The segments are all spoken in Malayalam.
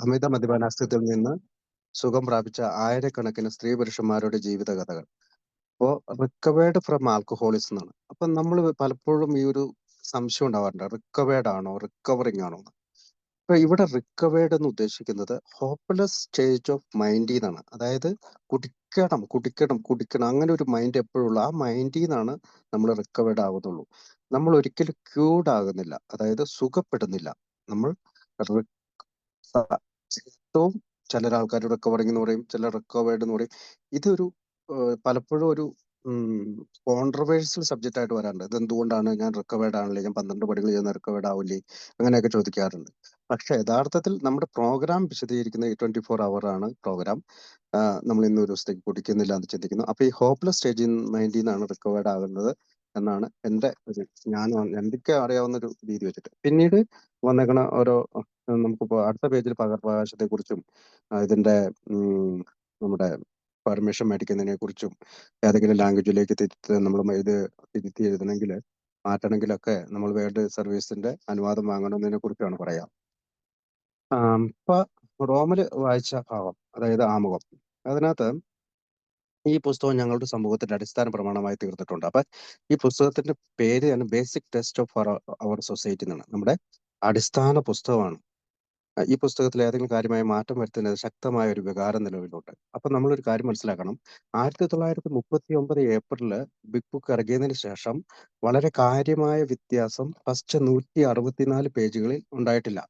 അമിത മദ്യപാനാസക്തിയിൽ നിന്ന് സുഖം പ്രാപിച്ച ആയിരക്കണക്കിന് സ്ത്രീ പുരുഷന്മാരുടെ ജീവിത കഥകൾ. അപ്പോ റിക്കവേർഡ് ഫ്രം ആൽക്കഹോളിസം എന്നാണ്. അപ്പൊ നമ്മൾ പലപ്പോഴും ഈ ഒരു സംശയം ഉണ്ടാവാറുണ്ട്, റിക്കവേർഡ് ആണോ റിക്കവറിങ് ആണോ എന്ന്. അപ്പൊ ഇവിടെ റിക്കവേർഡ് എന്ന് ഉദ്ദേശിക്കുന്നത് ഹോപ്പ്ലെസ് സ്റ്റേജ് ഓഫ് മൈൻഡിൽ നിന്നാണ്. അതായത് കുടിക്കണം കുടിക്കണം കുടിക്കണം അങ്ങനെ ഒരു മൈൻഡ് എപ്പോഴുള്ള ആ മൈൻഡിൽ നിന്നാണ് നമ്മൾ റിക്കവേർഡ് ആകുന്നുള്ളൂ. നമ്മൾ ഒരിക്കലും ക്യൂർഡ് ആകുന്നില്ല, അതായത് സുഖപ്പെടുന്നില്ല. നമ്മൾ ഏറ്റവും ചില ആൾക്കാർ റിക്കവറിംഗ് എന്ന് പറയും, ചില റിക്കവേർഡ് എന്ന് പറയും. ഇതൊരു പലപ്പോഴും ഒരു കോൺട്രവേഴ്സ്യൽ സബ്ജക്റ്റ് ആയിട്ട് വരാറുണ്ട്. ഇത് എന്തുകൊണ്ടാണ് ഞാൻ റിക്കവേർഡ് ആണല്ലേ, ഞാൻ 12 പടികൾ ചെയ്യുന്ന റിക്കവേർഡ് ആവില്ലേ, അങ്ങനെയൊക്കെ ചോദിക്കാറുണ്ട്. പക്ഷെ യഥാർത്ഥത്തിൽ നമ്മുടെ പ്രോഗ്രാം വിശദീകരിക്കുന്ന ഈ 24 hour ആണ് പ്രോഗ്രാം. നമ്മൾ ഇന്ന് ഒരു ദിവസത്തേക്ക് കുടിക്കുന്നില്ല എന്ന് ചിന്തിക്കുന്നു. അപ്പൊ ഈ ഹോപ്പ്ലെസ് സ്റ്റേജിൽ മൈൻഡിൽ നിന്നാണ് റിക്കവേർഡ് ആകുന്നത് എന്നാണ് എൻ്റെ ഒരു എനിക്ക് അറിയാവുന്ന ഒരു രീതി വെച്ചിട്ട്. പിന്നീട് വന്നേക്കണ ഓരോ നമുക്കിപ്പോ അടുത്ത പേജിൽ പകർപ്പവകാശത്തെ കുറിച്ചും ഇതിന്റെ നമ്മുടെ പെർമിഷൻ മേടിക്കുന്നതിനെ കുറിച്ചും ഏതെങ്കിലും ലാംഗ്വേജിലേക്ക് നമ്മൾ ഇത് തിരുത്തി എഴുതണമെങ്കിൽ മാറ്റണമെങ്കിലൊക്കെ നമ്മൾ വേൾഡ് സർവീസിന്റെ അനുവാദം വാങ്ങണമെന്നതിനെ കുറിച്ചാണ് പറയാം. ഇപ്പൊ റോമില് വായിച്ച ഭാഗം, അതായത് ആമുഖം, അതിനകത്ത് ഈ പുസ്തകം ഞങ്ങളുടെ സമൂഹത്തിന്റെ അടിസ്ഥാന പ്രമാണമായി തീർന്നിട്ടുണ്ട്. അപ്പൊ ഈ പുസ്തകത്തിന്റെ പേര് ആണ് basic test of our society എന്നാണ്. നമ്മുടെ അടിസ്ഥാന പുസ്തകമാണ്. ഈ പുസ്തകത്തിൽ ഏതെങ്കിലും കാര്യമായ മാറ്റം വരുത്തുന്നത് ശക്തമായ ഒരു വികാരം നിലവിലുണ്ട്. അപ്പൊ നമ്മളൊരു കാര്യം മനസ്സിലാക്കണം. 1939 ഏപ്രിലില് ബിഗ് ബുക്ക് ഇറങ്ങിയതിന് ശേഷം വളരെ കാര്യമായ വ്യത്യാസം ഫസ്റ്റ് 164 പേജുകളിൽ ഉണ്ടായിട്ടില്ല.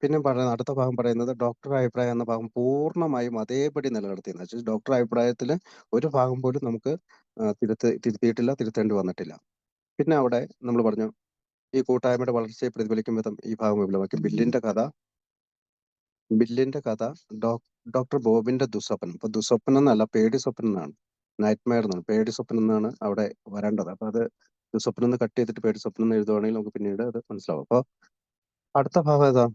പിന്നെ പറയുന്നത്, അടുത്ത ഭാഗം പറയുന്നത് ഡോക്ടർ അഭിപ്രായം എന്ന ഭാഗം പൂർണ്ണമായും അതേപടി നിലനിർത്തിയെന്ന് വെച്ചാൽ ഡോക്ടർ അഭിപ്രായത്തിൽ ഒരു ഭാഗം പോലും നമുക്ക് തിരുത്തിയിട്ടില്ല, തിരുത്തേണ്ടി വന്നിട്ടില്ല. പിന്നെ അവിടെ നമ്മൾ പറഞ്ഞു ഈ കൂട്ടായ്മയുടെ വളർച്ചയെ പ്രതിഫലിക്കും വിധം ഈ ഭാഗം വിപുലമാക്കി. ബില്ലിന്റെ കഥ ഡോക്ടർ ബോബിന്റെ ദുസ്വപ്നം. അപ്പൊ ദുസ്വപ്നം എന്നല്ല, പേടി സ്വപ്നം എന്നാണ്, നൈറ്റ് മെയർ എന്നാണ്, പേടി സ്വപ്നം എന്നാണ് അവിടെ വരേണ്ടത്. അപ്പൊ അത് ദുസ്വപ്നം എന്ന് കട്ട് ചെയ്തിട്ട് പേടി സ്വപ്നം എന്ന് എഴുതുവാണെങ്കിൽ നമുക്ക് പിന്നീട് അത് മനസ്സിലാവും. അപ്പൊ അടുത്ത ഭാഗം ഏതാ?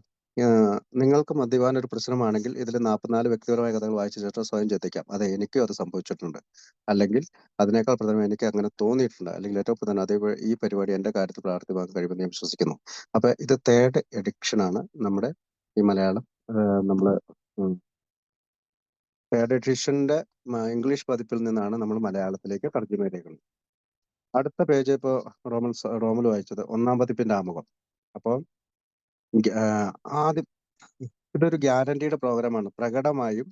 നിങ്ങൾക്ക് മദ്യപാനം ഒരു പ്രശ്നമാണെങ്കിൽ ഇതിൽ 44 വ്യക്തിപരമായ കഥകൾ വായിച്ച ശേഷം സ്വയം ചിന്തിക്കാം, അതെ എനിക്കും അത് സംഭവിച്ചിട്ടുണ്ട്, അല്ലെങ്കിൽ അതിനേക്കാൾ പ്രധാനം എനിക്ക് അങ്ങനെ തോന്നിയിട്ടുണ്ട്, അല്ലെങ്കിൽ ഏറ്റവും പ്രധാനം അതേ ഈ പരിപാടി എന്റെ കാര്യത്തിൽ പ്രാവർത്തികമാക്കാൻ കഴിയുമെന്ന് ഞാൻ വിശ്വസിക്കുന്നു. അപ്പൊ ഇത് തേർഡ് എഡിക്ഷൻ ആണ് നമ്മുടെ ഈ മലയാളം. നമ്മള് തേർഡ് എഡിഷന്റെ ഇംഗ്ലീഷ് പതിപ്പിൽ നിന്നാണ് നമ്മൾ മലയാളത്തിലേക്ക് തർജ്ജമ ചെയ്തേക്കുന്നത്. അടുത്ത പേജ് ഇപ്പോ റോമിൽ വായിച്ചത് 1-ാം പതിപ്പിന്റെ ആമുഖം. അപ്പോൾ ആദ്യം ഇതൊരു ഗ്യാരണ്ടീഡ് പ്രോഗ്രാമാണ്. പ്രകടമായും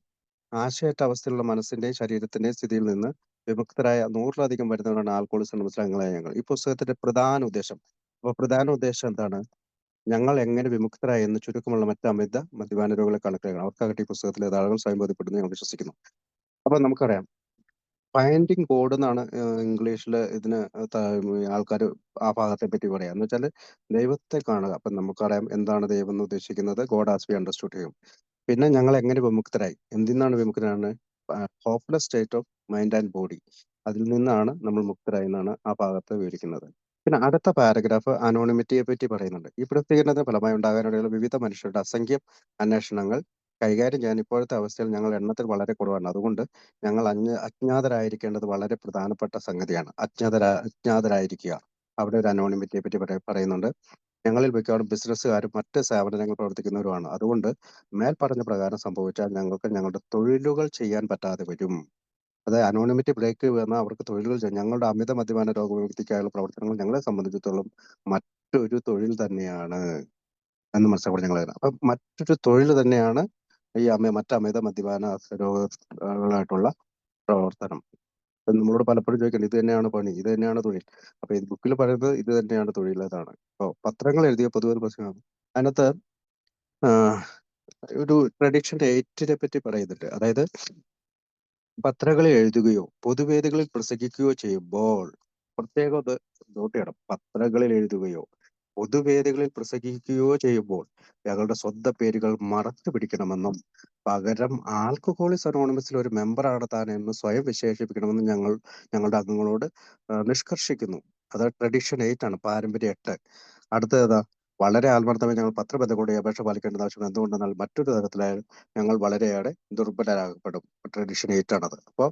ആശയറ്റ അവസ്ഥയിലുള്ള മനസ്സിന്റെയും ശരീരത്തിന്റെയും സ്ഥിതിയിൽ നിന്ന് വിമുക്തരായ 100-ലധികം വരുന്നവരാണ് ആൽക്കഹോളിസം മനസ്സിലാങ്ങളായ ഞങ്ങൾ. ഈ പുസ്തകത്തിന്റെ പ്രധാന ഉദ്ദേശം, അപ്പൊ പ്രധാന ഉദ്ദേശം എന്താണ്? ഞങ്ങൾ എങ്ങനെ വിമുക്തരായി എന്ന് ചുരുക്കമുള്ള മറ്റ് അമിത മദ്യപാന രോഗികളെ കണക്കുകളാണ്. അവർക്കാകട്ടെ ഈ പുസ്തകത്തിൽ ധാരാളം സ്വയം ബോധ്യപ്പെടുന്നു ഞങ്ങൾ വിശ്വസിക്കുന്നു. അപ്പൊ നമുക്കറിയാം, ഫൈൻഡിങ് ഗോഡ് എന്നാണ് ഇംഗ്ലീഷിൽ ഇതിന് ആൾക്കാർ ആ ഭാഗത്തെ പറ്റി പറയാം. എന്ന് വെച്ചാൽ ദൈവത്തെ കാണുക. അപ്പൊ നമുക്കറിയാം എന്താണ് ദൈവം എന്ന് ഉദ്ദേശിക്കുന്നത്. God as we understood him. പിന്നെ ഞങ്ങൾ എങ്ങനെ വിമുക്തരായി, എന്തിനാണ് വിമുക്തരാണ്? Hopeless state of mind and body, അതിൽ നിന്നാണ് നമ്മൾ മുക്തരായി എന്നാണ് ആ ഭാഗത്ത് വിവരിക്കുന്നത്. പിന്നെ അടുത്ത പാരഗ്രാഫ് അനോണിമിറ്റിയെ പറ്റി പറയുന്നുണ്ട്. ഈ പ്രസിദ്ധീകരണത്തിന് ഫലമായി ഉണ്ടാകാനിടയുള്ള വിവിധ മനുഷ്യരുടെ അസംഖ്യം അന്വേഷണങ്ങൾ കൈകാര്യം ചെയ്യാൻ ഇപ്പോഴത്തെ അവസ്ഥയിൽ ഞങ്ങൾ എണ്ണത്തിൽ വളരെ കുറവാണ്. അതുകൊണ്ട് ഞങ്ങൾ അജ്ഞാതരായിരിക്കേണ്ടത് വളരെ പ്രധാനപ്പെട്ട സംഗതിയാണ്. അജ്ഞാതരായിരിക്കുക. അവിടെ ഒരു അനോണിമിറ്റിയെ പറ്റി പറയുന്നുണ്ട്. ഞങ്ങളിൽ മിക്കവാറും ബിസിനസ്സുകാരും മറ്റ് സ്ഥാപനങ്ങൾ പ്രവർത്തിക്കുന്നവരുമാണ്. അതുകൊണ്ട് മേൽ പറഞ്ഞ പ്രകാരം സംഭവിച്ചാൽ ഞങ്ങൾക്ക് ഞങ്ങളുടെ തൊഴിലുകൾ ചെയ്യാൻ പറ്റാതെ വരും. അതായത് അനോണിമിറ്റി ബ്രേക്ക് വന്നാൽ അവർക്ക് തൊഴിലുകൾ ചെയ്യാം. ഞങ്ങളുടെ അമിത മദ്യപാന രോഗവിമുക്തിക്കായുള്ള പ്രവർത്തനങ്ങൾ ഞങ്ങളെ സംബന്ധിച്ചിടത്തോളം മറ്റൊരു തൊഴിൽ തന്നെയാണ് എന്ന് മനസ്സിലാക്കി ഞങ്ങൾ. അപ്പം മറ്റൊരു തൊഴിൽ തന്നെയാണ് ഈ മറ്റ് അമിത മദ്യപാന രോഗങ്ങളായിട്ടുള്ള പ്രവർത്തനം. നമ്മളോട് പലപ്പോഴും ചോദിക്കണം, ഇത് തന്നെയാണ് പണി, ഇത് തന്നെയാണ് തൊഴിൽ. അപ്പൊ ഇത് ബുക്കിൽ പറയുന്നത് ഇത് തന്നെയാണ് തൊഴിൽ. അതാണ് ഇപ്പൊ പത്രങ്ങൾ എഴുതിയ പൊതുവെ പ്രശ്നമാണ്. അതിനകത്ത് ഒരു ട്രഡിഷൻ 8 പറ്റി പറയുന്നുണ്ട്. അതായത് പത്രങ്ങളിൽ എഴുതുകയോ പൊതുവേദികളിൽ പ്രസംഗിക്കുകയോ ചെയ്യുമ്പോൾ, പ്രത്യേകം അത് നോട്ട് ചെയ്യണം, പത്രങ്ങളിൽ എഴുതുകയോ പൊതുവേദികളിൽ പ്രസംഗിക്കുകയോ ചെയ്യുമ്പോൾ ഞങ്ങളുടെ സ്വന്തം പേരുകൾ മറച്ചു പിടിക്കണമെന്നും പകരം ആൽക്കഹോളിക്സ് അനോണിമസിൽ ഒരു മെമ്പറാണ് താൻ എന്ന് സ്വയം വിശേഷിപ്പിക്കണമെന്നും ഞങ്ങളുടെ അംഗങ്ങളോട് നിഷ്കർഷിക്കുന്നു. അത് ട്രഡിഷൻ 8 ആണ്, പാരമ്പര്യം 8. അടുത്തതാ, വളരെ ആത്മാർത്ഥമായി ഞങ്ങൾ പത്രബന്ധങ്ങളുടെ അപേക്ഷ പാലിക്കേണ്ടത് ആവശ്യം. എന്തുകൊണ്ടെന്നാൽ മറ്റൊരു തരത്തിലായാലും ഞങ്ങൾ വളരെയേറെ ദുർബലരാകപ്പെടും. ട്രഡിഷൻ 8 ആണത്. അപ്പോൾ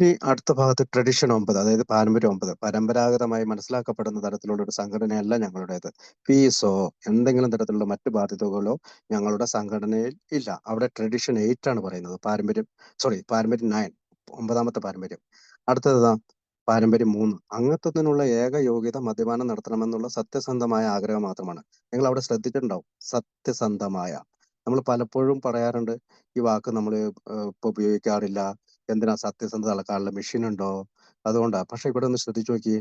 ഇനി അടുത്ത ഭാഗത്ത് ട്രഡിഷൻ 9, അതായത് പാരമ്പര്യം 9. പരമ്പരാഗതമായി മനസ്സിലാക്കപ്പെടുന്ന തരത്തിലുള്ള ഒരു സംഘടനയല്ല ഞങ്ങളുടേത്. ഫീസോ എന്തെങ്കിലും തരത്തിലുള്ള മറ്റു ബാധ്യതകളോ ഞങ്ങളുടെ സംഘടനയിൽ ഇല്ല. അവിടെ ട്രഡിഷൻ 8 ആണ് പറയുന്നത്. പാരമ്പര്യം 9, 9ാമത്തെ പാരമ്പര്യം. അടുത്തതാ പാരമ്പര്യം 3. അംഗത്വത്തിനുള്ള ഏക യോഗ്യത മദ്യപാനം നടത്തണമെന്നുള്ള സത്യസന്ധമായ ആഗ്രഹം മാത്രമാണ്. നിങ്ങൾ അവിടെ ശ്രദ്ധിച്ചിട്ടുണ്ടാവും, സത്യസന്ധമായ. നമ്മൾ പലപ്പോഴും പറയാറുണ്ട് ഈ വാക്ക് നമ്മൾ ഇപ്പൊ ഉപയോഗിക്കാറില്ല. എന്തിനാ സത്യസന്ധത അളക്കാനുള്ള മെഷീൻ ഉണ്ടോ? അതുകൊണ്ടാ. പക്ഷെ ഇവിടെ ഒന്ന് ശ്രദ്ധിച്ചു നോക്കിയേ.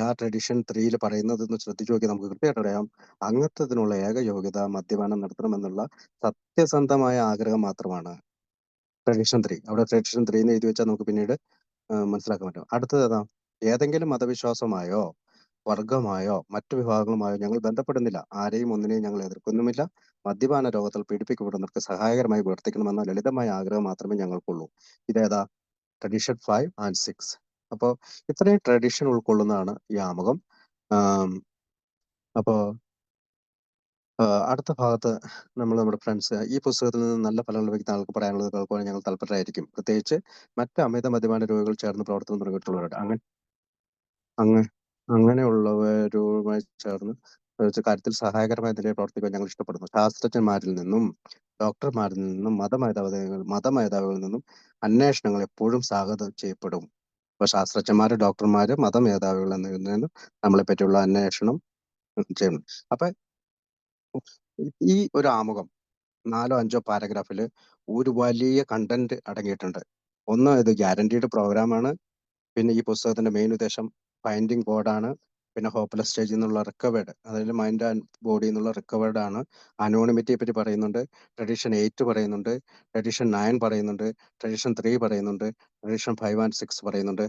ആ ട്രഡിഷൻ 3 പറയുന്നത് ഒന്ന് ശ്രദ്ധിച്ചു നോക്കി, നമുക്ക് കൃത്യമായിട്ട് അറിയാം. അംഗത്വത്തിനുള്ള ഏക യോഗ്യത മദ്യപാനം നടത്തണമെന്നുള്ള സത്യസന്ധമായ ആഗ്രഹം മാത്രമാണ്. ട്രഡിഷൻ 3, അവിടെ ട്രഡിഷൻ 3 എന്ന് എഴുതി വെച്ചാൽ നമുക്ക് പിന്നീട് മനസ്സിലാക്കാൻ പറ്റും. അടുത്തത് ഏതാ? ഏതെങ്കിലും മതവിശ്വാസമായോ വർഗമായോ മറ്റു വിഭാഗങ്ങളുമായോ ഞങ്ങൾ ബന്ധപ്പെടുന്നില്ല. ആരെയും ഒന്നിനെയും ഞങ്ങൾ എതിർക്കുന്നുമില്ല. മദ്യപാന രോഗത്തിൽ പീഡിപ്പിക്കപ്പെടുന്നവർക്ക് സഹായകരമായി പ്രവർത്തിക്കണമെന്ന ലളിതമായ ആഗ്രഹം മാത്രമേ ഞങ്ങൾക്കുള്ളൂ. ഇതേതാ? Tradition 5 and 6. അപ്പോൾ ഇത്രയും ട്രഡിഷൻ ഉൾക്കൊള്ളുന്നതാണ് ഈ ആമുഖം. അപ്പോ അടുത്ത ഭാഗത്ത് നമ്മുടെ ഫ്രണ്ട്സ് ഈ പുസ്തകത്തിൽ നിന്ന് നല്ല ഫലങ്ങൾ ലഭിക്കുന്ന ആൾക്ക് പറയാനുള്ളത് കേൾക്കുവാൻ ഞങ്ങൾ തൽപരരായിരിക്കും. പ്രത്യേകിച്ച് മറ്റ് അമിത മദ്യപാന രോഗികൾ ചേർന്ന് പ്രവർത്തനം തുടങ്ങിയിട്ടുള്ളവരോട്. അങ്ങ അങ്ങനെയുള്ളവരുമായി ചേർന്ന് കാര്യത്തിൽ സഹായകരമായ നിലയിൽ പ്രവർത്തിക്കാൻ ഞങ്ങൾ ഇഷ്ടപ്പെടുന്നു. ശാസ്ത്രജ്ഞന്മാരിൽ നിന്നും ഡോക്ടർമാരിൽ നിന്നും മതമേധാവികളിൽ നിന്നും അന്വേഷണങ്ങൾ എപ്പോഴും സ്വാഗതം ചെയ്യപ്പെടും. അപ്പൊ ശാസ്ത്രജ്ഞന്മാര്, ഡോക്ടർമാര്, മതമേധാവികൾ എന്നിവരിൽ നിന്നും നമ്മളെ പറ്റിയുള്ള അന്വേഷണം ചെയ്യണം. അപ്പൊ ഈ ഒരു ആമുഖം 4 5 പാരഗ്രാഫിൽ ഒരു വലിയ കണ്ടന്റ് അടങ്ങിയിട്ടുണ്ട്. ഒന്ന്, ഇത് ഗ്യാരണ്ടീഡ് പ്രോഗ്രാമാണ്. പിന്നെ ഈ പുസ്തകത്തിന്റെ മെയിൻ ഉദ്ദേശം ഫൈൻഡിങ് ഗോഡാണ്. പിന്നെ ഹോപ്പ്ലെസ് സ്റ്റേജിൽ നിന്നുള്ള റിക്കവേർഡ്, അതായത് മൈൻഡ് ആൻഡ് ബോഡി എന്നുള്ള റിക്കവേർഡ് ആണ്. അനോണിമിറ്റിയെ പറ്റി പറയുന്നുണ്ട്. ട്രഡിഷൻ 8 പറയുന്നുണ്ട്. ട്രഡിഷൻ 9 പറയുന്നുണ്ട്. ട്രഡിഷൻ 3 പറയുന്നുണ്ട്. ട്രഡിഷൻ 5 ആൻഡ് 6 പറയുന്നുണ്ട്.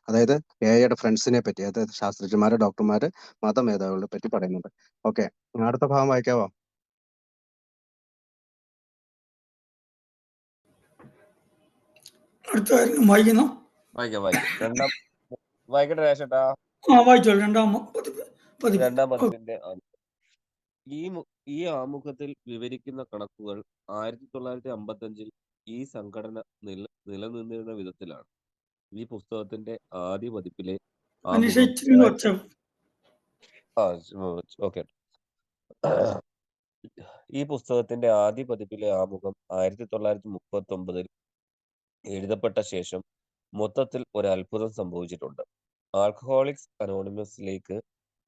അതായത് എയുടെ ഫ്രണ്ട്സിനെ പറ്റി, അതായത് ശാസ്ത്രജ്ഞന്മാര്, ഡോക്ടർമാര്, മതമേധാവികളെ പറ്റി പറയുന്നുണ്ട്. ഓക്കെ, അടുത്ത ഭാഗം വായിക്കാവോ? അടുത്ത കാര്യം വായിക്കുന്നു. വായിക്കട്ടെ രാജേട്ടാ. വായിച്ചോളൂ. രണ്ടാം പതിപ്പിന്റെ ഈ ആമുഖത്തിൽ വിവരിക്കുന്ന കണക്കുകൾ 1955 ഈ സംഘടന നിലനിന്നിരുന്ന വിധത്തിലാണ്. ഈ പുസ്തകത്തിന്റെ ആദ്യ പതിപ്പിലെ ആമുഖം 1939 എഴുതപ്പെട്ട ശേഷം മൊത്തത്തിൽ ഒരു അത്ഭുതം സംഭവിച്ചിട്ടുണ്ട്. ആൽക്കഹോളിക്സ് അനോണിമസിലേക്ക്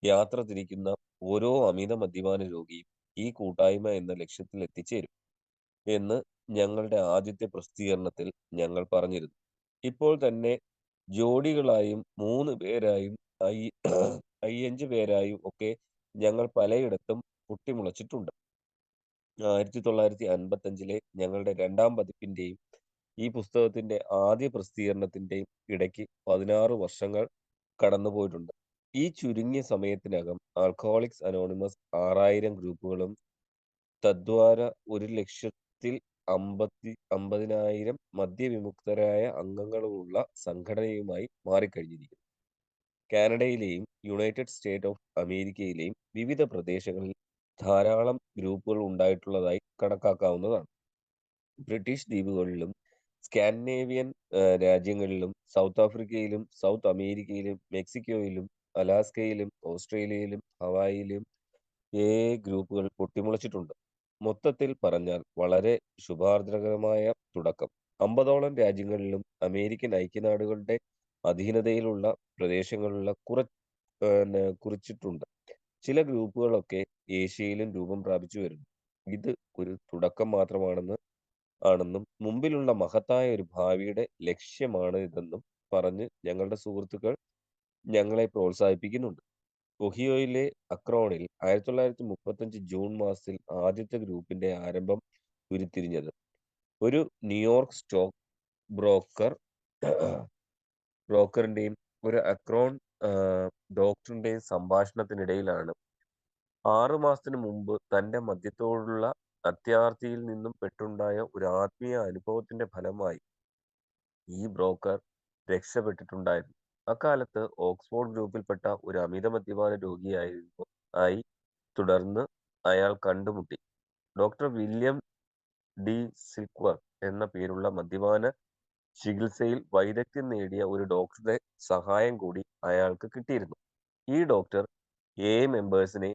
യാത്ര തിരിക്കുന്ന ഓരോ അമിത മദ്യപാന രോഗിയും ഈ കൂട്ടായ്മ എന്ന ലക്ഷ്യത്തിൽ എത്തിച്ചേരും എന്ന് ഞങ്ങളുടെ ആദ്യത്തെ പ്രസിദ്ധീകരണത്തിൽ ഞങ്ങൾ പറഞ്ഞിരുന്നു. ഇപ്പോൾ തന്നെ ജോഡികളായും 3 പേരായും 5 പേരായും ഒക്കെ ഞങ്ങൾ പലയിടത്തും പൊട്ടിമുളച്ചിട്ടുണ്ട്. 1955 ഞങ്ങളുടെ രണ്ടാം പതിപ്പിന്റെയും ഈ പുസ്തകത്തിന്റെ ആദ്യ പ്രസിദ്ധീകരണത്തിന്റെയും ഇടയ്ക്ക് 16 വർഷങ്ങൾ കടന്നുപോയിട്ടുണ്ട്. ഈ ചുരുങ്ങിയ സമയത്തിനകം ആൽക്കഹോളിക്സ് അനോണിമസ് 6000 ഗ്രൂപ്പുകളും തദ്വാര 1,50,000 മദ്യവിമുക്തരായ അംഗങ്ങളുമുള്ള സംഘടനയുമായി മാറിക്കഴിഞ്ഞിരിക്കുന്നു. കാനഡയിലെയും യുണൈറ്റഡ് സ്റ്റേറ്റ് ഓഫ് അമേരിക്കയിലെയും വിവിധ പ്രദേശങ്ങളിൽ ധാരാളം ഗ്രൂപ്പുകൾ ഉണ്ടായിട്ടുള്ളതായി കണക്കാക്കാവുന്നതാണ്. ബ്രിട്ടീഷ് ദ്വീപുകളിലും സ്കാൻഡിനേവിയൻ രാജ്യങ്ങളിലും സൗത്ത് ആഫ്രിക്കയിലും സൗത്ത് അമേരിക്കയിലും മെക്സിക്കോയിലും അലാസ്കയിലും ഓസ്ട്രേലിയയിലും ഹവായിലും ഗ്രൂപ്പുകൾ പൊട്ടിമുളച്ചിട്ടുണ്ട്. മൊത്തത്തിൽ പറഞ്ഞാൽ വളരെ ശുഭാർദ്രകരമായ തുടക്കം. 50ഓളം രാജ്യങ്ങളിലും അമേരിക്കൻ ഐക്യനാടുകളുടെ അധീനതയിലുള്ള പ്രദേശങ്ങളിലുള്ള കുറിച്ചിട്ടുണ്ട്. ചില ഗ്രൂപ്പുകളൊക്കെ ഏഷ്യയിലും രൂപം പ്രാപിച്ചു വരുന്നു. ഇത് ഒരു തുടക്കം ആണെന്നും മുമ്പിലുള്ള മഹത്തായ ഒരു ഭാവിയുടെ ലക്ഷ്യമാണ് ഇതെന്നും പറഞ്ഞ് ഞങ്ങളുടെ സുഹൃത്തുക്കൾ ഞങ്ങളെ പ്രോത്സാഹിപ്പിക്കുന്നുണ്ട്. ഒഹിയോയിലെ അക്രോണിൽ 1935 ജൂൺ മാസത്തിൽ ആദ്യത്തെ ഗ്രൂപ്പിന്റെ ആരംഭം ഉരുത്തിരിഞ്ഞത് ഒരു ന്യൂയോർക്ക് സ്റ്റോക്ക് ബ്രോക്കറിന്റെയും ഒരു അക്രോൺ ഡോക്ടറിന്റെയും സംഭാഷണത്തിനിടയിലാണ്. 6 മാസത്തിന് മുമ്പ് തന്റെ മദ്യത്തോടുള്ള അത്യാർത്തിയിൽ നിന്നും പെട്ടുണ്ടായ ഒരു ആത്മീയ അനുഭവത്തിന്റെ ഫലമായി ഈ ബ്രോക്കർ രക്ഷപ്പെട്ടിട്ടുണ്ടായിരുന്നു. അക്കാലത്ത് ഓക്സ്ഫോർഡ് ഗ്രൂപ്പിൽപ്പെട്ട ഒരു അമിത മദ്യപാന രോഗിയായി തുടർന്ന് അയാൾ കണ്ടുമുട്ടി. ഡോക്ടർ വില്യം ഡി സിൽക്വർത്ത് എന്ന പേരുള്ള മദ്യപാന ചികിത്സയിൽ വൈദഗ്ധ്യം നേടിയ ഒരു ഡോക്ടറുടെ സഹായം കൂടി അയാൾക്ക് കിട്ടിയിരുന്നു. ഈ ഡോക്ടർ മെമ്പേഴ്സിനെ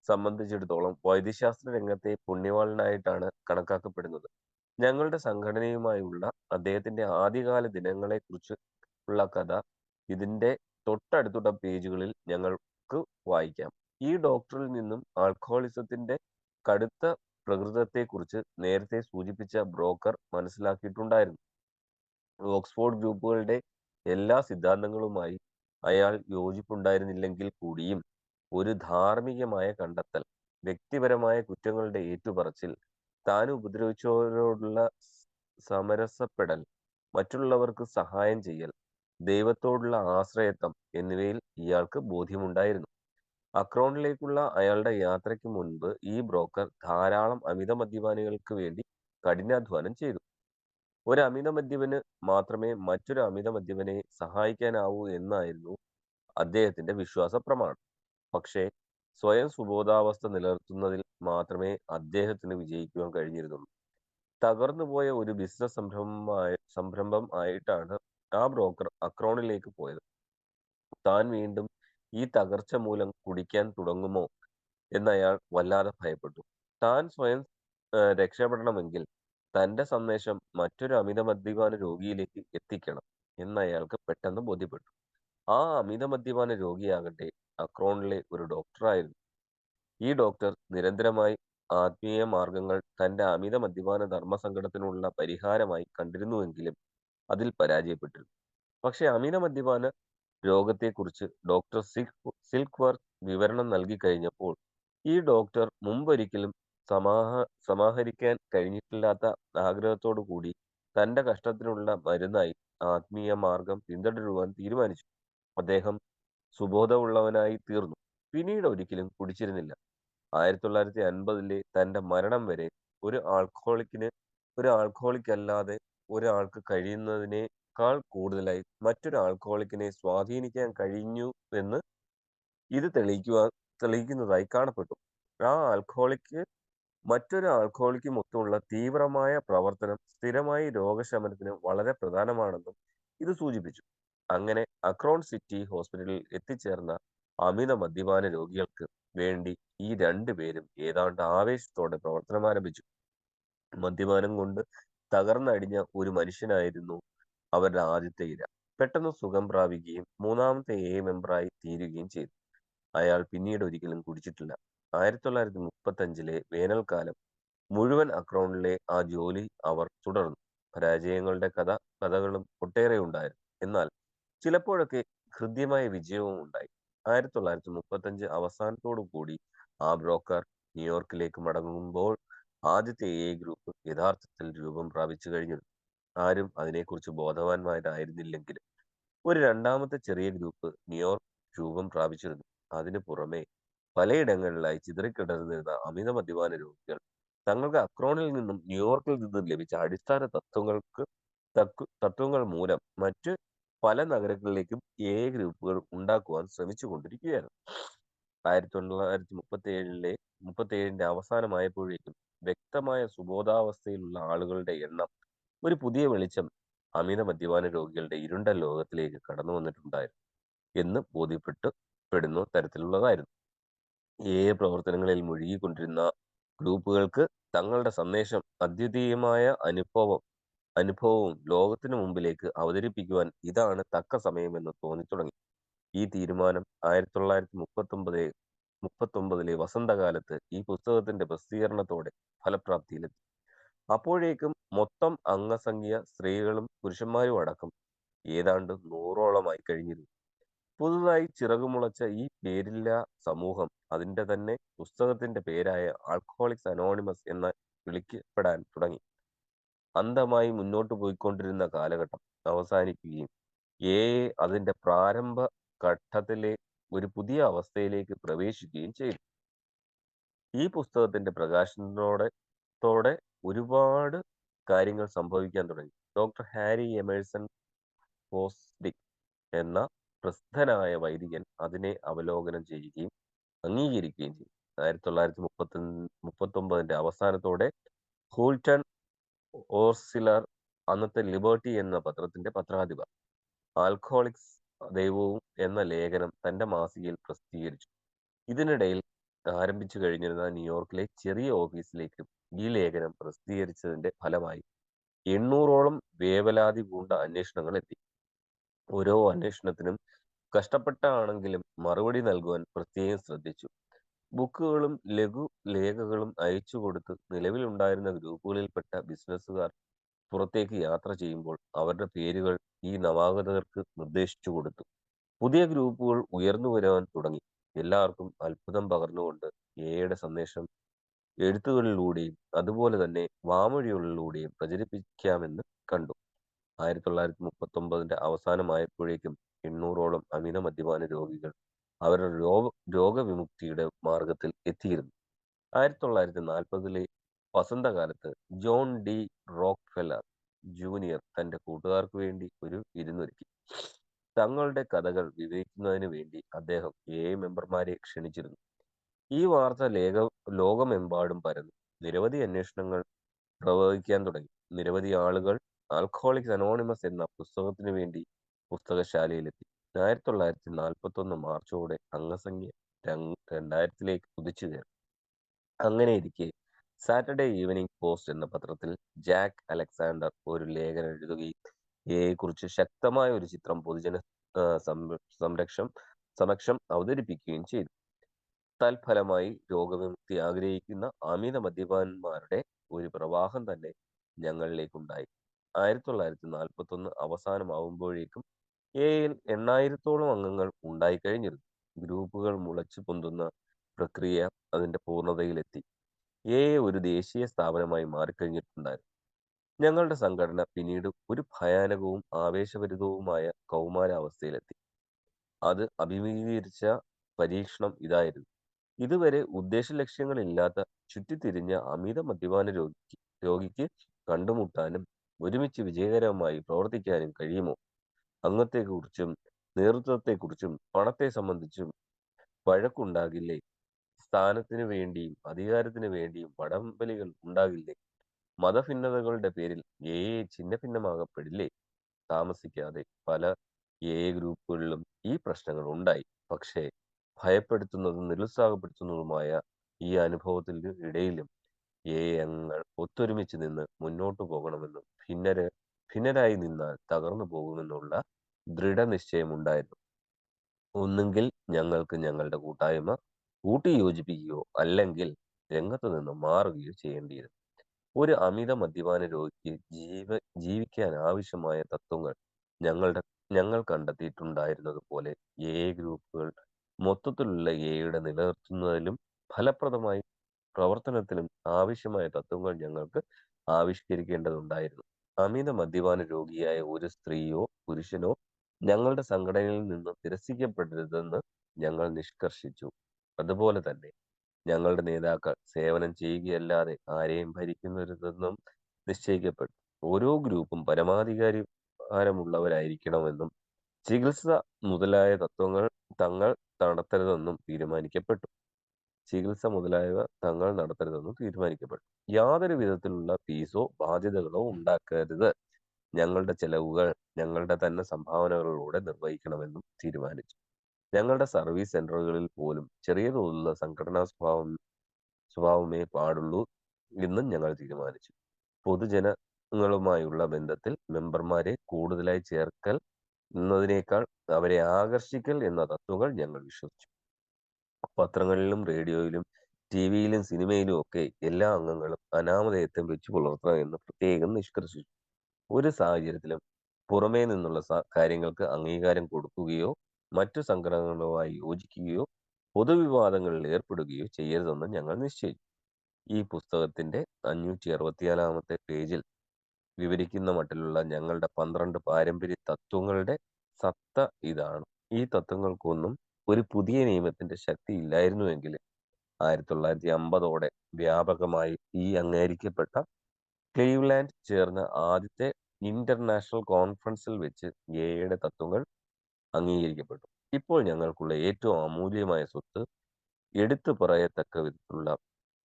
സംബന്ധിച്ചിടത്തോളം വൈദ്യശാസ്ത്ര രംഗത്തെ പുണ്യവാളനായിട്ടാണ് കണക്കാക്കപ്പെടുന്നത്. ഞങ്ങളുടെ സംഘടനയുമായുള്ള അദ്ദേഹത്തിന്റെ ആദ്യകാല ദിനങ്ങളെക്കുറിച്ച് ഉള്ള കഥ ഇതിന്റെ തൊട്ടടുത്തുള്ള പേജുകളിൽ ഞങ്ങൾക്ക് വായിക്കാം. ഈ ഡോക്ടറിൽ നിന്നും ആൽക്കഹോളിസത്തിന്റെ കടുത്ത പ്രകൃതത്തെക്കുറിച്ച് നേരത്തെ സൂചിപ്പിച്ച ബ്രോക്കർ മനസ്സിലാക്കിയിട്ടുണ്ടായിരുന്നു. ഓക്സ്ഫോർഡ് ഗ്രൂപ്പുകളുടെ എല്ലാ സിദ്ധാന്തങ്ങളുമായി അയാൾ യോജിപ്പുണ്ടായിരുന്നില്ലെങ്കിൽ കൂടിയും ഒരു ധാർമ്മികമായ കണ്ടെത്തൽ, വ്യക്തിപരമായ കുറ്റങ്ങളുടെ ഏറ്റുപറച്ചിൽ, താൻ ഉപദ്രവിച്ചവരോടുള്ള സമരസപ്പെടൽ, മറ്റുള്ളവർക്ക് സഹായം ചെയ്യൽ, ദൈവത്തോടുള്ള ആശ്രയത്വം എന്നിവയിൽ ഇയാൾക്ക് ബോധ്യമുണ്ടായിരുന്നു. അക്രോണിലേക്കുള്ള അയാളുടെ യാത്രയ്ക്ക് മുൻപ് ഈ ബ്രോക്കർ ധാരാളം അമിത മദ്യപാനികൾക്ക് വേണ്ടി കഠിനാധ്വാനം ചെയ്തു. ഒരു അമിത മദ്യപന് മാത്രമേ മറ്റൊരു അമിത മദ്യപനെ സഹായിക്കാനാവൂ എന്നായിരുന്നു അദ്ദേഹത്തിന്റെ വിശ്വാസ പ്രമാണം. പക്ഷേ സ്വയം സുബോധാവസ്ഥ നിലനിർത്തുന്നതിൽ മാത്രമേ അദ്ദേഹത്തിന് വിജയിക്കുവാൻ കഴിഞ്ഞിരുന്നുള്ളൂ. തകർന്നുപോയ ഒരു ബിസിനസ് സംരംഭം ആയിട്ടാണ് ആ ബ്രോക്കർ അക്രോണിലേക്ക് പോയത്. താൻ വീണ്ടും ഈ തകർച്ച മൂലം കുടിക്കാൻ തുടങ്ങുമോ എന്നയാൾ വല്ലാതെ ഭയപ്പെട്ടു. താൻ സ്വയം രക്ഷപ്പെടണമെങ്കിൽ തന്റെ സന്ദേശം മറ്റൊരു അമിത മദ്യപാന രോഗിയിലേക്ക് എത്തിക്കണം എന്നയാൾക്ക് പെട്ടെന്ന് ബോധ്യപ്പെട്ടു. ആ അമിത മദ്യപാന രോഗിയാകട്ടെ അക്രോണിലെ ഒരു ഡോക്ടറായിരുന്നു. ഈ ഡോക്ടർ നിരന്തരമായി ആത്മീയ മാർഗങ്ങൾ തന്റെ അമിത മദ്യപാന ധർമ്മസങ്കടത്തിനുള്ള പരിഹാരമായി കണ്ടിരുന്നുവെങ്കിലും അതിൽ പരാജയപ്പെട്ടിരുന്നു. പക്ഷെ അമിത മദ്യപാന രോഗത്തെക്കുറിച്ച് ഡോക്ടർ സിൽക്ക് വർത്ത് വിവരണം നൽകി കഴിഞ്ഞപ്പോൾ ഈ ഡോക്ടർ മുമ്പൊരിക്കലും സമാഹരിക്കാൻ കഴിഞ്ഞിട്ടില്ലാത്ത ആഗ്രഹത്തോടു കൂടി തന്റെ കഷ്ടത്തിനുള്ള മരുന്നായി ആത്മീയ മാർഗം പിന്തുടരുവാൻ തീരുമാനിച്ചു. അദ്ദേഹം സുബോധമുള്ളവനായി തീർന്നു. പിന്നീട് ഒരിക്കലും കുടിച്ചിരുന്നില്ല. 1950 തന്റെ മരണം വരെ ഒരു ആൽക്കഹോളിക് അല്ലാതെ ഒരാൾക്ക് കഴിയുന്നതിനേക്കാൾ കൂടുതലായി മറ്റൊരു ആൽക്കഹോളിക്കിനെ സ്വാധീനിക്കാൻ കഴിഞ്ഞു എന്ന് ഇത് തെളിയിക്കുന്നതായി കാണപ്പെട്ടു. ആ ആൽക്കഹോളിക്ക് മറ്റൊരു ആൽക്കഹോളിക്കുമൊത്തുള്ള തീവ്രമായ പ്രവർത്തനം സ്ഥിരമായി രോഗശമനത്തിന് വളരെ പ്രധാനമാണെന്നും ഇത് സൂചിപ്പിച്ചു. അങ്ങനെ അക്രോൺ സിറ്റി ഹോസ്പിറ്റലിൽ എത്തിച്ചേർന്ന അമിത മദ്യപാന രോഗികൾക്ക് വേണ്ടി ഈ രണ്ടുപേരും ഏതാണ്ട് ആവേശത്തോടെ പ്രവർത്തനം ആരംഭിച്ചു. മദ്യപാനം കൊണ്ട് തകർന്നടിഞ്ഞ ഒരു മനുഷ്യനായിരുന്നു അവരുടെ ആദ്യത്തെ ഇര. പെട്ടെന്ന് സുഖം പ്രാപിക്കുകയും മൂന്നാമത്തെ മെമ്പറായി തീരുകയും ചെയ്തു. അയാൾ പിന്നീട് ഒരിക്കലും കുടിച്ചിട്ടില്ല. 1935 വേനൽക്കാലം മുഴുവൻ അക്രോണിലെ ആ ജോലി അവർ തുടർന്നു. പരാജയങ്ങളുടെ കഥകളും ഒട്ടേറെ ഉണ്ടായിരുന്നു. എന്നാൽ ചിലപ്പോഴൊക്കെ ഹൃദ്യമായ വിജയവും ഉണ്ടായി. 1935 അവസാനത്തോടു കൂടി ആ ബ്രോക്കർ ന്യൂയോർക്കിലേക്ക് മടങ്ങുമ്പോൾ ആദ്യത്തെ ഗ്രൂപ്പ് യഥാർത്ഥത്തിൽ രൂപം പ്രാപിച്ചു കഴിഞ്ഞിരുന്നു. ആരും അതിനെക്കുറിച്ച് ബോധവാന്മാരായിരുന്നില്ലെങ്കിലും ഒരു രണ്ടാമത്തെ ചെറിയ ഗ്രൂപ്പ് ന്യൂയോർക്ക് രൂപം പ്രാപിച്ചിരുന്നു. അതിനു പുറമെ പലയിടങ്ങളിലായി ചിതറിക്കിടന്നിരുന്ന അമിത മദ്യപാന രോഗികൾ തങ്ങൾക്ക് അക്രോണിൽ നിന്നും ന്യൂയോർക്കിൽ നിന്നും ലഭിച്ച അടിസ്ഥാന തത്വങ്ങൾ മൂലം മറ്റ് പല നഗരങ്ങളിലേക്കും ഗ്രൂപ്പുകൾ ഉണ്ടാക്കുവാൻ ശ്രമിച്ചു കൊണ്ടിരിക്കുകയായിരുന്നു. 1937 അവസാനമായപ്പോഴേക്കും വ്യക്തമായ സുബോധാവസ്ഥയിലുള്ള ആളുകളുടെ എണ്ണം ഒരു പുതിയ വെളിച്ചം അമിത മദ്യപാന രോഗികളുടെ ഇരുണ്ട ലോകത്തിലേക്ക് കടന്നു വന്നിട്ടുണ്ടായിരുന്നു എന്ന് ബോധ്യപ്പെടുന്ന തരത്തിലുള്ളതായിരുന്നു. പ്രവർത്തനങ്ങളിൽ മുഴുകിക്കൊണ്ടിരുന്ന ഗ്രൂപ്പുകൾക്ക് തങ്ങളുടെ സന്ദേശം അദ്വിതീയമായ അനുഭവവും ലോകത്തിനു മുമ്പിലേക്ക് അവതരിപ്പിക്കുവാൻ ഇതാണ് തക്ക സമയമെന്ന് തോന്നിത്തുടങ്ങി. ഈ തീരുമാനം 1939 വസന്തകാലത്ത് ഈ പുസ്തകത്തിന്റെ പ്രസിദ്ധീകരണത്തോടെ ഫലപ്രാപ്തിയിലെത്തി. അപ്പോഴേക്കും മൊത്തം അംഗസംഖ്യ സ്ത്രീകളും പുരുഷന്മാരും അടക്കം ഏതാണ്ട് 100ഓളമായി കഴിഞ്ഞിരുന്നു. പുതുതായി ചിറകുമുളച്ച ഈ പേരില്ല സമൂഹം അതിന്റെ തന്നെ പുസ്തകത്തിന്റെ പേരായ ആൽക്കഹോളിക്സ് അനോണിമസ് എന്ന് വിളിക്കപ്പെടാൻ തുടങ്ങി. അന്ധമായി മുന്നോട്ട് പോയിക്കൊണ്ടിരുന്ന കാലഘട്ടം അവസാനിക്കുകയും അതിന്റെ പ്രാരംഭ ഘട്ടത്തിലെ ഒരു പുതിയ അവസ്ഥയിലേക്ക് പ്രവേശിക്കുകയും ചെയ്തു. ഈ പുസ്തകത്തിന്റെ പ്രകാശനത്തോടെ ഒരുപാട് കാര്യങ്ങൾ സംഭവിക്കാൻ തുടങ്ങി. ഡോക്ടർ ഹാരി എമേഴ്സൺ ഫോസ്ഡിക് എന്ന പ്രസിദ്ധനായ വൈദികൻ അതിനെ അവലോകനം ചെയ്യുകയും അംഗീകരിക്കുകയും ചെയ്തു. 1939 അവസാനത്തോടെ ഹൂൾട്ടൺ ഓർസിലർ അന്നത്തെ ലിബർട്ടി എന്ന പത്രത്തിന്റെ പത്രാധിപർ. ആൽക്കഹോളിക്സ് ദൈവവും എന്ന ലേഖനം തന്റെ മാസികയിൽ പ്രസിദ്ധീകരിച്ചു. ഇതിനിടയിൽ ആരംഭിച്ചു കഴിഞ്ഞിരുന്ന ന്യൂയോർക്കിലെ ചെറിയ ഓഫീസിലേക്കും ഈ ലേഖനം പ്രസിദ്ധീകരിച്ചതിന്റെ ഫലമായി 800ഓളം വേവലാതി പൂണ്ട അന്വേഷണങ്ങൾ എത്തി. ഓരോ അന്വേഷണത്തിനും കഷ്ടപ്പെട്ടാണെങ്കിലും മറുപടി നൽകുവാൻ പ്രത്യേകം ശ്രദ്ധിച്ചു. ബുക്കുകളും ലഘുലേഖകളും അയച്ചു കൊടുത്ത് നിലവിലുണ്ടായിരുന്ന ഗ്രൂപ്പുകളിൽപ്പെട്ട ബിസിനസ്സുകാർ പുറത്തേക്ക് യാത്ര ചെയ്യുമ്പോൾ അവരുടെ പേരുകൾ ഈ നവാഗതർക്ക് നിർദ്ദേശിച്ചു കൊടുത്തു. പുതിയ ഗ്രൂപ്പുകൾ ഉയർന്നു വരാൻ തുടങ്ങി. എല്ലാവർക്കും അത്ഭുതം പകർന്നുകൊണ്ട് എയുടെ സന്ദേശം എഴുത്തുകളിലൂടെയും അതുപോലെ തന്നെ വാമൊഴികളിലൂടെയും പ്രചരിപ്പിക്കാമെന്ന് കണ്ടു. 1939 അവസാനമായപ്പോഴേക്കും 800ഓളം അമിത മദ്യപാന രോഗികൾ അവരുടെ രോഗവിമുക്തിയുടെ മാർഗത്തിൽ എത്തിയിരുന്നു. 1940 വസന്തകാലത്ത് ജോൺ ഡി റോക്ക്ഫെല്ലർ ജൂനിയർ തന്റെ കൂട്ടുകാർക്ക് വേണ്ടി ഒരു വിരുന്നൊരുക്കി. തങ്ങളുടെ കഥകൾ വിവരിക്കുന്നതിന് വേണ്ടി അദ്ദേഹം 7 മെമ്പർമാരെ ക്ഷണിച്ചിരുന്നു. ഈ വാർത്ത ലോകമെമ്പാടും പരന്നു. നിരവധി അന്വേഷണങ്ങൾ പ്രവഹിക്കാൻ തുടങ്ങി. നിരവധി ആളുകൾ ആൽക്കഹോളിക്സ് അനോണിമസ് എന്ന പുസ്തകത്തിനു വേണ്ടി പുസ്തകശാലയിലെത്തി. 1941 മാർച്ചോടെ അംഗസംഖ്യ 2000ലേക്ക് കുതിച്ചു കയറി. അങ്ങനെയിരിക്കെ സാറ്റർഡേ ഈവനിംഗ് പോസ്റ്റ് എന്ന പത്രത്തിൽ ജാക്ക് അലക്സാണ്ടർ ഒരു ലേഖനം എഴുതുകയും എയെക്കുറിച്ച് ശക്തമായ ഒരു ചിത്രം പൊതുജന സമക്ഷം അവതരിപ്പിക്കുകയും ചെയ്തു. തൽഫലമായി രോഗവിമുക്തി ആഗ്രഹിക്കുന്ന അമിത മദ്യപാന്മാരുടെ ഒരു പ്രവാഹം തന്നെ ഞങ്ങളിലേക്കുണ്ടായി. 1941 അവസാനമാവുമ്പോഴേക്കും എയിൽ 8,000ഓളം അംഗങ്ങൾ ഉണ്ടായിക്കഴിഞ്ഞിരുന്നു. ഗ്രൂപ്പുകൾ മുളച്ചു പൊന്തുന്ന പ്രക്രിയ അതിന്റെ പൂർണ്ണതയിലെത്തി. എ ഒരു ദേശീയ സ്ഥാപനമായി മാറിക്കഴിഞ്ഞിട്ടുണ്ടായിരുന്നു. ഞങ്ങളുടെ സംഘടന പിന്നീട് ഒരു ഭയാനകവും ആവേശഭരിതവുമായ കൗമാരാവസ്ഥയിലെത്തി. അത് അഭിമുഖീകരിച്ച പരീക്ഷണം ഇതായിരുന്നു. ഇതുവരെ ഉദ്ദേശലക്ഷ്യങ്ങളില്ലാത്ത ചുറ്റിത്തിരിഞ്ഞ അമിത മദ്യപാന രോഗിക്ക് കണ്ടുമുട്ടാനും ഒരുമിച്ച് വിജയകരമായി പ്രവർത്തിക്കാനും കഴിയുമോ? അംഗത്തെക്കുറിച്ചും നേതൃത്വത്തെക്കുറിച്ചും പണത്തെ സംബന്ധിച്ചും വഴക്കുണ്ടാകില്ലേ? സ്ഥാനത്തിനു വേണ്ടിയും അധികാരത്തിനു വേണ്ടിയും വടംവലികൾ ഉണ്ടാകില്ലേ? മതഭിന്നതകളുടെ പേരിൽ ഛിന്നഭിന്നമാകപ്പെടില്ലേ? താമസിക്കാതെ പല ഗ്രൂപ്പുകളിലും ഈ പ്രശ്നങ്ങൾ ഉണ്ടായി. പക്ഷേ ഭയപ്പെടുത്തുന്നതും നിരുത്സാഹപ്പെടുത്തുന്നതുമായ ഈ അനുഭവത്തിന് ഇടയിലും അംഗങ്ങൾ ഒത്തൊരുമിച്ച് നിന്ന് മുന്നോട്ടു പോകണമെന്നും ഭിന്നരായി നിന്നാൽ തകർന്നു പോകുമെന്നുള്ള ദൃഢനിശ്ചയമുണ്ടായിരുന്നു. ഒന്നുകിൽ ഞങ്ങൾക്ക് ഞങ്ങളുടെ കൂട്ടായ്മ കൂട്ടിയോജിപ്പിക്കുകയോ അല്ലെങ്കിൽ രംഗത്തു നിന്ന് മാറുകയോ ചെയ്യേണ്ടിയിരുന്നു. ഒരു അമിത മദ്യപാന രോഗിക്ക് ജീവിക്കാൻ ആവശ്യമായ തത്വങ്ങൾ ഞങ്ങൾ കണ്ടെത്തിയിട്ടുണ്ടായിരുന്നത് പോലെ ഗ്രൂപ്പുകൾ മൊത്തത്തിലുള്ള എയുടെ നിലനിർത്തുന്നതിലും ഫലപ്രദമായി പ്രവർത്തനത്തിലും ആവശ്യമായ തത്വങ്ങൾ ഞങ്ങൾക്ക് ആവിഷ്കരിക്കേണ്ടതുണ്ടായിരുന്നു. അമിത മദ്യപാന രോഗിയായ ഒരു സ്ത്രീയോ പുരുഷനോ ഞങ്ങളുടെ സംഘടനയിൽ നിന്ന് നിരസിക്കപ്പെടരുതെന്ന് ഞങ്ങൾ നിഷ്കർഷിച്ചു. അതുപോലെ തന്നെ ഞങ്ങളുടെ നേതാക്കൾ സേവനം ചെയ്യുകയല്ലാതെ ആരെയും ഭരിക്കുന്നരുതെന്നും നിശ്ചയിക്കപ്പെട്ടു. ഓരോ ഗ്രൂപ്പും പരമാധികാരമുള്ളവരായിരിക്കണമെന്നും ചികിത്സ മുതലായ തത്വങ്ങൾ തങ്ങൾ നടത്തരുതെന്നും തീരുമാനിക്കപ്പെട്ടു. യാതൊരു വിധത്തിലുള്ള ഫീസോ ബാധ്യതകളോ ഉണ്ടാക്കരുത്. ഞങ്ങളുടെ ചെലവുകൾ ഞങ്ങളുടെ തന്നെ സംഭാവനകളിലൂടെ നിർവഹിക്കണമെന്നും തീരുമാനിച്ചു. ഞങ്ങളുടെ സർവീസ് സെന്ററുകളിൽ പോലും ചെറിയ തോതിലുള്ള സംഘടനാ സ്വഭാവമേ പാടുള്ളൂ എന്നും ഞങ്ങൾ തീരുമാനിച്ചു. പൊതുജനങ്ങളുമായുള്ള ബന്ധത്തിൽ മെമ്പർമാരെ കൂടുതലായി ചേർക്കൽ എന്നതിനേക്കാൾ അവരെ ആകർഷിക്കൽ എന്ന തത്വങ്ങൾ ഞങ്ങൾ വിശ്വസിച്ചു. പത്രങ്ങളിലും റേഡിയോയിലും ടിവിയിലും സിനിമയിലും ഒക്കെ എല്ലാ അംഗങ്ങളും അനാമധേയത്വം വെച്ചു പുലർത്തണം എന്ന് പ്രത്യേകം നിഷ്കർഷിച്ചു. ഒരു സാഹചര്യത്തിലും പുറമേ നിന്നുള്ള കാര്യങ്ങൾക്ക് അംഗീകാരം കൊടുക്കുകയോ മറ്റു സംഘടനകളുമായി യോജിക്കുകയോ പൊതുവിവാദങ്ങളിൽ ഏർപ്പെടുകയോ ചെയ്യരുതെന്ന് ഞങ്ങൾ നിശ്ചയിച്ചു. ഈ പുസ്തകത്തിന്റെ 564 പേജിൽ വിവരിക്കുന്ന മട്ടിലുള്ള ഞങ്ങളുടെ 12 പാരമ്പര്യ തത്വങ്ങളുടെ സത്ത ഇതാണ്. ഈ തത്വങ്ങൾക്കൊന്നും ഒരു പുതിയ നിയമത്തിന്റെ ശക്തി ഇല്ലായിരുന്നുവെങ്കിൽ 1950ഓടെ വ്യാപകമായി ഈ അംഗീകരിക്കപ്പെട്ട ക്ലീവ്ലാൻഡ് ചേർന്ന ആദ്യത്തെ ഇന്റർനാഷണൽ കോൺഫറൻസിൽ വെച്ച് എയുടെ തത്വങ്ങൾ അംഗീകരിക്കപ്പെട്ടു. ഇപ്പോൾ ഞങ്ങൾക്കുള്ള ഏറ്റവും അമൂല്യമായ സ്വത്ത് എടുത്തു പറയത്തക്ക വിധത്തിലുള്ള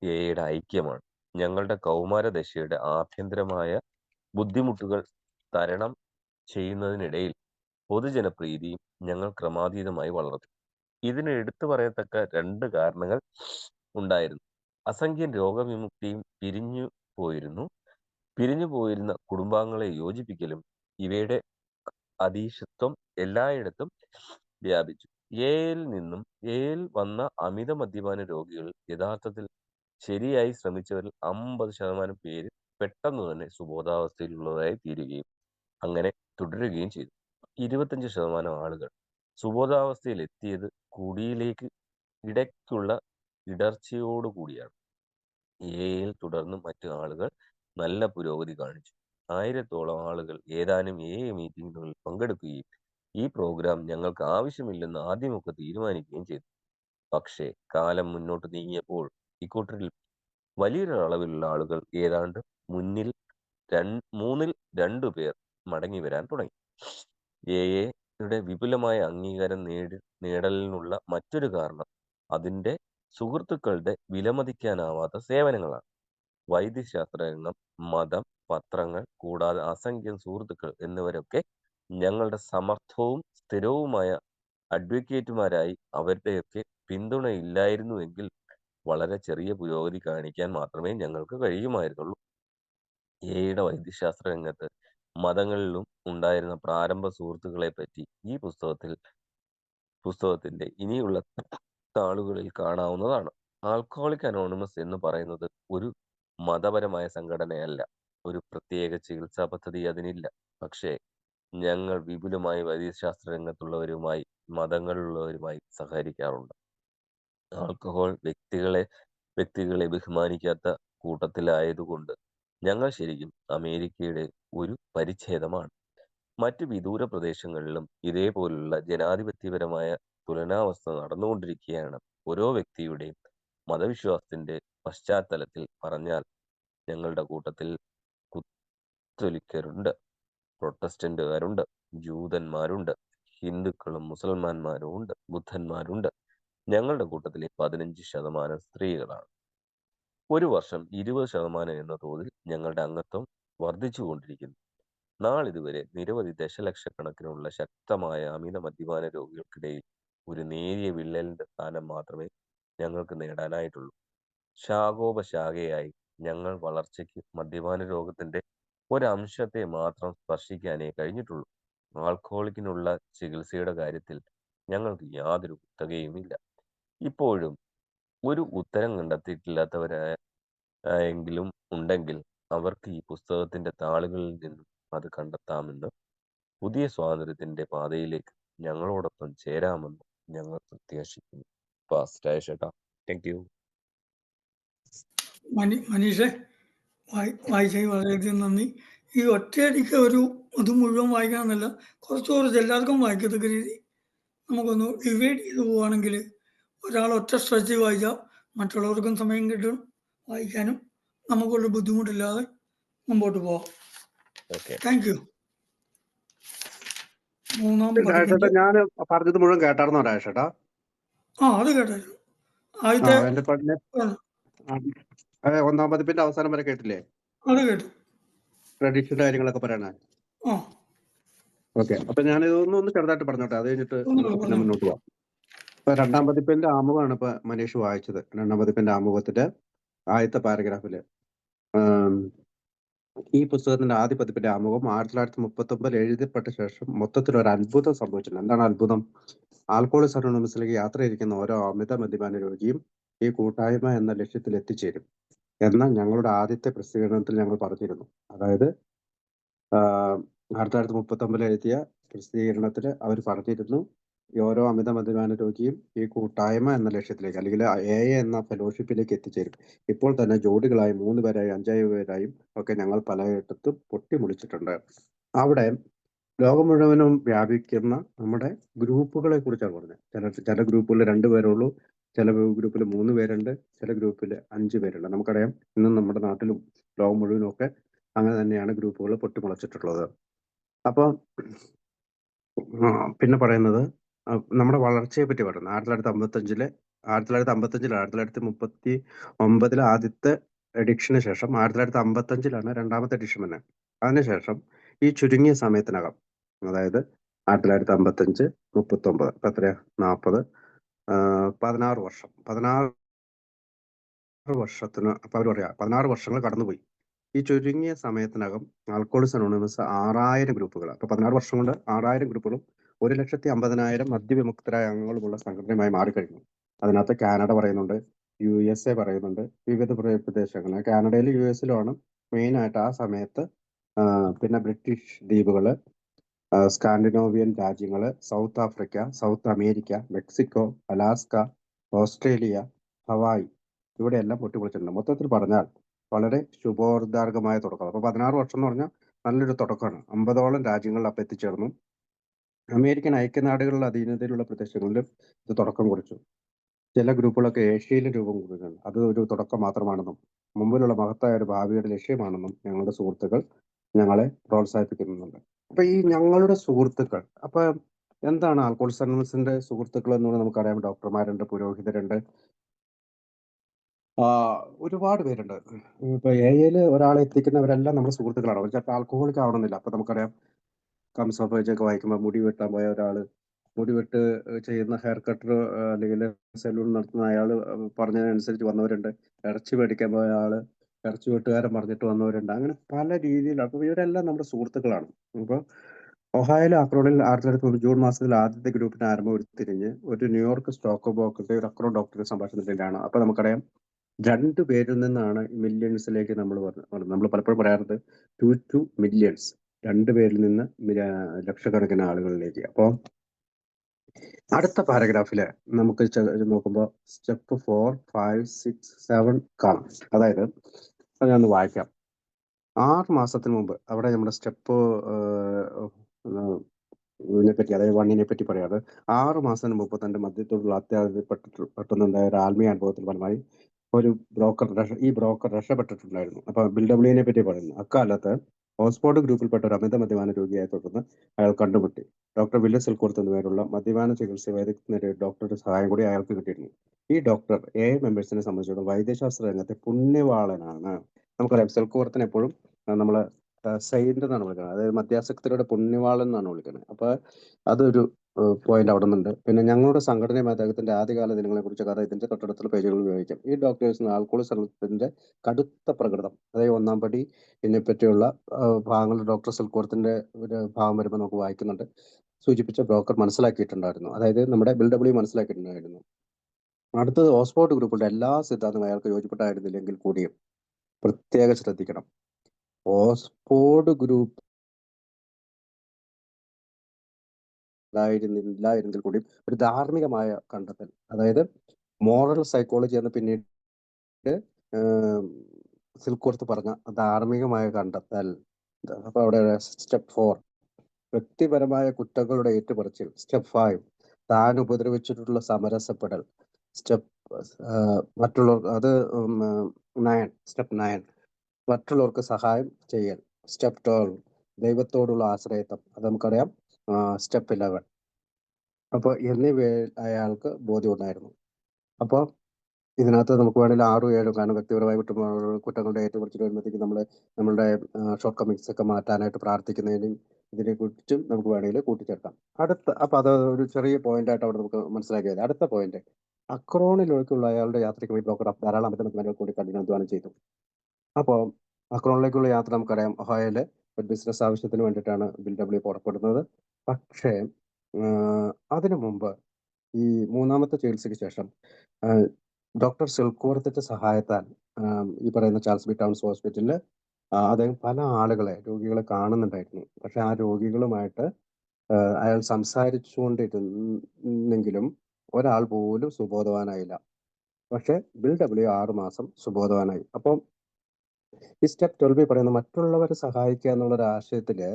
എയുടെ ഐക്യമാണ്. ഞങ്ങളുടെ കൗമാരദശയുടെ ആഭ്യന്തരമായ ബുദ്ധിമുട്ടുകൾ തരണം ചെയ്യുന്നതിനിടയിൽ പൊതുജനപ്രീതിയും ഞങ്ങൾ ക്രമാതീതമായി വളർന്നു. ഇതിന് എടുത്തു പറയത്തക്ക 2 കാരണങ്ങൾ ഉണ്ടായിരുന്നു. അസംഖ്യം രോഗവിമുക്തിയും പിരിഞ്ഞു പോയിരുന്ന കുടുംബാംഗങ്ങളെ യോജിപ്പിക്കലും ഇവയുടെ അധീശത്വം എല്ലായിടത്തും വ്യാപിച്ചു. എയിൽ വന്ന അമിത മദ്യപാന രോഗികൾ യഥാർത്ഥത്തിൽ ശരിയായി ശ്രമിച്ചവരിൽ 50% പേര് പെട്ടെന്ന് തന്നെ സുബോധാവസ്ഥയിലുള്ളതായി തീരുകയും അങ്ങനെ തുടരുകയും ചെയ്തു. 25% ആളുകൾ സുബോധാവസ്ഥയിൽ എത്തിയത് കുടിയിലേക്ക് ഇടയ്ക്കുള്ള ഇടർച്ചയോടുകൂടിയാണ്. എയിൽ തുടർന്ന് മറ്റു ആളുകൾ നല്ല പുരോഗതി കാണിച്ചു. 1000-ഓളം ആളുകൾ ഏതാനും മീറ്റിംഗുകളിൽ പങ്കെടുക്കുകയും ഈ പ്രോഗ്രാം ഞങ്ങൾക്ക് ആവശ്യമില്ലെന്ന് ആദ്യമൊക്കെ തീരുമാനിക്കുകയും ചെയ്തു. പക്ഷേ കാലം മുന്നോട്ട് നീങ്ങിയപ്പോൾ ഇക്കൂട്ടരിൽ വലിയൊരളവിലുള്ള ആളുകൾ ഏതാണ്ട് മൂന്നിൽ 2 പേർ മടങ്ങി വരാൻ തുടങ്ങി. എയുടെ വിപുലമായ അംഗീകാരം നേടലിനുള്ള മറ്റൊരു കാരണം അതിൻ്റെ സുഹൃത്തുക്കളുടെ വിലമതിക്കാനാവാത്ത സേവനങ്ങളാണ്. വൈദ്യശാസ്ത്രരംഗം, മതം, പത്രങ്ങൾ കൂടാതെ അസംഖ്യം സുഹൃത്തുക്കൾ എന്നിവരൊക്കെ ഞങ്ങളുടെ സമർത്ഥവും സ്ഥിരവുമായ അഡ്വക്കേറ്റുമാരായി അവരുടെയൊക്കെ പിന്തുണയില്ലായിരുന്നുവെങ്കിൽ വളരെ ചെറിയ പുരോഗതി കാണിക്കാൻ മാത്രമേ ഞങ്ങൾക്ക് കഴിയുമായിരുന്നുള്ളൂ. എയുടെ വൈദ്യശാസ്ത്ര രംഗത്ത് മതങ്ങളിലും ഉണ്ടായിരുന്ന പ്രാരംഭ സുഹൃത്തുക്കളെ പറ്റി ഈ പുസ്തകത്തിന്റെ ഇനിയുള്ള താളുകളിൽ കാണാവുന്നതാണ്. ആൽക്കഹോളിക് അനോണിമസ് എന്ന് പറയുന്നത് ഒരു മതപരമായ സംഘടനയല്ല. ഒരു പ്രത്യേക ചികിത്സാ പദ്ധതി അതിനില്ല. പക്ഷേ ഞങ്ങൾ വിപുലമായ വൈദ്യശാസ്ത്ര രംഗത്തുള്ളവരുമായി, മതങ്ങളിലുള്ളവരുമായി സഹകരിക്കാറുണ്ട്. ആൽക്കഹോൾ വ്യക്തികളെ ബഹുമാനിക്കാത്ത കൂട്ടത്തിലായതുകൊണ്ട് ഞങ്ങൾ ശരിക്കും അമേരിക്കയുടെ ഒരു പരിച്ഛേദമാണ്. മറ്റു വിദൂര പ്രദേശങ്ങളിലും ഇതേപോലുള്ള ജനാധിപത്യപരമായ തുലനാവസ്ഥ നടന്നുകൊണ്ടിരിക്കുകയാണ്. ഓരോ വ്യക്തിയുടെയും മതവിശ്വാസത്തിന്റെ പശ്ചാത്തലത്തിൽ പറഞ്ഞാൽ ഞങ്ങളുടെ കൂട്ടത്തിൽ കത്തോലിക്കരുണ്ട്, പ്രൊട്ടസ്റ്റന്റുകാരുണ്ട്, ജൂതന്മാരുണ്ട്, ഹിന്ദുക്കളും മുസൽമാന്മാരും ഉണ്ട്, ബുദ്ധന്മാരുണ്ട്. ഞങ്ങളുടെ കൂട്ടത്തിലെ 15% സ്ത്രീകളാണ്. ഒരു വർഷം 20% എന്ന തോതിൽ ഞങ്ങളുടെ അംഗത്വം വർദ്ധിച്ചുകൊണ്ടിരിക്കുന്നു. നാളിതുവരെ നിരവധി ദശലക്ഷക്കണക്കിനുള്ള ശക്തമായ അമിത മദ്യപാന രോഗികൾക്കിടയിൽ ഒരു നേരിയ വിള്ളലിന്റെ സ്ഥാനം മാത്രമേ ഞങ്ങൾക്ക് നേടാനായിട്ടുള്ളൂ. ശാഖോപശാഖയായി ഞങ്ങൾ വളർച്ചയ്ക്ക് മദ്യപാന രോഗത്തിന്റെ ഒരംശത്തെ മാത്രം സ്പർശിക്കാനേ കഴിഞ്ഞിട്ടുള്ളൂ. ആൽക്കഹോളിക്കിനുള്ള ചികിത്സയുടെ കാര്യത്തിൽ ഞങ്ങൾക്ക് യാതൊരു കുത്തകയുമില്ല. ഇപ്പോഴും ഒരു ഉത്തരം കണ്ടെത്തിയിട്ടില്ലാത്തവരെങ്കിലും ഉണ്ടെങ്കിൽ അവർക്ക് ഈ പുസ്തകത്തിന്റെ താളുകളിൽ നിന്നും അത് കണ്ടെത്താമെന്ന്, പുതിയ സ്വാതന്ത്ര്യത്തിന്റെ പാതയിലേക്ക് ഞങ്ങളോടൊപ്പം ചേരാമെന്ന് ഞങ്ങൾ പ്രത്യാശിക്കുന്നു. ചേട്ടാ, താങ്ക് യു. മനീഷെ, വായിച്ചതിന് വളരെയധികം നന്ദി. ഈ ഒറ്റയടിക്ക് അത് മുഴുവൻ വായിക്കണമെന്നല്ല, കുറച്ച് എല്ലാവർക്കും വായിക്കത്തക്ക രീതി നമുക്കൊന്ന് ഡിവൈഡ് ചെയ്ത് പോവുകയാണെങ്കിൽ ഒരാൾ ഒറ്റ സ്ട്രെച്ച് വായിച്ചാൽ മറ്റുള്ളവർക്കും സമയം കിട്ടും, വായിക്കാനും നമുക്കുള്ള ബുദ്ധിമുട്ടില്ലാതെ മുമ്പോട്ട് പോവാം. Thank you. ഞാൻ പറഞ്ഞത് മുഴുവൻ കേട്ടായിരുന്നോ രാജേഷേട്ടാ? അത് കേട്ടായിരുന്നു. ആദ്യത്തെ ഒന്നാം പതിപ്പിന്റെ അവസാനം വരെ കേട്ടില്ലേ? അത് കേട്ടു. ട്രഡീഷണൽ കാര്യങ്ങളൊക്കെ പറയണേ. ഓക്കെ, അപ്പൊ ഞാൻ ഇതൊന്ന് ചെറുതായിട്ട് പറഞ്ഞോട്ടെ, അത് കഴിഞ്ഞിട്ട് പിന്നെ മുന്നോട്ട് പോവാം. ഇപ്പൊ രണ്ടാം പതിപ്പിന്റെ ആമുഖമാണ് ഇപ്പൊ മനീഷ് വായിച്ചത്. രണ്ടാം പതിപ്പിന്റെ ആമുഖത്തിന്റെ ആദ്യത്തെ പാരഗ്രാഫില് ഈ പുസ്തകത്തിന്റെ ആദ്യ പതിപ്പിന്റെ ആമുഖം 1939 എഴുതപ്പെട്ട ശേഷം മൊത്തത്തിൽ ഒരു അത്ഭുതം സംഭവിച്ചിട്ടുണ്ട്. എന്താണ് അത്ഭുതം? ആൽക്കഹോളിക്സ് അനോണിമസിലേക്ക് യാത്രയിരിക്കുന്ന ഓരോ അമിത മദ്യപാന രോഗിയും ഈ കൂട്ടായ്മ എന്ന ലക്ഷ്യത്തിൽ എത്തിച്ചേരും എന്ന ഞങ്ങളുടെ ആദ്യത്തെ പ്രസിദ്ധീകരണത്തിൽ ഞങ്ങൾ പറഞ്ഞിരുന്നു. അതായത് 1939 എഴുതിയ പ്രസിദ്ധീകരണത്തിൽ അവർ പറഞ്ഞിരുന്നു, ഈ ഓരോ അമിത മദ്യപാന രോഗിയും ഈ കൂട്ടായ്മ എന്ന ലക്ഷ്യത്തിലേക്ക്, അല്ലെങ്കിൽ എന്ന ഫെലോഷിപ്പിലേക്ക് എത്തിച്ചേരും. ഇപ്പോൾ തന്നെ ജോഡികളായും 3 പേരായും 5 പേരായും ഒക്കെ ഞങ്ങൾ പലയിടത്തും പൊട്ടിമുളിച്ചിട്ടുണ്ട്. അവിടെ ലോകം മുഴുവനും വ്യാപിക്കുന്ന നമ്മുടെ ഗ്രൂപ്പുകളെ കുറിച്ചാണ് പറഞ്ഞത്. ചില ഗ്രൂപ്പുകളിൽ 2 പേരുള്ളൂ, ചില ഗ്രൂപ്പിൽ 3 പേരുണ്ട്, ചില ഗ്രൂപ്പിൽ 5 പേരുണ്ട്. നമുക്കറിയാം, ഇന്നും നമ്മുടെ നാട്ടിലും ലോകം മുഴുവനും ഒക്കെ അങ്ങനെ തന്നെയാണ് ഗ്രൂപ്പുകൾ പൊട്ടിമുളച്ചിട്ടുള്ളത്. അപ്പോൾ പിന്നെ പറയുന്നത് നമ്മുടെ വളർച്ചയെ പറ്റി പറയുന്നത് 1955 1939 ആദ്യത്തെ എഡിക്ഷന് ശേഷം 1955 രണ്ടാമത്തെ എഡിഷൻ തന്നെ. അതിനുശേഷം ഈ ചുരുങ്ങിയ സമയത്തിനകം, അതായത് 1955, 39, ഇപ്പൊ എത്രയാ 40, 16 വർഷം, 16 വർഷത്തിന് അപ്പൊ അവർ പറയാ 16 വർഷങ്ങൾ കടന്നുപോയി. ഈ ചുരുങ്ങിയ സമയത്തിനകം ആൽക്കോളിക്സ് അനോണിമസ് 6000 ഗ്രൂപ്പുകൾ, അപ്പൊ 16 വർഷം കൊണ്ട് 6000 ഗ്രൂപ്പുകളും 1,50,000 മദ്യവിമുക്തരായ അംഗങ്ങളുമുള്ള സംഘടനയുമായി മാറിക്കഴിഞ്ഞു. അതിനകത്ത് കാനഡ പറയുന്നുണ്ട്, USA പറയുന്നുണ്ട്, വിവിധ പ്രദേശങ്ങൾ, കാനഡയിലും US-ലുമാണ് മെയിൻ ആയിട്ട് ആ സമയത്ത്. പിന്നെ ബ്രിട്ടീഷ് ദ്വീപുകള്, സ്കാൻഡിനോവിയൻ രാജ്യങ്ങള്, south Africa, south America, Mexico, Alaska, Australia, Hawaii, ഇവിടെയെല്ലാം പൊട്ടിപ്പൊളിച്ചിട്ടുണ്ട്. മൊത്തത്തിൽ പറഞ്ഞാൽ വളരെ ശുഭോർദാർഗമായ തുടക്കം. അപ്പൊ 16 വർഷം എന്ന് പറഞ്ഞാൽ നല്ലൊരു തുടക്കമാണ്. 50ഓളം രാജ്യങ്ങളിൽ അപ്പം എത്തിച്ചേർന്നു. അമേരിക്കൻ ഐക്യനാടുകളുടെ അധീനതയിലുള്ള പ്രദേശങ്ങളിലും ഇത് തുടക്കം കുറിച്ചു. ചില ഗ്രൂപ്പുകളൊക്കെ ഏഷ്യയിലും രൂപം കൊള്ളുന്നുണ്ട്. അത് ഒരു തുടക്കം മാത്രമാണെന്നും മുമ്പിലുള്ള മഹത്തായ ഒരു ഭാവിയുടെ ലക്ഷ്യമാണെന്നും ഞങ്ങളുടെ സുഹൃത്തുക്കൾ ഞങ്ങളെ പ്രോത്സാഹിപ്പിക്കുന്നുണ്ട്. അപ്പൊ ഈ ഞങ്ങളുടെ സുഹൃത്തുക്കൾ, അപ്പൊ എന്താണ് ആൽക്കോളിക്സ് അനോണിമസിന്റെ സുഹൃത്തുക്കൾ എന്ന് പറഞ്ഞാൽ നമുക്കറിയാം. ഡോക്ടർമാരുണ്ട്, പുരോഹിതരുണ്ട്, ഒരുപാട് പേരുണ്ട്. ഇപ്പൊ AA ഒരാളെ എത്തിക്കുന്നവരെല്ലാം നമ്മുടെ സുഹൃത്തുക്കളാണ്. അവർ ചിലപ്പോൾ ആൽക്കഹോളിക് ആവണമെന്നില്ല. അപ്പൊ നമുക്കറിയാം, കംസ് ഓഫ് ഏജ് ഒക്കെ വായിക്കുമ്പോൾ മുടി വെട്ടാൻ പോയ ഒരാള്, മുടി വെട്ട് ചെയ്യുന്ന ഹെയർ കട്ടർ അല്ലെങ്കിൽ സലൂൺ നടത്തുന്ന അയാൾ പറഞ്ഞതിനനുസരിച്ച് വന്നവരുണ്ട്. ഇറച്ചി മേടിക്കാൻ പോയ ആള് ഇറച്ചി വെട്ടുകാരൻ പറഞ്ഞിട്ട് വന്നവരുണ്ട്. അങ്ങനെ പല രീതിയിലാണ്. അപ്പൊ ഇവരെല്ലാം നമ്മുടെ സുഹൃത്തുക്കളാണ്. അപ്പൊ ഒഹായിലെ അക്രോണിൽ 1990 ജൂൺ മാസത്തിൽ ആദ്യത്തെ ഗ്രൂപ്പിന് ആരംഭം ഉരുത്തിരിഞ്ഞ് ഒരു ന്യൂയോർക്ക് സ്റ്റോക്ക് ബോക്കിന്റെ ഒരു അക്രോൺ ഡോക്ടറുടെ സംഭാഷണത്തിലാണ്. അപ്പൊ നമുക്കറിയാം, 2 പേരിൽ നിന്നാണ് മില്യൺസിലേക്ക് നമ്മൾ വന്നത്. നമ്മൾ പലപ്പോഴും പറയാറുണ്ട് 2 മില്യൺസ്, 2 പേരിൽ നിന്ന് ലക്ഷക്കണക്കിന് ആളുകളിലേക്ക്. അപ്പോൾ അടുത്ത പാരഗ്രാഫില് നമുക്ക് നോക്കുമ്പോൾ സ്റ്റെപ്പ് 4, 5, 6, 7 കാണാം. അതായത് അത് ഞാൻ ഒന്ന് വായിക്കാം. 6 മാസത്തിന് മുമ്പ്, അവിടെ നമ്മുടെ സ്റ്റെപ്പ് ഇതിനെപ്പറ്റി, അതായത് 1 പറ്റി പറയാതെ, 6 മാസത്തിന് മുമ്പ് തന്റെ മദ്യത്തോടുള്ള പെട്ടെന്നുണ്ടായ ഒരു ആത്മീയ അനുഭവത്തിൽ ഫലമായി ഒരു ഈ ബ്രോക്കർ രക്ഷപ്പെട്ടിട്ടുണ്ടായിരുന്നു. അപ്പൊ ബിൽഡബ്ല്യൂനെ പറ്റി പറയുന്നു. അക്കാലത്ത് ഓക്സ്ഫോർഡ് ഗ്രൂപ്പിൽപ്പെട്ട ഒരു അമിത മദ്യപാന രോഗിയെ തുടർന്ന് അയാൾ കണ്ടുമുട്ടി. ഡോക്ടർ വില്യം സിൽക്വർത്ത് എന്നിവരുള്ള മദ്യപാന ചികിത്സ വൈദഗ്ധ്യത്തിന്റെ ഡോക്ടറുടെ സഹായം കൂടി അയാൾക്ക് കിട്ടിയിരുന്നു. ഈ ഡോക്ടർ AA മെമ്പേഴ്സിനെ സംബന്ധിച്ചിടത്തോളം വൈദ്യശാസ്ത്ര രംഗത്തെ പുണ്യവാളനാണ്. നമുക്കറിയാം, സിൽക്വർത്തിനെ എപ്പോഴും നമ്മള് സെയിന്റ് എന്നാണ് വിളിക്കുന്നത്. അതായത് മദ്യാസക്തരുടെ പുണ്യവാളൻ എന്നാണ് വിളിക്കുന്നത്. അപ്പൊ അതൊരു പോയിന്റ് അവിടെ നിന്നുണ്ട്. പിന്നെ ഞങ്ങളുടെ സംഘടനയുമായി അദ്ദേഹത്തിന്റെ ആദ്യകാല ദിനങ്ങളെ കുറിച്ച് കഥ ഇതിന്റെ തൊട്ടടുത്തുള്ള പേജുകൾ ഉപയോഗിക്കാം. ഈ ഡോക്ടേഴ്സിന് ആൽക്കോളിസത്തിന്റെ കടുത്ത പ്രകൃതം, അതായത് 1-ാം പടി, ഇതിനെപ്പറ്റിയുള്ള ഭാഗങ്ങൾ ഡോക്ടർ സിൽക്വർത്തിന്റെ ഒരു ഭാഗം വരുമ്പോൾ നമുക്ക് വായിക്കുന്നുണ്ട്. സൂചിപ്പിച്ച ബ്രോക്കർ മനസ്സിലാക്കിയിട്ടുണ്ടായിരുന്നു, അതായത് നമ്മുടെ ബിൽഡബ്ല്യൂ മനസ്സിലാക്കിയിട്ടുണ്ടായിരുന്നു. അടുത്തത് ഓക്സ്ഫോർഡ് ഗ്രൂപ്പിന്റെ എല്ലാ സിദ്ധാന്തങ്ങളും അയാൾക്ക് യോജിപ്പെട്ടായിരുന്നില്ലെങ്കിൽ കൂടിയും പ്രത്യേകം ശ്രദ്ധിക്കണം, ഓക്സ്ഫോർഡ് ഗ്രൂപ്പ് ഇല്ലായിരുന്നെങ്കിൽ കൂടി ഒരു ധാർമ്മികമായ കണ്ടെത്തൽ, അതായത് മോറൽ സൈക്കോളജി എന്ന് പിന്നീട് സിൽക്വർത്ത് പറഞ്ഞ ധാർമ്മികമായ കണ്ടെത്തൽ. അപ്പൊ അവിടെ സ്റ്റെപ്പ് 4, വ്യക്തിപരമായ കുറ്റങ്ങളുടെ ഏറ്റുപറച്ചിൽ. സ്റ്റെപ്പ് 5, താൻ ഉപദ്രവിച്ചിട്ടുള്ള സമരസപ്പെടൽ. സ്റ്റെപ്പ് മറ്റുള്ളവർ, അത് 9, സ്റ്റെപ്പ് 9, മറ്റുള്ളവർക്ക് സഹായം ചെയ്യൽ. സ്റ്റെപ്പ് 12, ദൈവത്തോടുള്ള ആശ്രയത്വം. അത് നമുക്കറിയാം, സ്റ്റെപ്പ് 11. അപ്പൊ എന്നിവ അയാൾക്ക് ബോധ്യമുണ്ടായിരുന്നു. അപ്പൊ ഇതിനകത്ത് നമുക്ക് വേണമെങ്കിൽ 6, 7, കാരണം വ്യക്തിപരമായ കുറ്റങ്ങളുടെ ഏറ്റുപറച്ചിൽ വരുമ്പോഴത്തേക്ക് നമ്മളുടെ ഷോർട്ട് കമ്മിങ്സ് ഒക്കെ മാറ്റാനായിട്ട് പ്രാർത്ഥിക്കുന്നതിനും ഇതിനെ കുറിച്ചും നമുക്ക് വേണമെങ്കിൽ കൂട്ടിച്ചേർക്കാം. അപ്പൊ അത് ഒരു ചെറിയ പോയിന്റ് ആയിട്ട് അവിടെ നമുക്ക് മനസ്സിലാക്കിയത്. അടുത്ത പോയിന്റ്, അക്രോണിലേക്കുള്ള അയാളുടെ യാത്രയ്ക്ക് പോയി ബ്രോക്കർ ധാരാളം അമിതമദ്യപാനികൾ കൂടി കഠിനാധ്വാനം ചെയ്തു. അപ്പോൾ അക്രോണിലേക്കുള്ള യാത്ര നമുക്കറിയാം, ഒഹായോയിലെ ഒരു ബിസിനസ് ആവശ്യത്തിന് വേണ്ടിയിട്ടാണ് ബിൽഡബ്ല്യൂ പുറപ്പെടുന്നത്. പക്ഷേ അതിനു മുമ്പ് ഈ 3-ാമത്തെ ചികിത്സയ്ക്ക് ശേഷം ഡോക്ടർ സിൽക്വർത്തിന്റെ സഹായത്താൽ ഈ പറയുന്ന ചാൾസ് ബി ടൗൺസ് ഹോസ്പിറ്റലിൽ അദ്ദേഹം പല രോഗികളെ കാണുന്നുണ്ടായിരുന്നു. പക്ഷെ ആ രോഗികളുമായിട്ട് അയാൾ സംസാരിച്ചുകൊണ്ടിരുന്നെങ്കിലും ഒരാൾ പോലും സുബോധവാനായില്ല. പക്ഷെ ബിൽഡബ്ല്യൂ 6 മാസം സുബോധവാനായി. അപ്പം ഈ സ്റ്റെപ്പ് 12 പറയുന്ന മറ്റുള്ളവരെ സഹായിക്കുക എന്നുള്ള ഒരു ആശയത്തില്,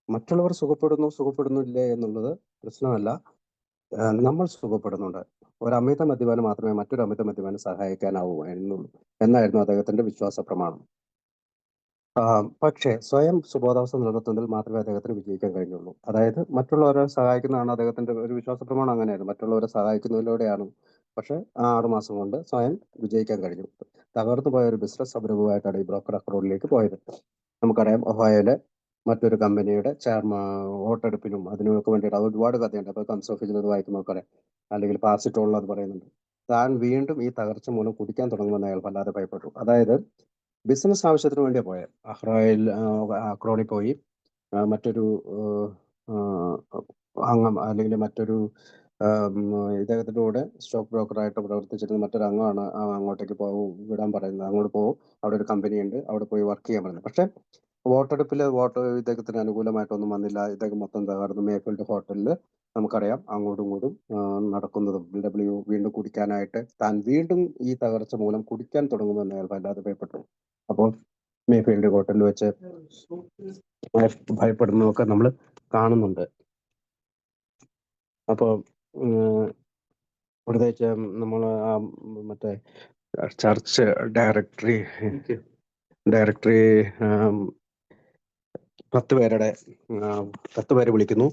മറ്റുള്ളവർ സുഖപ്പെടുന്നില്ലേ എന്നുള്ളത് പ്രശ്നമല്ല, നമ്മൾ സുഖപ്പെടുന്നുണ്ട്. ഒരു അമിത മദ്യപാനം മാത്രമേ മറ്റൊരു അമിത മദ്യപാനം സഹായിക്കാനാവൂ എന്നായിരുന്നു അദ്ദേഹത്തിന്റെ വിശ്വാസ പ്രമാണം. പക്ഷേ സ്വയം സുബോധാവസ്ഥ നിലനിർത്തുന്നതിൽ മാത്രമേ അദ്ദേഹത്തിന് വിജയിക്കാൻ കഴിഞ്ഞുള്ളൂ. അതായത് മറ്റുള്ളവരെ സഹായിക്കുന്നതാണ് അദ്ദേഹത്തിന്റെ ഒരു വിശ്വാസ പ്രമാണം. അങ്ങനെയായിരുന്നു, മറ്റുള്ളവരെ സഹായിക്കുന്നതിലൂടെയാണ്. പക്ഷെ 6 മാസം കൊണ്ട് സ്വയം വിജയിക്കാൻ കഴിഞ്ഞു. തകർന്നു പോയ ഒരു ബിസിനസ് സംരംഭമായിട്ടാണ് ഈ ബ്രോക്കർ അക്രോണിലേക്ക് പോയത്. നമുക്കറിയാം ഒഹായോയിലെ മറ്റൊരു കമ്പനിയുടെ വോട്ടെടുപ്പിനും അതിനുമൊക്കെ വേണ്ടിയിട്ട് അത് ഒരുപാട് കഥയുണ്ട്. അപ്പോൾ കംസോഫിൽ അത് വായിക്കുമ്പോൾ നമുക്കറിയാം. അല്ലെങ്കിൽ പാസിറ്റോളിൽ അത് പറയുന്നുണ്ട്. താൻ വീണ്ടും ഈ തകർച്ച മൂലം കുടിക്കാൻ തുടങ്ങുമെന്ന് അയാൾ വല്ലാതെ ഭയപ്പെട്ടു. അതായത് ബിസിനസ് ആവശ്യത്തിന് വേണ്ടിയാണ് പോയത്. അക്രോണിൽ പോയി മറ്റൊരു അംഗം അല്ലെങ്കിൽ മറ്റൊരു ഇദ്ദേഹത്തിൻ്റെ കൂടെ സ്റ്റോക്ക് ബ്രോക്കറായിട്ട് പ്രവർത്തിച്ചിരുന്ന മറ്റൊരു അംഗമാണ് അങ്ങോട്ടേക്ക് വിടാൻ പറയുന്നത്. അങ്ങോട്ട് പോകും, അവിടെ ഒരു കമ്പനി ഉണ്ട്, അവിടെ പോയി വർക്ക് ചെയ്യാൻ പറയുന്നത്. പക്ഷെ വോട്ടെടുപ്പിൽ ഇദ്ദേഹത്തിന് അനുകൂലമായിട്ടൊന്നും വന്നില്ല. ഇദ്ദേഹം മൊത്തം തകർന്നു. മേഫീൽഡ് ഹോട്ടലിൽ നമുക്കറിയാം അങ്ങോട്ടും ഇങ്ങോട്ടും നടക്കുന്നതും BW വീണ്ടും കുടിക്കാനായിട്ട് താൻ വീണ്ടും ഈ തകർച്ച മൂലം കുടിക്കാൻ തുടങ്ങുമെന്ന് അയാൾ വല്ലാതെ ഭയപ്പെട്ടു. അപ്പോൾ മേഫീൽഡ് ഹോട്ടലിൽ വെച്ച് ഭയപ്പെടുന്നതൊക്കെ നമ്മൾ കാണുന്നുണ്ട്. അപ്പോൾ പ്രത്യേകിച്ച് നമ്മൾ മറ്റേ ചർച്ച് ഡയറക്ടറി 10 പേരെ വിളിക്കുന്നു.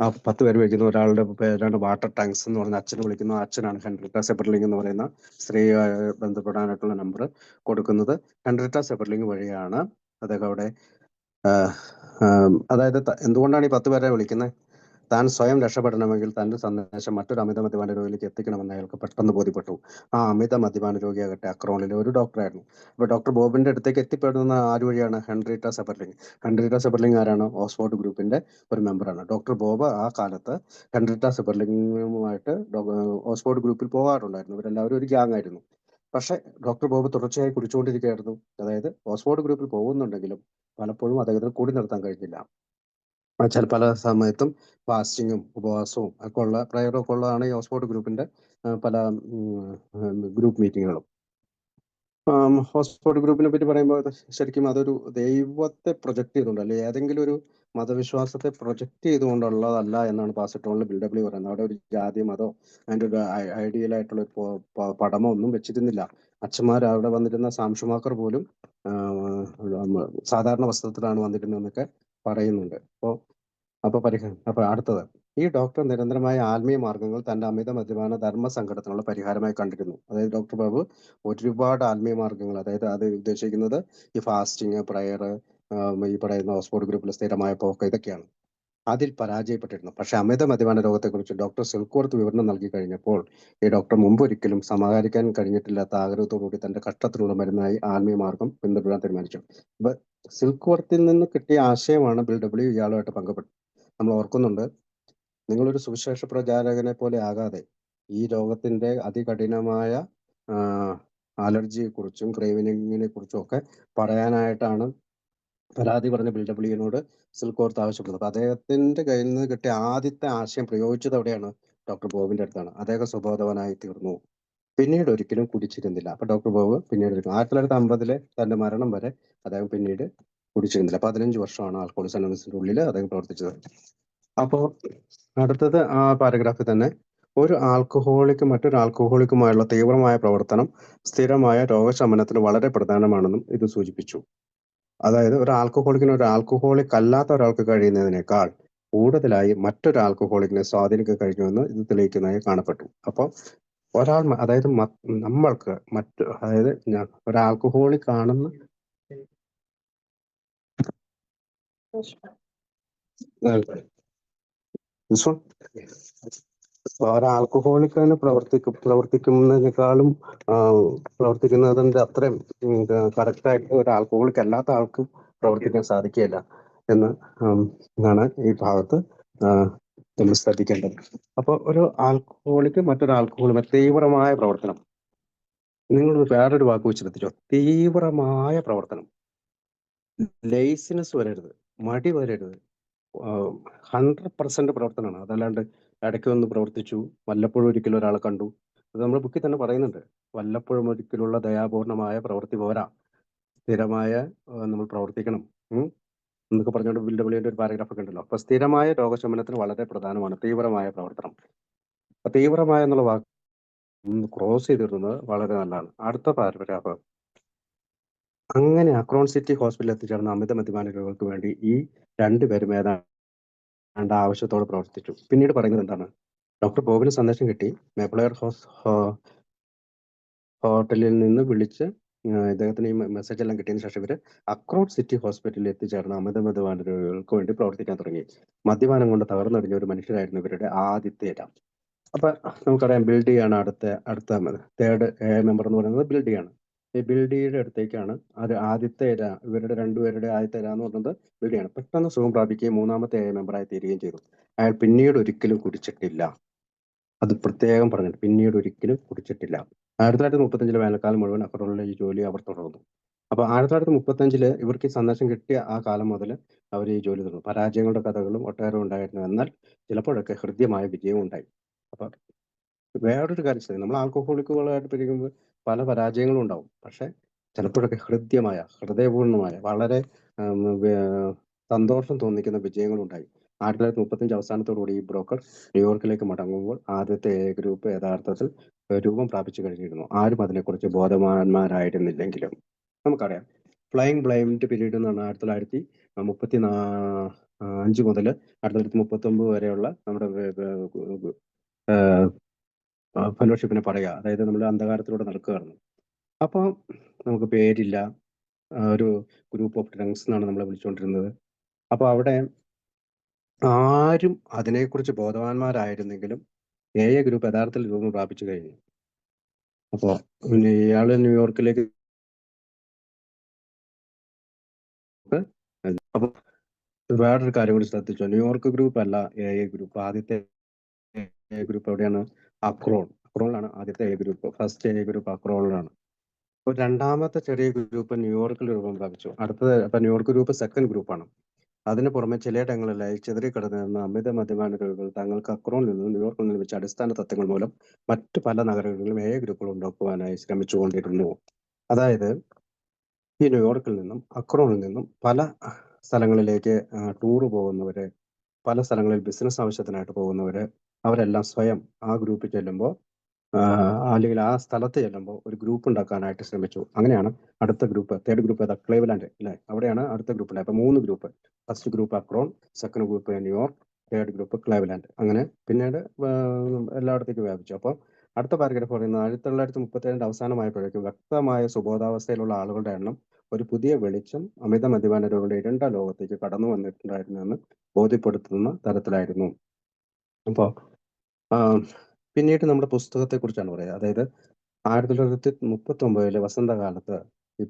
ആ 10 പേര് വിളിക്കുന്നു. ഒരാളുടെ പേരാണ് വാട്ടർ ടാങ്ക്സ് എന്ന് പറഞ്ഞ അച്ഛനെ വിളിക്കുന്നു. ആ അച്ഛനാണ് ഹെൻറിറ്റ സെപ്പർലിംഗ് എന്ന് പറയുന്ന സ്ത്രീയുമായി ബന്ധപ്പെടാനായിട്ടുള്ള നമ്പർ കൊടുക്കുന്നത്. ഹെൻറിറ്റ സെപ്പർലിംഗ് വഴിയാണ് അദ്ദേഹം അവിടെ അതായത് എന്തുകൊണ്ടാണ് ഈ 10 പേരെ വിളിക്കുന്നത്? താൻ സ്വയം രക്ഷപ്പെടണമെങ്കിൽ തന്റെ സന്ദേശം മറ്റൊരു അമിത മദ്യപാന രോഗിയിലേക്ക് എത്തിക്കണമെന്ന് അയാൾക്ക് പെട്ടെന്ന് ബോധ്യപ്പെട്ടു. ആ അമിത മദ്യപാന രോഗിയാകട്ടെ അക്രോണിലെ ഒരു ഡോക്ടറായിരുന്നു. അപ്പോൾ ഡോക്ടർ ബോബിന്റെ അടുത്തേക്ക് എത്തിപ്പെടുന്ന ആര് വഴിയാണ്? ഹെൻറിറ്റ സെപ്പർലിംഗ്. ഹെൻറിറ്റ സെപ്പർലിംഗ് ആരാണ്? ഓക്സ്ഫോർഡ് ഗ്രൂപ്പിന്റെ ഒരു മെമ്പറാണ്. ഡോക്ടർ ബോബ് ആ കാലത്ത് ഹെൻറിറ്റ സെപ്പർലിംഗുമായിട്ട് ഓക്സ്ഫോർഡ് ഗ്രൂപ്പിൽ പോകാറുണ്ടായിരുന്നു. ഇവരെല്ലാവരും ഒരു ഗ്യാങ് ആയിരുന്നു. പക്ഷെ ഡോക്ടർ ബോബ് തുടർച്ചയായി കുടിച്ചുകൊണ്ടിരിക്കുകയായിരുന്നു. അതായത് ഓക്സ്ഫോർഡ് ഗ്രൂപ്പിൽ പോകുന്നുണ്ടെങ്കിലും പലപ്പോഴും അദ്ദേഹത്തിന് കൂടി നിർത്താൻ കഴിഞ്ഞില്ല. പല സമയത്തും ഫാസ്റ്റിങ്ങും ഉപവാസവും ഒക്കെ ഉള്ള പ്രയറും ഒക്കെ ഉള്ളതാണ് ഈ ഓക്സ്ഫോർഡ് ഗ്രൂപ്പിന്റെ പല ഗ്രൂപ്പ് മീറ്റിങ്ങുകളും. ഓക്സ്ഫോർഡ് ഗ്രൂപ്പിനെ പറ്റി പറയുമ്പോൾ ശരിക്കും അതൊരു ദൈവത്തെ പ്രൊജക്ട് ചെയ്തുകൊണ്ട്, അല്ലെങ്കിൽ ഏതെങ്കിലും ഒരു മതവിശ്വാസത്തെ പ്രൊജക്ട് ചെയ്തുകൊണ്ടുള്ളതല്ല എന്നാണ് പാസിറ്റോളിൽ BW പറയുന്നത്. അവിടെ ഒരു ജാതി മതോ അതിൻ്റെ ഒരു ഐഡിയൽ ആയിട്ടുള്ള ഒരു പടമോ ഒന്നും വെച്ചിരുന്നില്ല. അച്ഛന്മാർ അവിടെ വന്നിരുന്ന സാംഷുമാക്കർ പോലും സാധാരണ വസ്ത്രത്തിലാണ് വന്നിരുന്നതെന്നൊക്കെ പറയുന്നുണ്ട്. അപ്പൊ അടുത്തത്, ഈ ഡോക്ടർ നിരന്തരമായ ആത്മീയ മാർഗങ്ങൾ തന്റെ അമിത മദ്യപാന ധർമ്മ സങ്കടത്തിനുള്ള പരിഹാരമായി കണ്ടിരുന്നു. അതായത് ഡോക്ടർ ബാബു ഒരുപാട് ആത്മീയ മാർഗങ്ങൾ, അതായത് അത് ഉദ്ദേശിക്കുന്നത് ഈ ഫാസ്റ്റിങ്, പ്രയർ, ഈ പറയുന്ന ഓക്സ്ഫോർഡ് ഗ്രൂപ്പിലെ സ്ഥിരമായ പോക്ക്, ഇതൊക്കെയാണ്. അതിൽ പരാജയപ്പെട്ടിരുന്നു. പക്ഷെ അമിത മദ്യപാന രോഗത്തെക്കുറിച്ച് ഡോക്ടർ സിൽക്വർത്ത് വിവരണം നൽകി കഴിഞ്ഞപ്പോൾ ഈ ഡോക്ടർ മുമ്പൊരിക്കലും സമാഹരിക്കാൻ കഴിഞ്ഞിട്ടില്ലാത്ത ആഗ്രഹത്തോടുകൂടി തന്റെ കഷ്ടത്തിനുള്ള മരുന്നായി ആത്മീയ മാർഗം പിന്തുടരാൻ തീരുമാനിച്ചു. അപ്പൊ സിൽക്വർത്തിൽ നിന്ന് കിട്ടിയ ആശയമാണ് BW ഇയാളുമായിട്ട് പങ്കുപ്പെട്ടത്. നമ്മൾ ഓർക്കുന്നുണ്ട്, നിങ്ങളൊരു സുവിശേഷ പ്രചാരകനെ പോലെ ആകാതെ ഈ രോഗത്തിന്റെ അതികഠിനമായ അലർജിയെക്കുറിച്ചും ക്രേവിനിങ്ങിനെ കുറിച്ചും ഒക്കെ പറയാനായിട്ടാണ് പരാതി പറഞ്ഞ BWനോട് സിൽക്വർത്ത് ആവശ്യപ്പെടുന്നത്. അപ്പൊ അദ്ദേഹത്തിന്റെ കയ്യിൽ നിന്ന് കിട്ടിയ ആദ്യത്തെ ആശയം പ്രയോഗിച്ചത് എവിടെയാണ്? ഡോക്ടർ ബോബിന്റെ അടുത്താണ്. അദ്ദേഹം സുബോധവനായി തീർന്നു. പിന്നീട് ഒരിക്കലും കുടിച്ചിരുന്നില്ല. അപ്പൊ ഡോക്ടർ ബോബ് പിന്നീട് 1950 തന്റെ മരണം വരെ അദ്ദേഹം പിന്നീട് കുടിച്ചിരുന്നില്ല. 15 വർഷമാണ് ആൽക്കഹോളിക്സ് അനോണിമസിന്റെ ഉള്ളിൽ അദ്ദേഹം പ്രവർത്തിച്ചത്. അപ്പോൾ അടുത്തത് ആ പാരഗ്രാഫിൽ തന്നെ, ഒരു ആൽക്കഹോളിക്ക് മറ്റൊരു ആൽക്കഹോളിക്കുമായുള്ള തീവ്രമായ പ്രവർത്തനം സ്ഥിരമായ രോഗശമനത്തിന് വളരെ പ്രധാനമാണെന്നും ഇത് സൂചിപ്പിച്ചു. അതായത് ഒരു ആൽക്കഹോളിക്കിന് ഒരു ആൽക്കഹോളിക് അല്ലാത്ത ഒരാൾക്ക് കഴിയുന്നതിനേക്കാൾ കൂടുതലായി മറ്റൊരു ആൽക്കഹോളിക്കിനെ സ്വാധീനിക്കാൻ കഴിഞ്ഞുവെന്ന് ഇത് തെളിയിക്കുന്നതായി കാണപ്പെട്ടു. അപ്പോൾ ഒരാൾ അതായത് നമ്മൾക്ക് അതായത് ഒരു ആൽക്കഹോളിക് ആണെന്ന് ഒരു ആൽക്കഹോളിക്കിന് പ്രവർത്തിക്കുന്നതിനേക്കാളും പ്രവർത്തിക്കുന്നതിന്റെ അത്രയും കറക്റ്റായിട്ട് ഒരു ആൽക്കഹോളിക് അല്ലാത്ത ആൾക്ക് പ്രവർത്തിക്കാൻ സാധിക്കുകയില്ല എന്ന് ആണ് ഈ ഭാഗത്ത് നമ്മൾ ശ്രദ്ധിക്കേണ്ടത്. അപ്പോൾ ഒരു ആൽക്കഹോളിക്ക് മറ്റൊരു ആൽക്കഹോളിക് തീവ്രമായ പ്രവർത്തനം, നിങ്ങൾ വേറൊരു വാക്ക് വെച്ച് ശ്രദ്ധിച്ചോ, തീവ്രമായ പ്രവർത്തനം. ലേസിനെസ് വരരുത്, മടി വരരുത്, 100% പ്രവർത്തനമാണ്. അതല്ലാണ്ട് ഇടയ്ക്ക് ഒന്ന് പ്രവർത്തിച്ചു, വല്ലപ്പോഴും ഒരിക്കലും ഒരാളെ കണ്ടു. അത് നമ്മുടെ ബുക്കിൽ തന്നെ പറയുന്നുണ്ട്. വല്ലപ്പോഴും ഒരിക്കലുള്ള ദയാപൂർണമായ പ്രവൃത്തി പോരാ, സ്ഥിരമായ നമ്മൾ പ്രവർത്തിക്കണം എന്നൊക്കെ പറഞ്ഞുകൊണ്ട് BWന്റെ ഒരു പാരഗ്രാഫ് ഒക്കെ ഉണ്ടല്ലോ. അപ്പൊ സ്ഥിരമായ രോഗശമനത്തിന് വളരെ പ്രധാനമാണ് തീവ്രമായ പ്രവർത്തനം. അപ്പൊ തീവ്രമായ എന്നുള്ള വാക്ക് ക്രോസ് ചെയ്തിരുന്നത് വളരെ നല്ലതാണ്. അടുത്ത പാരഗ്രാഫ്, അങ്ങനെ അക്രോൺ സിറ്റി ഹോസ്പിറ്റലിൽ എത്തിച്ചേർന്ന അമിത മദ്യപാന രോഗികൾക്ക് വേണ്ടി ഈ രണ്ടുപേരും ഏതാണ്ട് ആവശ്യത്തോടെ പ്രവർത്തിച്ചു. പിന്നീട് പറയുന്നത് എന്താണ്? ഡോക്ടർ ബോബിന് സന്ദേശം കിട്ടി. മേപ്പിളയർ ഹോട്ടലിൽ നിന്ന് വിളിച്ച് ഇദ്ദേഹത്തിന് ഈ മെസ്സേജ് എല്ലാം കിട്ടിയതിന് ശേഷം ഇവർ അക്രോൺ സിറ്റി ഹോസ്പിറ്റലിൽ എത്തിച്ചേർന്ന് മദ്യപാന രോഗികൾക്ക് വേണ്ടി പ്രവർത്തിക്കാൻ തുടങ്ങി. മദ്യപാനം കൊണ്ട് തകർന്നടിഞ്ഞ ഒരു മനുഷ്യരായിരുന്നു ഇവരുടെ ആദ്യത്തെ ഇര. അപ്പൊ നമുക്കറിയാം ബിൽഡിയാണ് അടുത്ത തേർഡ് മെമ്പർ എന്ന് പറയുന്നത് ബിൽഡിയാണ്. ഈ ബിൽഡിയുടെ അടുത്തേക്കാണ് അത് ആദ്യത്തെ ഇര, ഇവരുടെ രണ്ടുപേരുടെ ആദ്യത്തെ ഇര എന്ന് പറയുന്നത് ബിൽഡിയാണ്. പെട്ടെന്ന് സുഖം പ്രാപിക്കുകയും മൂന്നാമത്തെ മെമ്പറായി തീരുകയും ചെയ്തു. അയാൾ പിന്നീട് ഒരിക്കലും കുടിച്ചിട്ടില്ല. അത് പ്രത്യേകം പറഞ്ഞിട്ട് പിന്നീട് ഒരിക്കലും കുടിച്ചിട്ടില്ല. 1935 വേനൽക്കാലം മുഴുവൻ അക്രോണിലെ ഈ ജോലി അവർ തുടർന്നു. അപ്പൊ 1935 ഇവർക്ക് ഈ സന്ദേശം കിട്ടിയ ആ കാലം മുതൽ അവർ ഈ ജോലി തുടർന്നു. പരാജയങ്ങളുടെ കഥകളും ഒട്ടേറെ ഉണ്ടായിരുന്നു. എന്നാൽ ചിലപ്പോഴൊക്കെ ഹൃദ്യമായ വിജയവും ഉണ്ടായി. അപ്പൊ വേറൊരു കാര്യം ശ്രദ്ധിക്കുക, നമ്മൾ ആൽക്കഹോളിക്കുകളായിട്ട് പിരിക്കുമ്പോൾ പല പരാജയങ്ങളും ഉണ്ടാവും. പക്ഷെ ചിലപ്പോഴൊക്കെ ഹൃദയപൂർണമായ വളരെ സന്തോഷം തോന്നിക്കുന്ന വിജയങ്ങളുണ്ടായി. 1935 അവസാനത്തോടുകൂടി ഈ ബ്രോക്കർ ന്യൂയോർക്കിലേക്ക് മടങ്ങുമ്പോൾ ആദ്യത്തെ എ ഗ്രൂപ്പ് യഥാർത്ഥത്തിൽ രൂപം പ്രാപിച്ചു കഴിഞ്ഞിരുന്നു. ആരും അതിനെക്കുറിച്ച് ബോധവാന്മാരായിരുന്നില്ലെങ്കിലും. നമുക്കറിയാം ഫ്ലൈയിങ് ബ്ലൈൻഡ് പീരീഡ് എന്ന് പറഞ്ഞാൽ 1935 മുതൽ 1939 വരെയുള്ള നമ്മുടെ ഫെലോഷിപ്പിനെ പറയുക. അതായത് നമ്മൾ അന്ധകാരത്തിലൂടെ നടക്കുകയായിരുന്നു. അപ്പോൾ നമുക്ക് പേരില്ല, ഒരു ഗ്രൂപ്പ് ഓഫ് ഡ്രങ്ക്സ് എന്നാണ് നമ്മളെ വിളിച്ചുകൊണ്ടിരുന്നത്. അപ്പോൾ അവിടെ ആരും അതിനെക്കുറിച്ച് ബോധവാന്മാരായിരുന്നെങ്കിലും എ ഗ്രൂപ്പ് യഥാർത്ഥത്തിൽ രൂപം പ്രാപിച്ചു കഴിഞ്ഞു. അപ്പോൾ പിന്നെ ഇയാള് ന്യൂയോർക്കിലേക്ക് അപ്പൊ വേറൊരു കാര്യം കൂടി ശ്രദ്ധിച്ചോ, ന്യൂയോർക്ക് ഗ്രൂപ്പ് അല്ല എ ഗ്രൂപ്പ്. ആദ്യത്തെ എ ഗ്രൂപ്പ് എവിടെയാണ്? അക്രോണിലാണ് ആദ്യത്തെ A group. First A group അക്രോണിലാണ്. അപ്പോൾ രണ്ടാമത്തെ ചെറിയ ഗ്രൂപ്പ് ന്യൂയോർക്കിൽ രൂപം പ്രാപിച്ചു. അടുത്തത് അപ്പൊ ന്യൂയോർക്ക് ഗ്രൂപ്പ് സെക്കൻഡ് ഗ്രൂപ്പാണ്. അതിന് പുറമെ ചിലയിടങ്ങളിലായി ചിതറിക്കിടന്നിരുന്ന അമിത മദ്യപാന രോഗികൾ തങ്ങൾക്ക് അക്രോണിൽ നിന്നും ന്യൂയോർക്കിൽ നിന്നും ലഭിച്ച അടിസ്ഥാന തത്വങ്ങൾ മൂലം മറ്റു പല നഗരങ്ങളിലും എ ഗ്രൂപ്പുകൾ ഉണ്ടാക്കുവാനായി ശ്രമിച്ചുകൊണ്ടിരുന്നു. അതായത് ഈ ന്യൂയോർക്കിൽ നിന്നും അക്രോണിൽ നിന്നും പല സ്ഥലങ്ങളിലേക്ക് ടൂറ് പോകുന്നവര്, പല സ്ഥലങ്ങളിൽ ബിസിനസ് ആവശ്യത്തിനായിട്ട് പോകുന്നവര്, അവരെല്ലാം സ്വയം ആ ഗ്രൂപ്പിൽ ചെല്ലുമ്പോൾ അല്ലെങ്കിൽ ആ സ്ഥലത്ത് ചെല്ലുമ്പോൾ ഒരു ഗ്രൂപ്പ് ഉണ്ടാക്കാനായിട്ട് ശ്രമിച്ചു. അങ്ങനെയാണ് അടുത്ത ഗ്രൂപ്പ്, തേർഡ് ഗ്രൂപ്പ് ഏതാ? ക്ലേവ്ലാൻഡ് അല്ലെ? അവിടെയാണ് അടുത്ത ഗ്രൂപ്പ് ഉണ്ടായത്. അപ്പൊ 3 group. First group Akron, second group New York, third group Cleveland. അങ്ങനെ പിന്നീട് എല്ലായിടത്തേക്ക് വ്യാപിച്ചു. അപ്പോൾ അടുത്ത പാരഗ്രാഫ് പറയുന്നത് 1937 അവസാനമായപ്പോഴേക്കും വ്യക്തമായ സുബോധാവസ്ഥയിലുള്ള ആളുകളുടെ എണ്ണം ഒരു പുതിയ വെളിച്ചം അമിത മദ്യപാന രോഗികളുടെ ഇരുണ്ട ലോകത്തേക്ക് കടന്നു വന്നിട്ടുണ്ടായിരുന്നു എന്ന് ബോധ്യപ്പെടുത്തുന്ന തരത്തിലായിരുന്നു. അപ്പോൾ പിന്നീട് നമ്മുടെ പുസ്തകത്തെ കുറിച്ചാണ് പറയുക. അതായത് 1939 വസന്തകാലത്ത് ഈ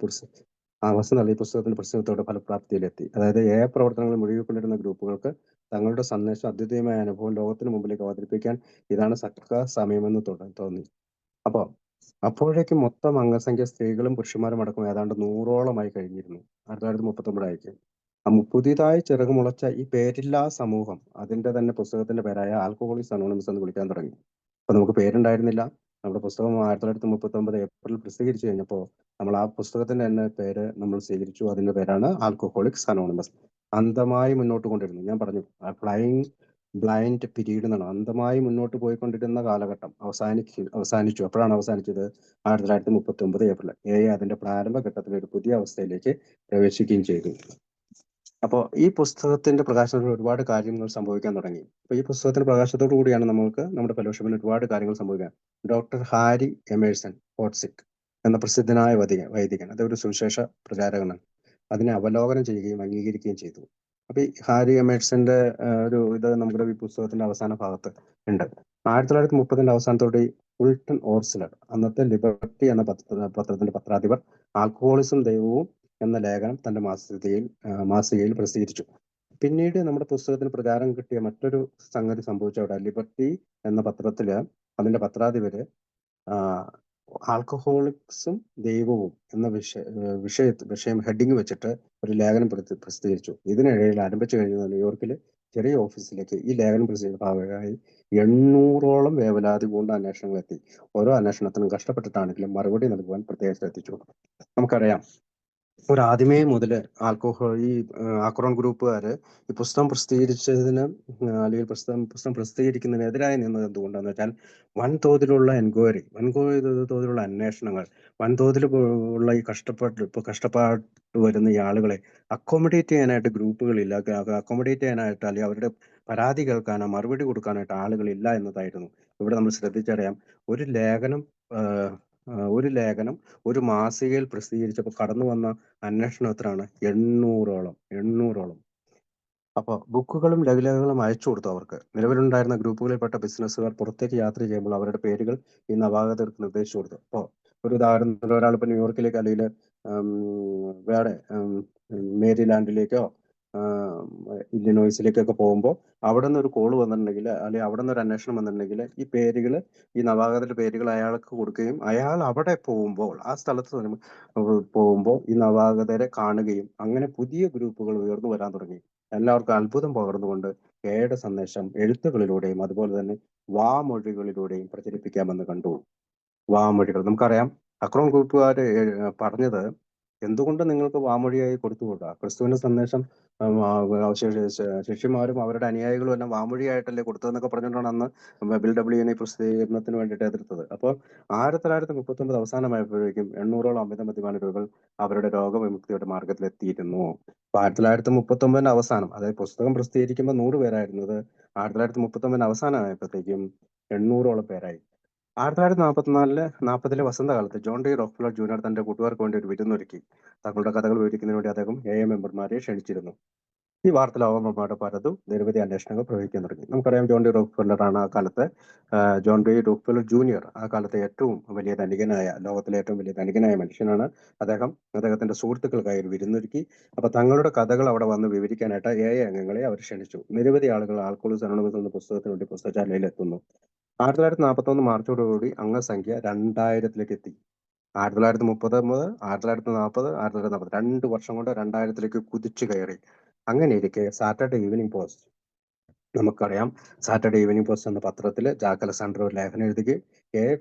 വസന്തകാലം ഈ പുസ്തകത്തിന്റെ പ്രസിദ്ധത്തോടെ ഫലപ്രാപ്തിയിലെത്തി. അതായത് പ്രവർത്തനങ്ങൾ മുഴുകിക്കൊണ്ടിരുന്ന ഗ്രൂപ്പുകൾക്ക് തങ്ങളുടെ സന്ദേശം അദ്വിതീയമായ അനുഭവം ലോകത്തിന് മുമ്പിലേക്ക് അവതരിപ്പിക്കാൻ ഇതാണ് സമയമെന്ന് തോന്നി. അപ്പോഴേക്കും മൊത്തം അംഗസംഖ്യ സ്ത്രീകളും പുരുഷന്മാരും അടക്കം ഏതാണ്ട് 100ഓളമായി കഴിഞ്ഞിരുന്നു 1939. പുതിയതായി ചിറകുമുളച്ച ഈ പേരില്ലാ സമൂഹം അതിന്റെ തന്നെ പുസ്തകത്തിന്റെ പേരായ ആൽക്കഹോളിക്സ് അനോണിമസ് എന്ന് വിളിക്കാൻ തുടങ്ങി. അപ്പൊ നമുക്ക് പേരുണ്ടായിരുന്നില്ല. നമ്മുടെ പുസ്തകം 1939 ഏപ്രിൽ പ്രസിദ്ധീകരിച്ചു കഴിഞ്ഞപ്പോൾ നമ്മൾ ആ പുസ്തകത്തിന്റെ തന്നെ പേര് നമ്മൾ സ്വീകരിച്ചു. അതിന്റെ പേരാണ് ആൽക്കഹോളിക്സ് അനോണിമസ്. അന്ധമായി മുന്നോട്ട് കൊണ്ടിരുന്നു. ഞാൻ പറഞ്ഞു ഫ്ലൈയിങ് ബ്ലൈൻഡ് പീരീഡ് എന്നാണ്. അന്ധമായി മുന്നോട്ട് പോയിക്കൊണ്ടിരുന്ന കാലഘട്ടം അവസാനിച്ചു. എപ്പോഴാണ് അവസാനിച്ചത്? 1939 ഏപ്രിൽ. അതിന്റെ പ്രാരംഭഘട്ടത്തിൽ ഒരു പുതിയ അവസ്ഥയിലേക്ക് പ്രവേശിക്കുകയും ചെയ്തു. അപ്പോൾ ഈ പുസ്തകത്തിന്റെ പ്രകാശനത്തിൽ ഒരുപാട് കാര്യങ്ങൾ സംഭവിക്കാൻ തുടങ്ങി. അപ്പൊ ഈ പുസ്തകത്തിന്റെ പ്രകാശത്തോടു കൂടിയാണ് നമുക്ക് നമ്മുടെ ഫെലോഷിപ്പിന് ഒരുപാട് കാര്യങ്ങൾ സംഭവിക്കാൻ. ഡോക്ടർ ഹാരി എമേഴ്സൺ ഫോർഡ്സിക് എന്ന പ്രസിദ്ധനായ വൈദികൻ, അതൊരു സുവിശേഷ പ്രചാരകനാണ്, അതിനെ അവലോകനം ചെയ്യുകയും അംഗീകരിക്കുകയും ചെയ്തു. അപ്പൊ ഈ ഹാരി എമേഴ്സന്റെ ഇത് നമ്മുടെ ഈ പുസ്തകത്തിന്റെ അവസാന ഭാഗത്ത് ഉണ്ട്. 1930 അവസാനത്തോടെ ഫുൾട്ടൺ ഓർസ്ലർ, അന്നത്തെ ലിബർട്ടി എന്ന പത്രത്തിന്റെ പത്രാധിപർ, ആൽക്കഹോളിസം ദൈവവും എന്ന ലേഖനം തന്റെ മാസികയിൽ പ്രസിദ്ധീകരിച്ചു. പിന്നീട് നമ്മുടെ പുസ്തകത്തിന് പ്രചാരം കിട്ടിയ മറ്റൊരു സംഗതി സംഭവിച്ചവിടെ ലിബർട്ടി എന്ന പത്രത്തില് അതിന്റെ പത്രാധിപര് ആൽക്കഹോളിക്സും ദൈവവും എന്ന വിഷയം ഹെഡിങ് വെച്ചിട്ട് ഒരു ലേഖനം പ്രസിദ്ധീകരിച്ചു. ഇതിനിടയിൽ ആരംഭിച്ചു കഴിഞ്ഞ ന്യൂയോർക്കിലെ ചെറിയ ഓഫീസിലേക്ക് ഈ ലേഖനം പ്രസിദ്ധീകരിച്ച ഭാഗമായി 800ഓളം വേവലാതി പൂണ്ട അന്വേഷണങ്ങൾ എത്തി. ഓരോ അന്വേഷണത്തിനും കഷ്ടപ്പെട്ടിട്ടാണെങ്കിലും മറുപടി നൽകുവാൻ പ്രത്യേകം ശ്രദ്ധിച്ചു. നമുക്കറിയാം ആദ്യമേ മുതൽ ഈ അക്രോൺ ഗ്രൂപ്പുകാര് ഈ പുസ്തകം പ്രസിദ്ധീകരിച്ചതിന് അല്ലെങ്കിൽ പുസ്തകം പ്രസിദ്ധീകരിക്കുന്നതിനെതിരായി നിന്നത് എന്തുകൊണ്ടാന്ന് വെച്ചാൽ വൻതോതിലുള്ള എൻക്വയറി, വൻതോതിലുള്ള അന്വേഷണങ്ങൾ, വൻതോതിൽ ഉള്ള ഈ കഷ്ടപ്പാട് വരുന്ന ഈ ആളുകളെ അക്കോമഡേറ്റ് ചെയ്യാനായിട്ട് ഗ്രൂപ്പുകളില്ല, അക്കോമഡേറ്റ് ചെയ്യാനായിട്ട് അല്ലെങ്കിൽ അവരുടെ പരാതി കേൾക്കാനോ മറുപടി കൊടുക്കാനായിട്ട് ആളുകളില്ല എന്നതായിരുന്നു. ഇവിടെ നമ്മൾ ശ്രദ്ധിച്ചറിയാം, ഒരു ലേഖനം ഒരു ലേഖനം ഒരു മാസികയിൽ പ്രസിദ്ധീകരിച്ചപ്പോൾ കടന്നു വന്ന അന്വേഷണം എത്രയാണ്? 800ഓളം. അപ്പോൾ ബുക്കുകളും ലഘുലേഖകളും അയച്ചു കൊടുത്തു അവർക്ക്. നിലവിലുണ്ടായിരുന്ന ഗ്രൂപ്പുകളിൽപ്പെട്ട ബിസിനസ്സുകാർ പുറത്തേക്ക് യാത്ര ചെയ്യുമ്പോൾ അവരുടെ പേരുകൾ ഈ നവാഗതർക്ക് നിർദ്ദേശിച്ചു കൊടുത്തു. അപ്പോൾ ഒരു ഉദാഹരണത്തിന് ഒരാൾ ഇപ്പോൾ ന്യൂയോർക്കിലേക്ക് അല്ലെങ്കിൽ വേറെ മേരിലാൻഡിലേക്കോ ഇല്ലിനോയ്സിലേക്കൊക്കെ പോകുമ്പോൾ അവിടെ നിന്ന് ഒരു കോള് വന്നിട്ടുണ്ടെങ്കിൽ അല്ലെങ്കിൽ അവിടെ നിന്ന് ഒരു അന്വേഷണം വന്നിട്ടുണ്ടെങ്കിൽ ഈ പേരുകൾ, ഈ നവാഗതരുടെ പേരുകൾ അയാൾക്ക് കൊടുക്കുകയും അയാൾ അവിടെ പോകുമ്പോൾ ആ സ്ഥലത്ത് പോകുമ്പോൾ ഈ നവാഗതരെ കാണുകയും അങ്ങനെ പുതിയ ഗ്രൂപ്പുകൾ ഉയർന്നു വരാൻ തുടങ്ങി. എല്ലാവർക്കും അത്ഭുതം പകർന്നുകൊണ്ട് എയുടെ സന്ദേശം എഴുത്തുകളിലൂടെയും അതുപോലെ തന്നെ വാമൊഴികളിലൂടെയും പ്രചരിപ്പിക്കാമെന്ന് കണ്ടു. വാമൊഴികൾ നമുക്കറിയാം. അക്രോൺ ഗ്രൂപ്പുകാർ പറഞ്ഞത് എന്തുകൊണ്ട് നിങ്ങൾക്ക് വാമൊഴിയായി കൊടുത്തുകൂടാ? ക്രിസ്തുവിന്റെ സന്ദേശം ശിഷ്യന്മാരും അവരുടെ അനുയായികളും എല്ലാം വാമൊഴിയായിട്ടല്ലേ കൊടുത്തതെന്നൊക്കെ പറഞ്ഞുകൊണ്ടാണ് അന്ന് ബിൽ ഡബ്ല്യുവിനെ പ്രസിദ്ധീകരണത്തിന് വേണ്ടിയിട്ട് എതിർത്തത്. അപ്പോൾ 1939 അവസാനമായപ്പോഴേക്കും 800ഓളം അമിത മദ്യപാനികൾ അവരുടെ രോഗവിമുക്തിയുടെ മാർഗത്തിലെത്തിയിരുന്നു. അപ്പൊ 1939 അവസാനം, അതായത് പുസ്തകം പ്രസിദ്ധീകരിക്കുമ്പോൾ 100 പേരായിരുന്നത് 1939 അവസാനമായപ്പോഴത്തേക്കും 800ഓളം പേരായി. 1940 വസന്തകാലത്ത് ജോൺ ഡി റോക്ക്ഫെല്ലർ ജൂനിയർ തന്റെ കൂട്ടുകാർക്ക് വേണ്ടി ഒരു വിരുന്നൊരുക്കി. തങ്ങളുടെ കഥകൾ വിവരിക്കുന്നതിന് വേണ്ടി അദ്ദേഹം മെമ്പർമാരെ ക്ഷണിച്ചിരുന്നു. ഈ വാർത്ത ലോകമെമ്പാടും പരതും നിരവധി അന്വേഷണങ്ങൾ പ്രവഹിക്കാൻ തുടങ്ങി. നമുക്കറിയാം ജോൺ ഡി റോക്ക്ഫെല്ലർ ആണ് ആ കാലത്ത് ജോൺ ഡി റോക്ക്ഫെല്ലർ ജൂനിയർ ആ കാലത്തെ ഏറ്റവും വലിയ ധനികനായ, ലോകത്തിലെ ഏറ്റവും വലിയ ധനികനായ മനുഷ്യനാണ്. അദ്ദേഹത്തിന്റെ സുഹൃത്തുക്കൾക്കായി ഒരു വിരുന്നൊരുക്കി. അപ്പൊ തങ്ങളുടെ കഥകൾ അവിടെ വന്ന് വിവരിക്കാനായിട്ട് അംഗങ്ങളെ അവർ ക്ഷണിച്ചു. നിരവധി ആളുകൾ ആൽക്കോളിക്സ് അനോണിമസ് എന്ന പുസ്തകത്തിന് വേണ്ടി പുസ്തകശാലയിൽ എത്തുന്നു. 1941 മാർച്ചോടുകൂടി അംഗസംഖ്യ 2000-ലേക്ക് എത്തി. 1939, 1940, 1940 2 വർഷം കൊണ്ട് 2000-ലേക്ക് കുതിച്ചു കയറി. അങ്ങനെ ഇരിക്കെ സാറ്റർഡേ ഈവനിങ് പോസ്റ്റ്, നമുക്കറിയാം സാറ്റർഡേ ഈവനിങ് പോസ്റ്റ് എന്ന പത്രത്തിൽ ജാക്ക് അലക്സാണ്ടർ ഒരു ലേഖനം എഴുതുകയും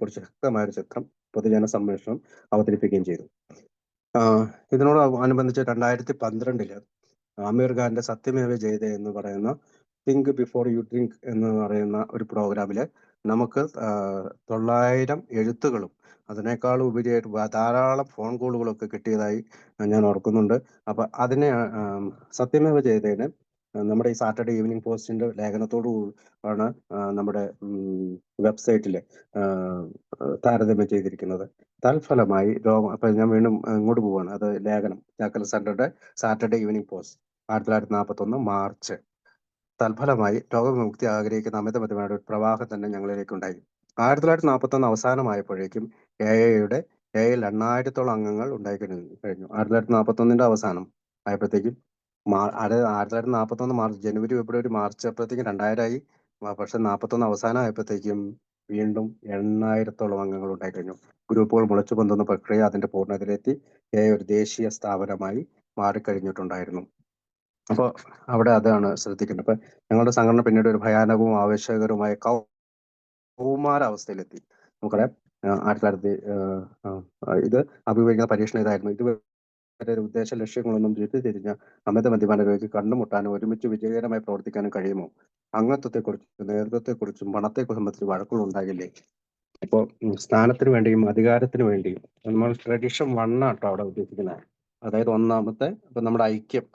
കുറിച്ച് ശക്തമായൊരു ചിത്രം പൊതുജന സമ്മേളനം അവതരിപ്പിക്കുകയും ചെയ്തു. ഇതിനോട് അനുബന്ധിച്ച് 2012 ആമീർ ഖാന്റെ സത്യമേവ ജയതേ എന്ന് പറയുന്ന തിങ്ക് ബിഫോർ യു ഡ്രിങ്ക് എന്ന് പറയുന്ന ഒരു പ്രോഗ്രാമില് നമുക്ക് 900 എഴുത്തുകളും അതിനേക്കാൾ ഉപരിയായിട്ട് ധാരാളം ഫോൺ കോളുകളൊക്കെ കിട്ടിയതായി ഞാൻ ഓർക്കുന്നുണ്ട്. അപ്പൊ അതിനെ സത്യമേവ ജയതേനെ നമ്മുടെ ഈ സാറ്റർഡേ ഈവനിങ് പോസ്റ്റിന്റെ ലേഖനത്തോടു ആണ് നമ്മുടെ വെബ്സൈറ്റില് താരതമ്യം ചെയ്തിരിക്കുന്നത്. തൽഫലമായി അപ്പൊ ഞാൻ വീണ്ടും ഇങ്ങോട്ട് പോവാണ്. അത് ലേഖനം ജാക്ക് അലക്സാണ്ടറുടെ സാറ്റർഡേ ഈവനിങ് പോസ്റ്റ് 1941 മാർച്ച്. തൽഫലമായി രോഗവിമുക്തി ആഗ്രഹിക്കുന്ന അമിത മദ്യപാനിയുടെ ഒരു പ്രവാഹം തന്നെ ഞങ്ങളിലേക്ക് ഉണ്ടായി. 1941 അവസാനമായപ്പോഴേക്കും എഐയുടെ 8,000-ഓളം അംഗങ്ങൾ ഉണ്ടായി കഴിഞ്ഞു. 1941 അവസാനം ആയപ്പോഴത്തേക്കും 1941 മാർച്ച്, ജനുവരി, ഫെബ്രുവരി, മാർച്ച് അപ്പോഴത്തേക്കും 2000 ആയി. പക്ഷെ 41 അവസാനം ആയപ്പോഴത്തേക്കും വീണ്ടും 8,000-ഓളം അംഗങ്ങൾ ഉണ്ടായി കഴിഞ്ഞു. ഗ്രൂപ്പുകൾ മുളച്ചു പൊന്തുന്ന പ്രക്രിയ അതിന്റെ പൂർണ്ണതയിലെത്തി. ഒരു ദേശീയ സ്ഥാപനമായി മാറിക്കഴിഞ്ഞിട്ടുണ്ടായിരുന്നു. അപ്പോൾ അവിടെ അതാണ് ശ്രദ്ധിക്കേണ്ടത്. അപ്പൊ ഞങ്ങളുടെ സംഘടന പിന്നീട് ഒരു ഭയാനകവും ആവേശകരവുമായ കൗമാരാവസ്ഥയിലെത്തി. നമുക്കറിയാം 1900 ഇത് അഭിമുഖീകരിക്കുന്ന പരീക്ഷണം ഇതായിരുന്നു. ഇതുവരെ ഉദ്ദേശ ലക്ഷ്യങ്ങളൊന്നും തിരിഞ്ഞ അമിത മദ്യപാനികൾക്ക് കണ്ടുമുട്ടാനും ഒരുമിച്ച് വിജയകരമായി പ്രവർത്തിക്കാനും കഴിയുമോ? അംഗത്വത്തെക്കുറിച്ചും നേതൃത്വത്തെക്കുറിച്ചും പണത്തെക്കുറിച്ചും സംബന്ധിച്ച് വഴക്കുകൾ ഉണ്ടാകില്ലേ? ഇപ്പോൾ സ്ഥാനത്തിന് വേണ്ടിയും അധികാരത്തിന് വേണ്ടിയും നമ്മൾ ട്രഡീഷൻ 1 ആട്ടോ അവിടെ ഉദ്ദേശിക്കുന്നത്. അതായത് ഒന്നാമത്തെ ഇപ്പൊ നമ്മുടെ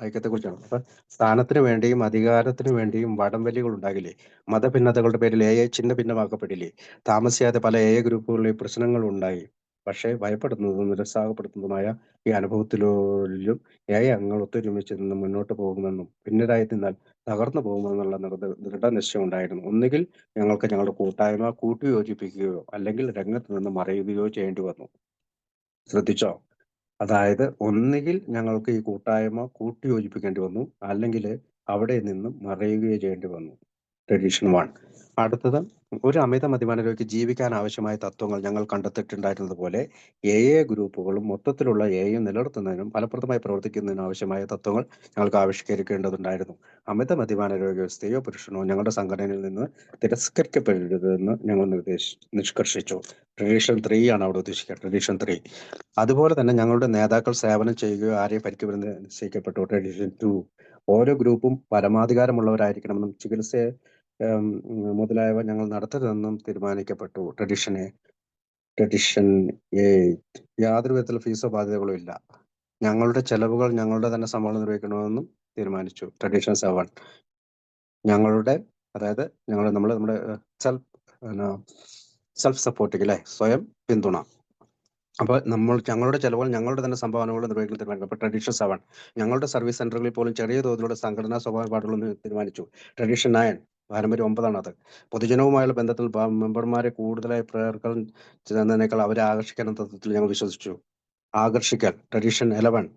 ഐക്യത്തെ കുറിച്ചാണ്. അപ്പൊ സ്ഥാനത്തിന് വേണ്ടിയും അധികാരത്തിന് വേണ്ടിയും വടംവലികൾ ഉണ്ടാകില്ലേ? മതഭിന്നതകളുടെ പേരിൽ ചിഹ്ന ഭിന്നമാക്കപ്പെടില്ലേ? താമസിയാതെ പല ഗ്രൂപ്പുകളിലെ പ്രശ്നങ്ങൾ ഉണ്ടായി. പക്ഷേ ഭയപ്പെടുന്നതും നിരുത്സാഹപ്പെടുത്തുന്നതുമായ ഈ അനുഭവത്തിലും അംഗങ്ങൾ ഒത്തൊരുമിച്ച് നിന്ന് മുന്നോട്ട് പോകുമെന്നും പിന്നീടായി നിന്നാൽ തകർന്നു പോകുമെന്നുള്ള ദൃഢനിശ്ചയം ഉണ്ടായിരുന്നു. ഒന്നുകിൽ ഞങ്ങൾക്ക് ഞങ്ങളുടെ കൂട്ടായ്മ കൂട്ടിയോജിപ്പിക്കുകയോ അല്ലെങ്കിൽ രംഗത്ത് നിന്ന് മറയുകയോ ചെയ്യേണ്ടി വന്നു. ശ്രദ്ധിച്ചോ? അതായത് ഒന്നുകിൽ ഞങ്ങൾക്ക് ഈ കൂട്ടായ്മ കൂട്ടിയോജിപ്പിക്കേണ്ടി വന്നു, അല്ലെങ്കിൽ അവിടെ നിന്നും മറയുകയോ ചെയ്യേണ്ടി വന്നു. ട്രഡീഷൻ 1. അടുത്തത്, ഒരു അമിത മദ്യപാനികൾക്ക് ജീവിക്കാൻ ആവശ്യമായ തത്വങ്ങൾ ഞങ്ങൾ കണ്ടെത്തിയിട്ടുണ്ടായിരുന്നത് പോലെ ഗ്രൂപ്പുകളും മൊത്തത്തിലുള്ള നിലനിർത്തുന്നതിനും ഫലപ്രദമായി പ്രവർത്തിക്കുന്നതിനും ആവശ്യമായ തത്വങ്ങൾ ഞങ്ങൾക്ക് ആവിഷ്കരിക്കേണ്ടതുണ്ടായിരുന്നു. അമിത മദ്യപാന വ്യവസ്ഥയോ പുരുഷനോ ഞങ്ങളുടെ സംഘടനയിൽ നിന്ന് തിരസ്കരിക്കപ്പെടരുതെന്ന് ഞങ്ങൾ നിഷ്കർഷിച്ചു. ട്രഡീഷൻ 3 ആണ് അവിടെ ഉദ്ദേശിക്കുക. ട്രഡീഷൻ 3. അതുപോലെ തന്നെ ഞങ്ങളുടെ നേതാക്കൾ സേവനം ചെയ്യുകയോ ആരെയും പരിക്കുമെന്ന് നിശ്ചയിക്കപ്പെട്ടു. ട്രഡീഷൻ 2. ഓരോ ഗ്രൂപ്പും പരമാധികാരമുള്ളവരായിരിക്കണമെന്നും ചികിത്സ മുതലായവ ഞങ്ങൾ നടത്തരുതെന്നും തീരുമാനിക്കപ്പെട്ടു. ട്രഡീഷൻ 8. യാതൊരു വിധത്തിലുള്ള ഫീസോ ബാധ്യതകളോ ഇല്ല. ഞങ്ങളുടെ ചെലവുകൾ ഞങ്ങളുടെ തന്നെ സംഭാവന നിർവഹിക്കണമെന്നും തീരുമാനിച്ചു. ട്രഡീഷൻ 7. ഞങ്ങളുടെ നമ്മുടെ സെൽഫ് സപ്പോർട്ടിംഗ്, സ്വയം പിന്തുണ. അപ്പോൾ ഞങ്ങളുടെ ചെലവുകൾ ഞങ്ങളുടെ തന്നെ സംഭാവനകൾ നിർവഹിക്കുന്ന തീരുമാനിക്കും. അപ്പോൾ ട്രഡീഷൻ 7 ഞങ്ങളുടെ സർവീസ് സെന്ററുകളിൽ പോലും ചെറിയ തോതിലുള്ള സംഘടനാ സ്വഭാവ പാടുകളെന്ന് തീരുമാനിച്ചു. ട്രഡീഷൻ 9 പാരമ്പര്യം 9 അത്. പൊതുജനവുമായുള്ള ബന്ധത്തിൽ മെമ്പർമാരെ കൂടുതലായി പ്രേർക്കാൻ ചെയ്യുന്നതിനേക്കാൾ അവരെ ആകർഷിക്കാൻ തത്വത്തിൽ ഞങ്ങൾ വിശ്വസിച്ചു. ആകർഷിക്കൽ ട്രഡീഷൻ 11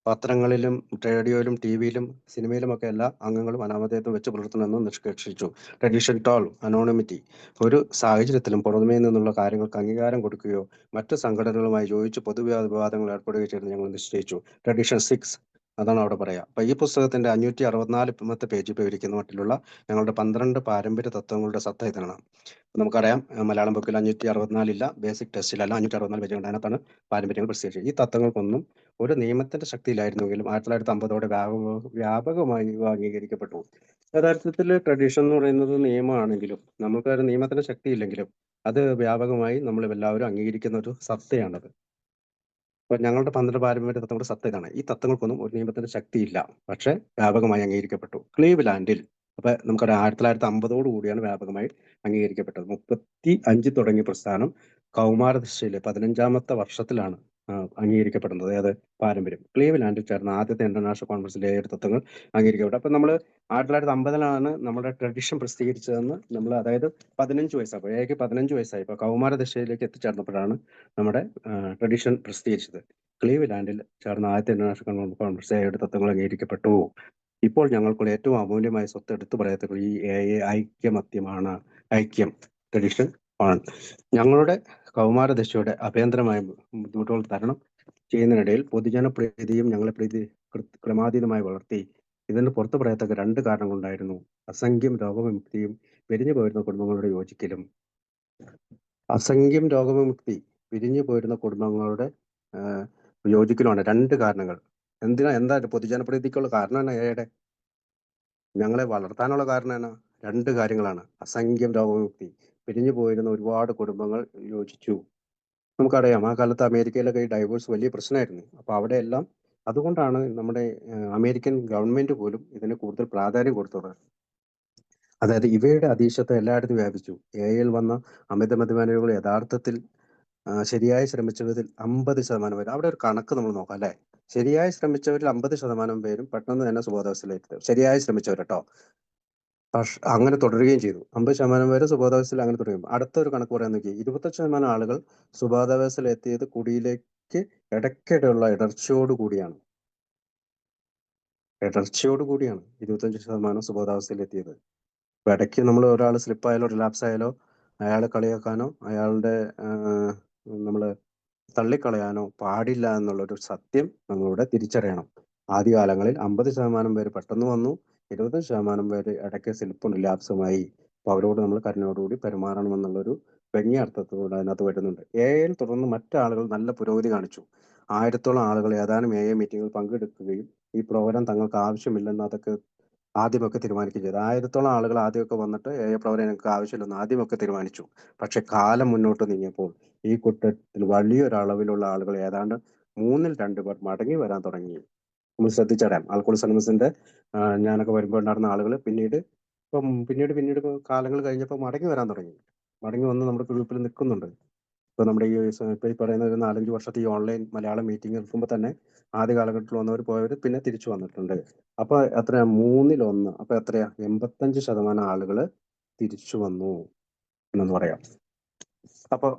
പത്രങ്ങളിലും റേഡിയോയിലും ടിവിയിലും സിനിമയിലുമൊക്കെ എല്ലാ അംഗങ്ങളും അനാമധേയത്വം വെച്ച് പുലർത്തണമെന്ന് നിഷ്കർഷിച്ചു. ട്രഡീഷൻ 12 അനോണിമിറ്റി ഒരു സാഹചര്യത്തിലും പുറമേ നിന്നുള്ള കാര്യങ്ങൾക്ക് അംഗീകാരം കൊടുക്കുകയോ മറ്റ് സംഘടനകളുമായി യോജിച്ച് പൊതുവിവാദങ്ങൾ ഏർപ്പെടുകയോ ചെയ്ത് ഞങ്ങൾ നിശ്ചയിച്ചു. ട്രഡീഷൻ 6 അതാണ് അവിടെ പറയാം. അപ്പൊ ഈ പുസ്തകത്തിന്റെ 564 പേജ് വിവരിക്കുന്ന മട്ടിലുള്ള ഞങ്ങളുടെ 12 പാരമ്പര്യ തത്വങ്ങളുടെ സത്ത ഇതാണ്. നമുക്കറിയാം മലയാളം ബുക്കിൽ 564 ബേസിക് ടെസ്റ്റിലല്ല 564 പേജ് ഉണ്ട്. അതിനകത്താണ് പാരമ്പര്യങ്ങൾ പ്രസിദ്ധീകരിച്ചത്. ഈ തത്വങ്ങൾക്കൊന്നും ഒരു നിയമത്തിന്റെ ശക്തിയിലായിരുന്നെങ്കിലും 1950 വ്യാപകമായി ഇവ അംഗീകരിക്കപ്പെട്ടു. യഥാർത്ഥത്തിൽ ട്രഡീഷൻ എന്ന് പറയുന്നത് നിയമമാണെങ്കിലും നമുക്ക് ഒരു നിയമത്തിന്റെ ശക്തി ഇല്ലെങ്കിലും അത് വ്യാപകമായി നമ്മൾ എല്ലാവരും അംഗീകരിക്കുന്ന ഒരു സത്തയാണത്. അപ്പൊ ഞങ്ങളുടെ 12 പാരമ്പര്യ തത്വങ്ങളുടെ സത്ത ഇതാണ്. ഈ തത്വങ്ങൾക്കൊന്നും ഒരു നിയമത്തിന്റെ ശക്തിയില്ല, പക്ഷെ വ്യാപകമായി അംഗീകരിക്കപ്പെട്ടു. ക്ലീവ്ലാൻഡിൽ അപ്പൊ നമുക്കറിയാം 1950 കൂടിയാണ് വ്യാപകമായി അംഗീകരിക്കപ്പെട്ടത്. 35 തുടങ്ങിയ പ്രസ്ഥാനം കൗമാരദശയിലെ 15ാമത്തെ വർഷത്തിലാണ് അംഗീകരിക്കപ്പെടുന്നത്. അതായത് പാരമ്പര്യം ക്ലീവ്ലാൻഡിൽ ചേർന്ന ആദ്യത്തെ ഇന്റർനാഷണൽ കോൺഫറൻസിലെ 7 തത്വങ്ങൾ അംഗീകരിക്കപ്പെട്ടു. അപ്പൊ നമ്മൾ 1950 നമ്മുടെ ട്രഡീഷൻ പ്രസിദ്ധീകരിച്ചതെന്ന് നമ്മൾ അതായത് 15 വയസ്സായപ്പോൾ ഏക്ക് 15 വയസ്സായി ഇപ്പൊ കൗമാരദശയിലേക്ക് എത്തിച്ചേർന്നപ്പോഴാണ് നമ്മുടെ ട്രഡീഷൻ പ്രസിദ്ധീകരിച്ചത്. ക്ലീവ്ലാൻഡിൽ ചേർന്ന ആദ്യത്തെ ഇന്റർനാഷണൽ കോൺഫറൻസ് 7 തത്വങ്ങൾ അംഗീകരിക്കപ്പെട്ടു. ഇപ്പോൾ ഞങ്ങൾക്കുള്ള ഏറ്റവും അമൂല്യമായ സ്വത്ത് എടുത്തു പറയത്തുള്ളൂ ഈ ഐക്യമത്യമാണ്. ഐക്യം ട്രഡീഷൻ 1 ഞങ്ങളുടെ കൗമാരദശയുടെ അഭ്യന്തരമായ ബുദ്ധിമുട്ടുകൾ തരണം ചെയ്യുന്നതിനിടയിൽ പൊതുജനപ്രീതിയും ഞങ്ങളെ പ്രീതി ക്രമാതീതമായി വളർത്തി. ഇതിന് പുറത്തു പറയത്തക്ക 2 കാരണങ്ങളുണ്ടായിരുന്നു. അസംഖ്യം രോഗവിമുക്തിയും പിരിഞ്ഞു പോയിരുന്ന കുടുംബങ്ങളുടെ യോജിക്കലും. അസംഖ്യം രോഗവിമുക്തി പിരിഞ്ഞു പോയിരുന്ന കുടുംബങ്ങളുടെ യോജിക്കലുമാണ് 2 കാരണങ്ങൾ. എന്താ പൊതുജനപ്രീതിക്കുള്ള കാരണം ഏടെ ഞങ്ങളെ വളർത്താനുള്ള കാരണം 2 കാര്യങ്ങളാണ്. അസംഖ്യം രോഗവിമുക്തി പിരിഞ്ഞു പോയിരുന്ന ഒരുപാട് കുടുംബങ്ങൾ യോജിച്ചു. നമുക്കറിയാം ആ കാലത്ത് അമേരിക്കയിലൊക്കെ ഈ ഡൈവോഴ്സ് വലിയ പ്രശ്നമായിരുന്നു. അപ്പൊ അവിടെയെല്ലാം അതുകൊണ്ടാണ് നമ്മുടെ അമേരിക്കൻ ഗവൺമെന്റ് പോലും ഇതിന് കൂടുതൽ പ്രാധാന്യം കൊടുത്തത്. അതായത് ഇവയുടെ അതീശത്വം എല്ലായിടത്തും വ്യാപിച്ചു. എയിൽ വന്ന അമിത മദ്യപാനികൾ യഥാർത്ഥത്തിൽ ശരിയായി ശ്രമിച്ചവരിൽ 50% പേര് അവിടെ ഒരു കണക്ക് നമ്മൾ നോക്കാം അല്ലെ. ശരിയായി ശ്രമിച്ചവരിൽ 50% പേരും പെട്ടെന്ന് തന്നെ സുബോധാവസ്ഥയിലെത്തും. ശരിയായി ശ്രമിച്ചവർ കേട്ടോ. പക്ഷെ അങ്ങനെ തുടരുകയും ചെയ്തു. 50% പേര് സുബോധാവസ്ഥയിൽ അങ്ങനെ തുടരും. അടുത്തൊരു കണക്ക് പറയാൻ നോക്കി 25% ആളുകൾ സുബോധാവസ്ഥയിൽ എത്തിയത് കുടിയിലേക്ക് ഇടയ്ക്കിടെയുള്ള ഇടർച്ചയോടുകൂടിയാണ്. 25% സുബോധാവസ്ഥയിൽ എത്തിയത്. അപ്പൊ ഇടയ്ക്ക് നമ്മൾ ഒരാൾ സ്ലിപ്പായാലോ റിലാപ്സ് ആയാലോ അയാളെ കളിയാക്കാനോ അയാളുടെ നമ്മൾ തള്ളിക്കളയാനോ പാടില്ല എന്നുള്ളൊരു സത്യം നമ്മളിവിടെ തിരിച്ചറിയണം. ആദ്യകാലങ്ങളിൽ 50% പേര് പെട്ടെന്ന് വന്നു, 25% പേര് ഇടയ്ക്ക് സ്ലിപ്പും റിലാപ്സുമായി. അപ്പൊ അവരോട് നമ്മൾ കരുണയോടുകൂടി പെരുമാറണമെന്നുള്ളൊരു വ്യംഗ്യാർത്ഥത്തോടെ അതിനകത്ത് വരുന്നുണ്ട്. എയിൽ തുടർന്ന് മറ്റാളുകൾ നല്ല പുരോഗതി കാണിച്ചു. 1000-ഓളം ആളുകൾ ഏതാനും മീറ്റിങ്ങുകൾ പങ്കെടുക്കുകയും ഈ പ്രോഗ്രാം തങ്ങൾക്ക് ആവശ്യമില്ലെന്ന് അതൊക്കെ ആദ്യമൊക്കെ തീരുമാനിക്കുകയും ചെയ്തു. 1000-ഓളം ആളുകൾ ആദ്യമൊക്കെ വന്നിട്ട് പ്രോഗ്രാം ഞങ്ങൾക്ക് ആവശ്യമില്ലെന്ന് ആദ്യമൊക്കെ തീരുമാനിച്ചു. പക്ഷെ കാലം മുന്നോട്ട് നീങ്ങിയപ്പോൾ ഈ കൂട്ടത്തിൽ വലിയൊരളവിലുള്ള ആളുകൾ ഏതാണ്ട് 2/3 പേർ മടങ്ങി വരാൻ തുടങ്ങി. നമ്മൾ ശ്രദ്ധിച്ചറിയാം ആൽക്കോളിക്സ് അനോണിമസിന്റെ ഞാനൊക്കെ വരുമ്പോൾ ഉണ്ടായിരുന്ന ആളുകൾ പിന്നീട് കാലങ്ങൾ കഴിഞ്ഞപ്പോൾ മടങ്ങി വരാൻ തുടങ്ങി. മടങ്ങി വന്ന് നമ്മുടെ ഗ്രൂപ്പിൽ നിൽക്കുന്നുണ്ട്. ഇപ്പൊ നമ്മുടെ ഇപ്പൊ ഈ പറയുന്ന ഒരു 4-5 വർഷത്തെ ഈ ഓൺലൈൻ മലയാളം മീറ്റിംഗ് എടുക്കുമ്പോൾ തന്നെ ആദ്യ കാലഘട്ടത്തിൽ വന്നവർ പോയവർ പിന്നെ തിരിച്ചു വന്നിട്ടുണ്ട്. അപ്പൊ എത്രയാ 1/3. അപ്പൊ എത്രയാ 85% ആളുകൾ തിരിച്ചു വന്നു എന്ന് പറയാം. അപ്പൊ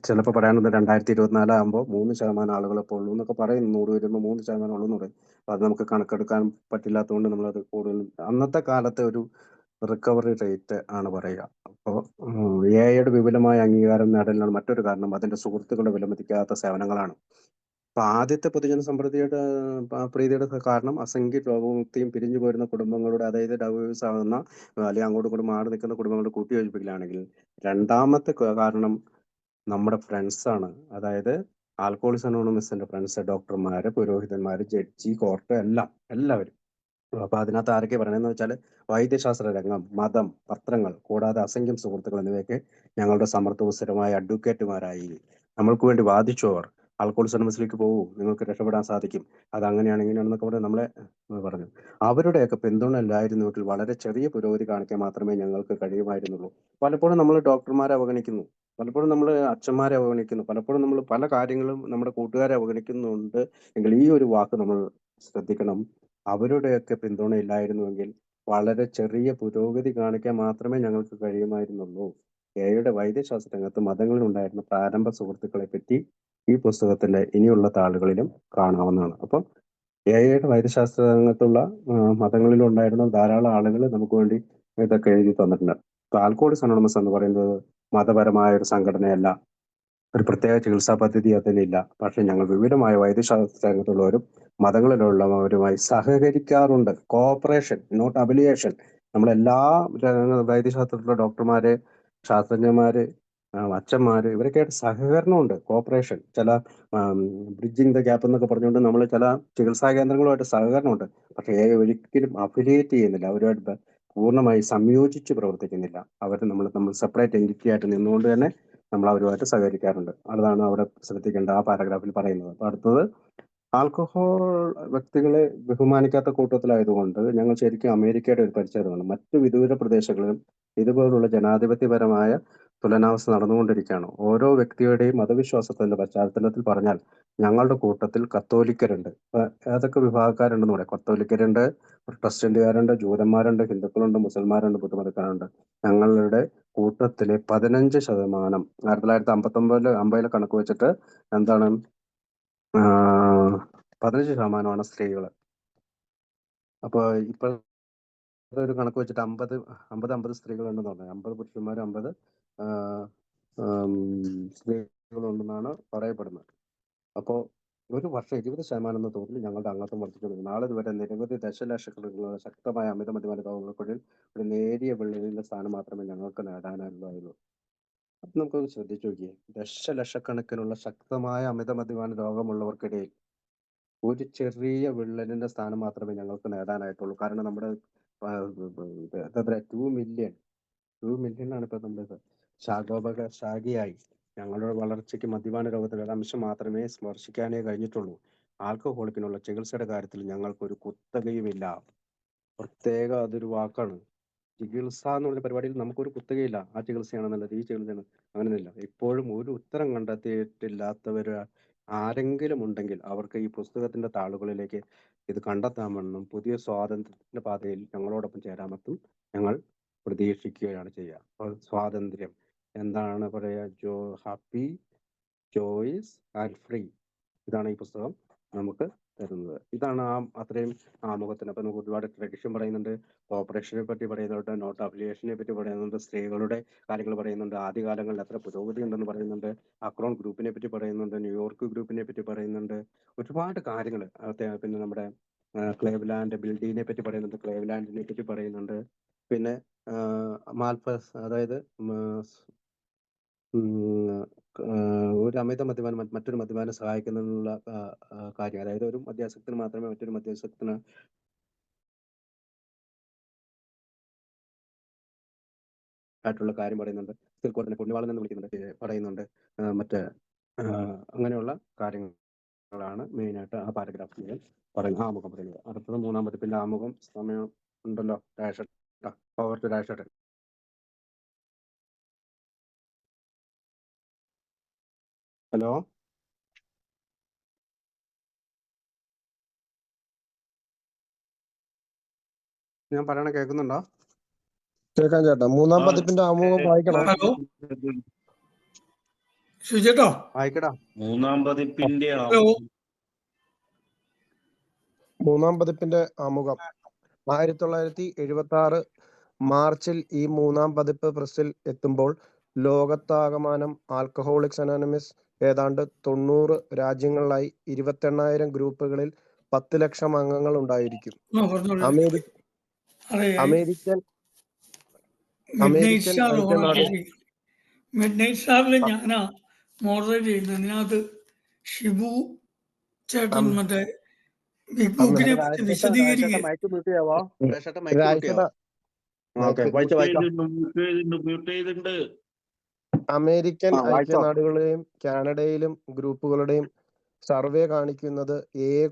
ചിലപ്പോൾ പറയാനുണ്ട് 2024 ആകുമ്പോൾ 3% ആളുകൾ ഇപ്പോൾ ഉള്ളൂ എന്നൊക്കെ പറയും. 100 വരുമ്പോൾ 3% ഉള്ളൂ എന്ന് പറയും. അപ്പൊ അത് നമുക്ക് കണക്കെടുക്കാൻ പറ്റില്ലാത്തതുകൊണ്ട് നമ്മളത് കൂടുതൽ അന്നത്തെ കാലത്തെ ഒരു റിക്കവറി റേറ്റ് ആണ് പറയുക. അപ്പോൾ എയുടെ വിപുലമായ അംഗീകാരം നേടലിനാണ് മറ്റൊരു കാരണം അതിന്റെ സുഹൃത്തുക്കളുടെ വിലമതിക്കാത്ത സേവനങ്ങളാണ്. അപ്പൊ ആദ്യത്തെ പൊതുജന സമൃദ്ധിയുടെ പ്രീതിയുടെ കാരണം അസംഖ്യ രോഗമുക്തിയും പിരിഞ്ഞു പോരുന്ന കുടുംബങ്ങളുടെ അതായത് ഡൈവേഴ്സ് ആകുന്ന അല്ലെങ്കിൽ അങ്ങോട്ടും ഇങ്ങോട്ടും മാറി നിൽക്കുന്ന കുടുംബങ്ങളുടെ കൂട്ടിയോജിപ്പിക്കലാണെങ്കിൽ രണ്ടാമത്തെ കാരണം നമ്മുടെ ഫ്രണ്ട്സാണ്. അതായത് ആൽക്കോളിക്സ് അനോണിമസിന്റെ ഫ്രണ്ട്സ്, ഡോക്ടർമാര്, പുരോഹിതന്മാര്, ജഡ്ജി, കോർട്ട് എല്ലാവരും. അപ്പൊ അതിനകത്ത് ആരൊക്കെ പറയണെന്ന് വെച്ചാൽ വൈദ്യശാസ്ത്ര രംഗം, മതം, പത്രങ്ങൾ കൂടാതെ അസംഖ്യം സുഹൃത്തുക്കൾ എന്നിവയൊക്കെ ഞങ്ങളുടെ സമർത്ഥവും സ്ഥിരമായ അഡ്വക്കേറ്റുമാരായി. നമ്മൾക്ക് വേണ്ടി വാദിച്ചു അവർ. ആൽക്കോളിക്സ് അനോണിമസിലേക്ക് പോകൂ, നിങ്ങൾക്ക് രക്ഷപ്പെടാൻ സാധിക്കും, അത് അങ്ങനെയാണ് ഇങ്ങനെയാണെന്നൊക്കെ പറഞ്ഞ് നമ്മളെ പറഞ്ഞു. അവരുടെയൊക്കെ പിന്തുണ ഇല്ലായിരുന്നുവെങ്കിൽ വളരെ ചെറിയ പുരോഗതി കാണിക്കാൻ മാത്രമേ ഞങ്ങൾക്ക് കഴിയുമായിരുന്നുള്ളൂ. പലപ്പോഴും നമ്മൾ ഡോക്ടർമാരെ അവഗണിക്കുന്നു, പലപ്പോഴും നമ്മൾ അച്ഛന്മാരെ അവഗണിക്കുന്നു, പലപ്പോഴും നമ്മൾ പല കാര്യങ്ങളും നമ്മുടെ കൂട്ടുകാരെ അവഗണിക്കുന്നുണ്ട് എങ്കിൽ ഈ ഒരു വാക്ക് നമ്മൾ ശ്രദ്ധിക്കണം. അവരുടെയൊക്കെ പിന്തുണ ഇല്ലായിരുന്നുവെങ്കിൽ വളരെ ചെറിയ പുരോഗതി കാണിക്കാൻ മാത്രമേ ഞങ്ങൾക്ക് കഴിയുമായിരുന്നുള്ളൂ. എയുടെ വൈദ്യശാസ്ത്ര രംഗത്ത് മതങ്ങളിൽ ഉണ്ടായിരുന്ന പ്രാരംഭ സുഹൃത്തുക്കളെ പറ്റി ഈ പുസ്തകത്തിന്റെ ഇനിയുള്ള താളുകളിലും കാണാവുന്നതാണ്. അപ്പം എയുടെ വൈദ്യശാസ്ത്ര രംഗത്തുള്ള മതങ്ങളിലുണ്ടായിരുന്ന ധാരാളം ആളുകൾ നമുക്ക് വേണ്ടി ഇതൊക്കെ എഴുതി തന്നിട്ടുണ്ട്. ഇപ്പൊ ആൽക്കോളിക്സ് അനോണിമസ് എന്ന് പറയുന്നത് മതപരമായ ഒരു സംഘടനയല്ല, ഒരു പ്രത്യേക ചികിത്സാ പദ്ധതി അതിനില്ല. പക്ഷെ ഞങ്ങൾ വിവിധമായ വൈദ്യശാസ്ത്ര രംഗത്തുള്ളവരും മതങ്ങളിലുള്ളവരുമായി സഹകരിക്കാറുണ്ട്. Cooperation, not അബിലിയേഷൻ. നമ്മളെല്ലാ വൈദ്യശാസ്ത്രത്തിലുള്ള ഡോക്ടർമാര്, ശാസ്ത്രജ്ഞന്മാര്, അച്ഛന്മാര് ഇവരൊക്കെയായിട്ട് സഹകരണമുണ്ട്, കോഓപ്പറേഷൻ. ചില ബ്രിഡ്ജിങ് ദ ഗ്യാപ്പ് എന്നൊക്കെ പറഞ്ഞുകൊണ്ട് നമ്മൾ ചില ചികിത്സാ കേന്ദ്രങ്ങളുമായിട്ട് സഹകരണമുണ്ട്. പക്ഷെ ഒരിക്കലും അഫിലിയേറ്റ് ചെയ്യുന്നില്ല, അവരുമായിട്ട് പൂർണ്ണമായി സംയോജിച്ച് പ്രവർത്തിക്കുന്നില്ല. നമ്മൾ സെപ്പറേറ്റ് എൻറ്റിറ്റി ആയിട്ട് നിന്നുകൊണ്ട് തന്നെ നമ്മൾ അവരുമായിട്ട് സഹകരിക്കാറുണ്ട്. അതാണ് അവിടെ ശ്രദ്ധിക്കേണ്ട ആ പാരഗ്രാഫിൽ പറയുന്നത്. അപ്പൊ അടുത്തത്, ആൽക്കഹോൾ വ്യക്തികളെ ബഹുമാനിക്കാത്ത കൂട്ടത്തിലായതുകൊണ്ട് ഞങ്ങൾ ശരിക്കും അമേരിക്കയുടെ ഒരു പരിച്ഛേദമാണ്. മറ്റു വിദൂര പ്രദേശങ്ങളിലും ഇതുപോലുള്ള ജനാധിപത്യപരമായ തുലനാവസ്ഥ നടന്നുകൊണ്ടിരിക്കുകയാണ്. ഓരോ വ്യക്തിയുടെയും മതവിശ്വാസത്തിന്റെ പശ്ചാത്തലത്തിൽ പറഞ്ഞാൽ ഞങ്ങളുടെ കൂട്ടത്തിൽ കത്തോലിക്കരുണ്ട്. ഏതൊക്കെ വിഭാഗക്കാരുണ്ടെന്ന് പറയാം. കത്തോലിക്കരുണ്ട്, പ്രൊട്ടസ്റ്റന്റുകാരുണ്ട്, ജൂതന്മാരുണ്ട്, ഹിന്ദുക്കളുണ്ട്, മുസൽമാരുണ്ട്, ബുദ്ധമതക്കാരുണ്ട്. ഞങ്ങളുടെ കൂട്ടത്തിലെ 15%, 1950 കണക്ക് വെച്ചിട്ട് എന്താണ്, 15% സ്ത്രീകൾ. അപ്പൊ ഇപ്പൊ ഒരു കണക്ക് വെച്ചിട്ട് 50 സ്ത്രീകളുണ്ടെന്ന് പറഞ്ഞു. 50 പുരുഷന്മാർ, 50 സ്ത്രീകളുണ്ടെന്നാണ് പറയപ്പെടുന്നത്. അപ്പോൾ ഒരു വർഷം 20% എന്ന തോതിൽ ഞങ്ങളുടെ അംഗത്വം വർദ്ധിക്കുന്നു. നാളെ ഇതുവരെ നിരവധി ദശലക്ഷക്കണക്കിനുള്ള ശക്തമായ അമിതമദ്യപാന രോഗങ്ങൾക്കുള്ളിൽ ഒരു നേരിയ വിള്ളലിന്റെ സ്ഥാനം മാത്രമേ ഞങ്ങൾക്ക് നേടാനുള്ളൂ. അപ്പൊ നമുക്കൊന്ന് ശ്രദ്ധിച്ചു നോക്കിയേ, ദശലക്ഷക്കണക്കിനുള്ള ശക്തമായ അമിതമദ്യപാന രോഗമുള്ളവർക്കിടയിൽ ഒരു ചെറിയ വിള്ളലിന്റെ സ്ഥാനം മാത്രമേ ഞങ്ങൾക്ക് നേടാനായിട്ടുള്ളൂ. കാരണം നമ്മുടെ 2 മില്യൺ ഇപ്പൊ നമ്മുടെ ശാഖയായി ഞങ്ങളുടെ വളർച്ചയ്ക്ക് മദ്യപാന രോഗത്തിന്റെ ഒരു അംശം മാത്രമേ സ്പർശിക്കാനേ കഴിഞ്ഞിട്ടുള്ളൂ. ആൽക്കഹോളിക്കിനുള്ള ചികിത്സയുടെ കാര്യത്തിൽ ഞങ്ങൾക്കൊരു കുത്തകയുമില്ല. പ്രത്യേക അതൊരു വാക്കാണ്. ചികിത്സ എന്ന് പറഞ്ഞ പരിപാടിയിൽ നമുക്കൊരു കുത്തകയില്ല. ആ ചികിത്സയാണെന്നുള്ളത്, ഈ ചികിത്സയാണ്, അങ്ങനെയൊന്നുമില്ല. ഇപ്പോഴും ഒരു ഉത്തരം കണ്ടെത്തിയിട്ടില്ലാത്തവർ ആരെങ്കിലും ഉണ്ടെങ്കിൽ അവർക്ക് ഈ പുസ്തകത്തിന്റെ താളുകളിലേക്ക് ഇത് കണ്ടെത്താമെന്നും പുതിയ സ്വാതന്ത്ര്യത്തിന്റെ പാതയിൽ ഞങ്ങളോടൊപ്പം ചേരാമെന്നും ഞങ്ങൾ പ്രതീക്ഷിക്കുകയാണ് ചെയ്യുക. അപ്പോൾ സ്വാതന്ത്ര്യം എന്താണ് പറയുക? Happy, choice and free. ഇതാണ് ഈ പുസ്തകം നമുക്ക് തരുന്നത്. ഇതാണ് അത്രയും ആമുഖത്തിന്. അപ്പൊ നമുക്ക് ഒരുപാട് ട്രഡിഷൻ പറയുന്നുണ്ട്, കോപ്പറേഷനെ പറ്റി പറയുന്നുണ്ട്, നോട്ട് അഫിലിയേഷനെ പറ്റി പറയുന്നുണ്ട്, സ്ത്രീകളുടെ കാര്യങ്ങൾ പറയുന്നുണ്ട്, ആദ്യകാലങ്ങളിൽ എത്ര പുരോഗതി ഉണ്ടെന്ന് പറയുന്നുണ്ട്, അക്രോൺ ഗ്രൂപ്പിനെ പറ്റി പറയുന്നുണ്ട്, ന്യൂയോർക്ക് ഗ്രൂപ്പിനെ പറ്റി പറയുന്നുണ്ട്, ഒരുപാട് കാര്യങ്ങൾ. പിന്നെ നമ്മുടെ ക്ലേവ്ലാൻഡ് ബിൽഡിനെ പറ്റി പറയുന്നുണ്ട്, ക്ലേവ്ലാൻഡിനെ പറ്റി പറയുന്നുണ്ട്. പിന്നെ മാൽപസ്, അതായത് ഒരു അമിത മദ്യപാനം മറ്റൊരു മദ്യപാനം സഹായിക്കുന്നതിനുള്ള കാര്യം. അതായത് ഒരു മദ്യാസക്തന് മാത്രമേ മറ്റൊരു മദ്യാസക്തന് ആയിട്ടുള്ള കാര്യം പറയുന്നുണ്ട്. തിരുക്കോട്ടനെ പുണ്യവാളൻ എന്ന് വിളിക്കുന്നുണ്ട്, പറയുന്നുണ്ട്. മറ്റ് അങ്ങനെയുള്ള കാര്യങ്ങളാണ് മെയിനായിട്ട് ആ പാരഗ്രാഫിൽ പറയുന്നത്, ആമുഖം പറയുന്നത്. അടുത്തത് 3-ാം പതിപ്പിന്റെ ആമുഖം. സമയം ഉണ്ടല്ലോ, പവർ ടു രാഷേട്ടൻ. ഹലോ, ഞാൻ പറയണ കേൾക്കുന്നുണ്ടോ? കേൾക്കാം ചേട്ടാ. 3-ാം പതിപ്പിന്റെ ആമുഖം വായിക്കണം. ഹലോ സുജേട്ടോ, വായിക്കടാ. 3-ാം പതിപ്പിന്റെ ഹലോ. 3-ാം പതിപ്പിന്റെ ആമുഖം 1976 മാർച്ചിൽ ഈ 3-ാം പതിപ്പ് പ്രസിൽ എത്തുമ്പോൾ ലോകത്താകമാനം ആൽക്കഹോളിക്സ് അനോണിമസ് ഏതാണ്ട് 90 രാജ്യങ്ങളിലായി 28,000 ഗ്രൂപ്പുകളിൽ 10 ലക്ഷം അംഗങ്ങൾ ഉണ്ടായിരിക്കും. അമേരിക്കൻ ഐക്യനാട് മിഡ് നൈറ്റ് സ്റ്റാറിൽ ഞാനാ മോഡറേറ്റ് ചെയ്യുന്നത്. അതിനകത്ത് ഷിബു ചേട്ടൻ മറ്റേ ബിഗ് ബുക്കിനെ പറ്റി വിശദീകരിക്കുക. അമേരിക്കൻ ഐക്യനാടുകളിലെയും കാനഡയിലും ഗ്രൂപ്പുകളുടെയും സർവേ കാണിക്കുന്നത് AI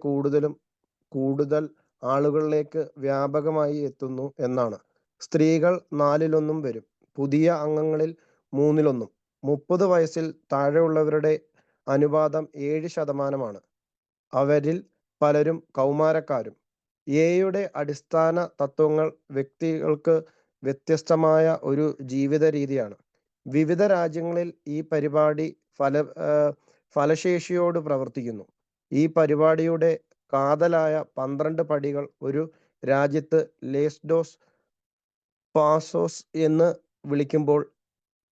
കൂടുതൽ ആളുകളിലേക്ക് വ്യാപകമായി എത്തുന്നു എന്നാണ്. സ്ത്രീകൾ 4/1 വരും. പുതിയ അംഗങ്ങളിൽ 3/1. 30 വയസ്സിൽ താഴെയുള്ളവരുടെ അനുപാതം 7%. അവരിൽ പലരും കൗമാരക്കാരും. AI അടിസ്ഥാന തത്വങ്ങൾ വ്യക്തികൾക്ക് വ്യത്യസ്തമായ ഒരു ജീവിത രീതിയാണ്. വിവിധ രാജ്യങ്ങളിൽ ഈ പരിപാടി ഫലശേഷിയോട് പ്രവർത്തിക്കുന്നു. ഈ പരിപാടിയുടെ കാതലായ 12 പടികൾ ഒരു രാജ്യത്ത് ലേസ് ഡോസ് പാസോസ് എന്ന് വിളിക്കുമ്പോൾ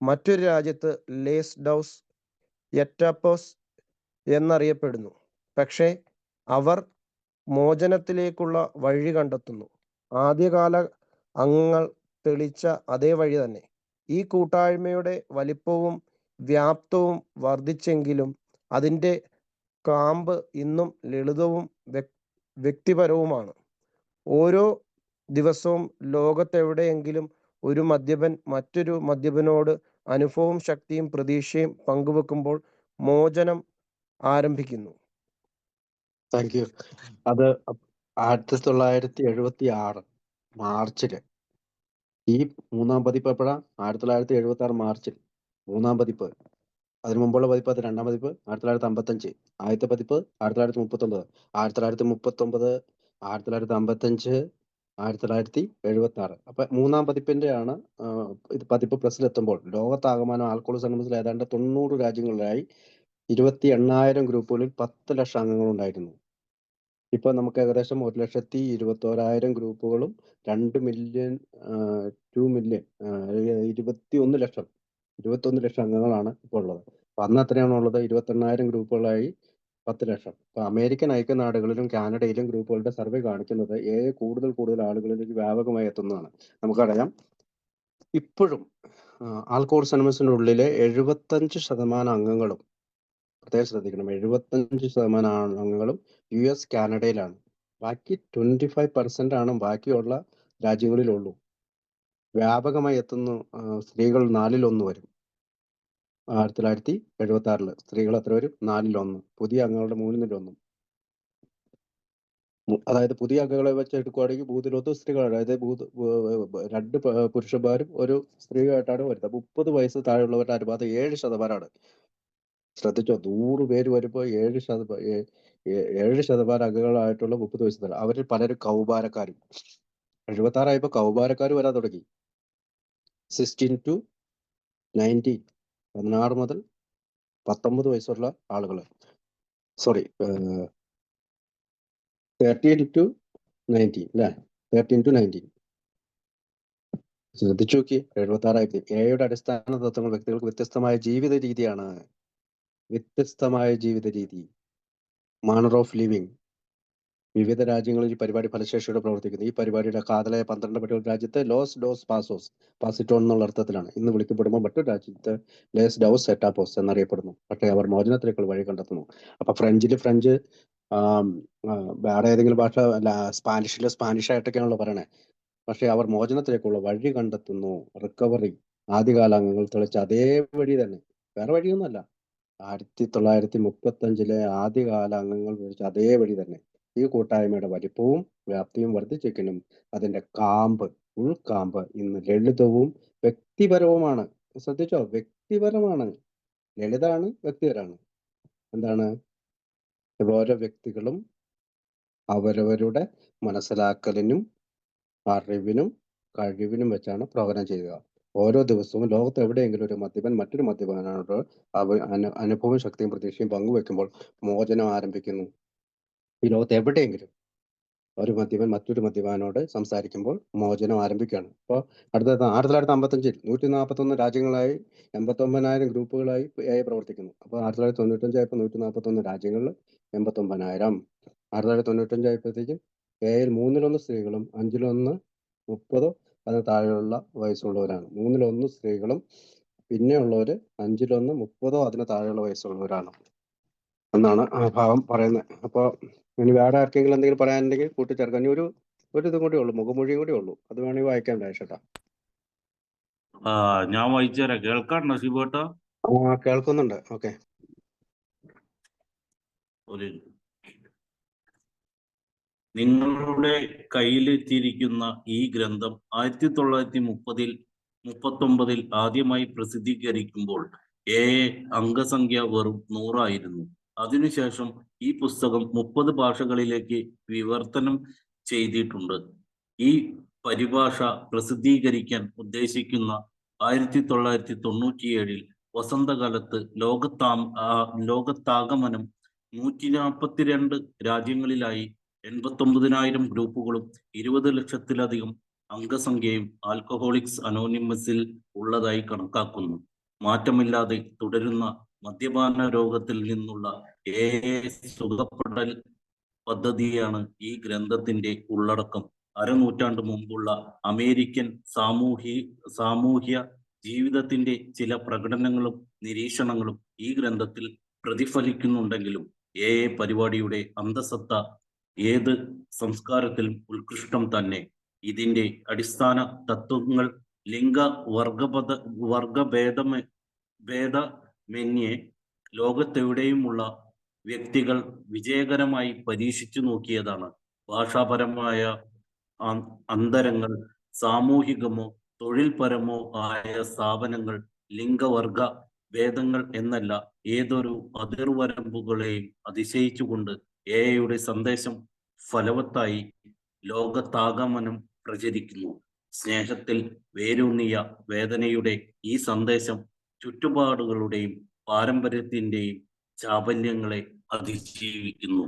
മറ്റൊരു രാജ്യത്ത് ലേസ് ഡോസ് എറ്റാപ്പോസ് എന്നറിയപ്പെടുന്നു. പക്ഷേ അവർ മോചനത്തിലേക്കുള്ള വഴി കണ്ടെത്തുന്നു. ആദ്യകാല അംഗങ്ങൾ തെളിച്ച അതേ വഴി തന്നെ. ഈ കൂട്ടായ്മയുടെ വലിപ്പവും വ്യാപ്തവും വർദ്ധിച്ചെങ്കിലും അതിൻ്റെ കാമ്പ് ഇന്നും ലളിതവും വ്യക്തിപരവുമാണ്. ഓരോ ദിവസവും ലോകത്തെവിടെയെങ്കിലും ഒരു മദ്യപൻ മറ്റൊരു മദ്യപനോട് അനുഭവവും ശക്തിയും പ്രതീക്ഷയും പങ്കുവെക്കുമ്പോൾ മോചനം ആരംഭിക്കുന്നു. Thank you. അത് 1976 മാർച്ചില് ഈ 3-ാം പതിപ്പ് എപ്പോഴാ? 1976 മാർച്ചിൽ 3-ാം പതിപ്പ്. അതിനു മുമ്പുള്ള പതിപ്പ്, അത് 2-ാം പതിപ്പ് 1955. ആദ്യത്തെ പതിപ്പ് 1939, 1939, 1955, 1976. അപ്പൊ 3-ാം പതിപ്പിന്റെ ആണ് ഇത് പതിപ്പ് പ്രസിലെത്തുമ്പോൾ ലോകത്താകമാനം ആൽക്കഹോളിസം അനോണിമസിൽ ഏതാണ്ട് 90 രാജ്യങ്ങളിലായി 28,000 ഗ്രൂപ്പുകളിൽ 10 ലക്ഷം അംഗങ്ങൾ ഉണ്ടായിരുന്നു. ഇപ്പൊ നമുക്ക് ഏകദേശം 1,21,000 ഗ്രൂപ്പുകളും 2 മില്യൺ 21 ലക്ഷം അംഗങ്ങളാണ് ഇപ്പോൾ ഉള്ളത്. അപ്പൊ അന്ന് എത്രയാണുള്ളത്? 28,000 ഗ്രൂപ്പുകളായി 10 ലക്ഷം. അപ്പൊ അമേരിക്കൻ ഐക്യനാടുകളിലും കാനഡയിലും ഗ്രൂപ്പുകളുടെ സർവേ കാണിക്കുന്നത് കൂടുതൽ ആളുകളിലേക്ക് വ്യാപകമായി എത്തുന്നതാണ്. നമുക്കറിയാം, ഇപ്പോഴും ആൽക്കഹോളിസം അനോണിമസിന്റെ ഉള്ളിലെ 75% അംഗങ്ങളും, പ്രത്യേകം ശ്രദ്ധിക്കണം, 75% അംഗങ്ങളും US കാനഡയിലാണ്. ബാക്കി 25% ആണ് ബാക്കിയുള്ള രാജ്യങ്ങളിലുള്ളൂ. വ്യാപകമായി എത്തുന്നു. സ്ത്രീകൾ 4/1 വരും. 1976 സ്ത്രീകൾ എത്ര വരും? 4/1. പുതിയ അംഗങ്ങളുടെ 3/1. അതായത് പുതിയ അംഗങ്ങളെ വെച്ച് എടുക്കുകയാണെങ്കിൽ 3/1 സ്ത്രീകൾ, അതായത് 2 പുരുഷന്മാരും ഒരു സ്ത്രീയായിട്ടാണ് വരുന്നത്. 30 വയസ്സ് താഴെയുള്ളവരുടെ അനുപാതം 7%. ശ്രദ്ധിച്ചോ, 100 പേര് വരുമ്പോൾ 7% അംഗങ്ങളായിട്ടുള്ള 30 വയസ്സ് താഴെ. അവരിൽ പലരും കൗമാരക്കാരും. 76 ആയപ്പോൾ കൗമാരക്കാർ വരാൻ തുടങ്ങി. 16 to 19, 16 മുതൽ 19 വയസ്സുള്ള ആളുകൾ. 13 to 19 അല്ലേ? 13 to 19. ശ്രദ്ധിച്ചു നോക്കി. 76 ആയപ്പോൾ AI അടിസ്ഥാന തത്വങ്ങൾ വ്യക്തികൾക്ക് വ്യത്യസ്തമായ ജീവിത രീതിയാണ്. Manner of living. വിവിധ രാജ്യങ്ങളിൽ ഈ പരിപാടി ഫലശേഷിയോടെ പ്രവർത്തിക്കുന്നു. ഈ പരിപാടിയുടെ കാതലായ 12 പടികൾ രാജ്യത്ത് ലോസ് ഡോസ് പാസോസ്, പാസിറ്റോൺ എന്നുള്ള അർത്ഥത്തിലാണ്. ഇന്ന് വിളിക്കപ്പെടുമ്പോൾ മറ്റൊരു രാജ്യത്ത് ലേസ് ഡൗസ് എറ്റാപ്പോസ് എന്നറിയപ്പെടുന്നു. പക്ഷേ അവർ മോചനത്തിലേക്കുള്ള വഴി കണ്ടെത്തുന്നു. അപ്പൊ ഫ്രഞ്ച്, വേറെ ഏതെങ്കിലും ഭാഷ, സ്പാനിഷ് ആയിട്ടൊക്കെയാണല്ലോ പറയണേ. പക്ഷെ അവർ മോചനത്തിലേക്കുള്ള വഴി കണ്ടെത്തുന്നു. റിക്കവറി. ആദ്യകാല അംഗങ്ങൾ തെളിച്ച അതേ വഴി തന്നെ, വേറെ വഴിയൊന്നുമല്ല. 1935 ആദ്യകാല അംഗങ്ങൾ വിളിച്ച അതേ വഴി തന്നെ. ഈ കൂട്ടായ്മയുടെ വലിപ്പവും വ്യാപ്തിയും വർദ്ധിച്ചെങ്കിലും അതിന്റെ ഉൾക്കാമ്പ് ഇന്ന് ലളിതവും വ്യക്തിപരവുമാണ്. ശ്രദ്ധിച്ചോ, വ്യക്തിപരമാണ്. ലളിതാണ്, വ്യക്തിപരമാണ്. എന്താണ്? ഓരോ വ്യക്തികളും അവരവരുടെ മനസ്സിലാക്കലിനും അറിവിനും കഴിവിനും വെച്ചാണ് പ്രോഗ്രാം ചെയ്യുക. ഓരോ ദിവസവും ലോകത്ത് എവിടെയെങ്കിലും ഒരു മദ്യപൻ മറ്റൊരു മദ്യപനോട് അനുഭവവും ശക്തിയും പ്രതീക്ഷയും പങ്കുവെക്കുമ്പോൾ മോചനം ആരംഭിക്കുന്നു. ഈ ലോകത്ത് എവിടെയെങ്കിലും ഒരു മദ്യപൻ മറ്റൊരു മദ്യപാനോട് സംസാരിക്കുമ്പോൾ മോചനം ആരംഭിക്കുകയാണ്. അപ്പോൾ അടുത്ത 1955 141 രാജ്യങ്ങളായി 89,000 ഗ്രൂപ്പുകളായി AI പ്രവർത്തിക്കുന്നു. അപ്പോൾ 1995 ആയപ്പോൾ 141 രാജ്യങ്ങളിൽ 89,000. 1995 ആയപ്പോഴത്തേക്കും AI 3/1 സ്ത്രീകളും 5/1 30 അതിന് താഴെയുള്ള വയസ്സുള്ളവരാണ്. 3/1 സ്ത്രീകളും പിന്നെ ഉള്ളവര് 5/1 30 അതിന് താഴെയുള്ള വയസ്സുള്ളവരാണ് എന്നാണ് ആ ഭാഗം പറയുന്നത്. അപ്പോൾ ഇനി വേറെ ആർക്കെങ്കിലും എന്തെങ്കിലും പറയാനുണ്ടെങ്കിൽ കൂട്ടിച്ചേർക്കാം. ഇനി ഒരു ഇതും കൂടി ഉള്ളൂ, മുഖമൊഴിയും കൂടി ഉള്ളൂ. അത് വേണമെങ്കിൽ വായിക്കാൻ ചേട്ടാ. ഞാൻ വായിച്ചു തരാം. കേൾക്കാണ്ടോ ശിവേട്ടാ? കേൾക്കുന്നുണ്ട്. ഓക്കെ. ഒരു നിങ്ങളുടെ കയ്യിലെത്തിയിരിക്കുന്ന ഈ ഗ്രന്ഥം 1939 ആദ്യമായി പ്രസിദ്ധീകരിക്കുമ്പോൾ അംഗസംഖ്യ വെറും 100 ആയിരുന്നു. അതിനുശേഷം ഈ പുസ്തകം 30 ഭാഷകളിലേക്ക് വിവർത്തനം ചെയ്തിട്ടുണ്ട്. ഈ പരിഭാഷ പ്രസിദ്ധീകരിക്കാൻ ഉദ്ദേശിക്കുന്ന 1997 വസന്തകാലത്ത് ലോകത്താകമനം 142 രാജ്യങ്ങളിലായി 89,000 ഗ്രൂപ്പുകളും 20 ലക്ഷത്തിലധികം അംഗസംഖ്യയും ആൽക്കഹോളിക്സ് അനോണിമസിൽ ഉള്ളതായി കണക്കാക്കുന്നു. മാറ്റമില്ലാതെ തുടരുന്ന മദ്യപാന രോഗത്തിൽ നിന്നുള്ള സുഖപ്പെടൽ പദ്ധതിയാണ് ഈ ഗ്രന്ഥത്തിന്റെ ഉള്ളടക്കം. അരനൂറ്റാണ്ട് മുമ്പുള്ള അമേരിക്കൻ സാമൂഹ്യ ജീവിതത്തിന്റെ ചില പ്രകടനങ്ങളും നിരീക്ഷണങ്ങളും ഈ ഗ്രന്ഥത്തിൽ പ്രതിഫലിക്കുന്നുണ്ടെങ്കിലും പരിപാടിയുടെ അന്തസത്ത ഏത് സംസ്കാരത്തിലും ഉത്കൃഷ്ടം തന്നെ. ഇതിന്റെ അടിസ്ഥാന തത്വങ്ങൾ ഭേദമന്യേ ലോകത്തെവിടെയുമുള്ള വ്യക്തികൾ വിജയകരമായി പരീക്ഷിച്ചു നോക്കിയതാണ്. ഭാഷാപരമായ അന്തരങ്ങൾ, സാമൂഹികമോ തൊഴിൽപരമോ ആയ സ്ഥാപനങ്ങൾ, ലിംഗവർഗ ഭേദങ്ങൾ എന്നല്ല ഏതൊരു അതിർവരമ്പുകളെയും അതിശയിച്ചുകൊണ്ട് യുടെ സന്ദേശം ഫലവത്തായി ലോകത്താകമനം പ്രചരിക്കുന്നു. സ്നേഹത്തിൽ വേരൂന്നിയ വേദനയുടെ ഈ സന്ദേശം ചുറ്റുപാടുകളുടെയും പാരമ്പര്യത്തിന്റെയും ചാബല്യങ്ങളെ അതിജീവിക്കുന്നു.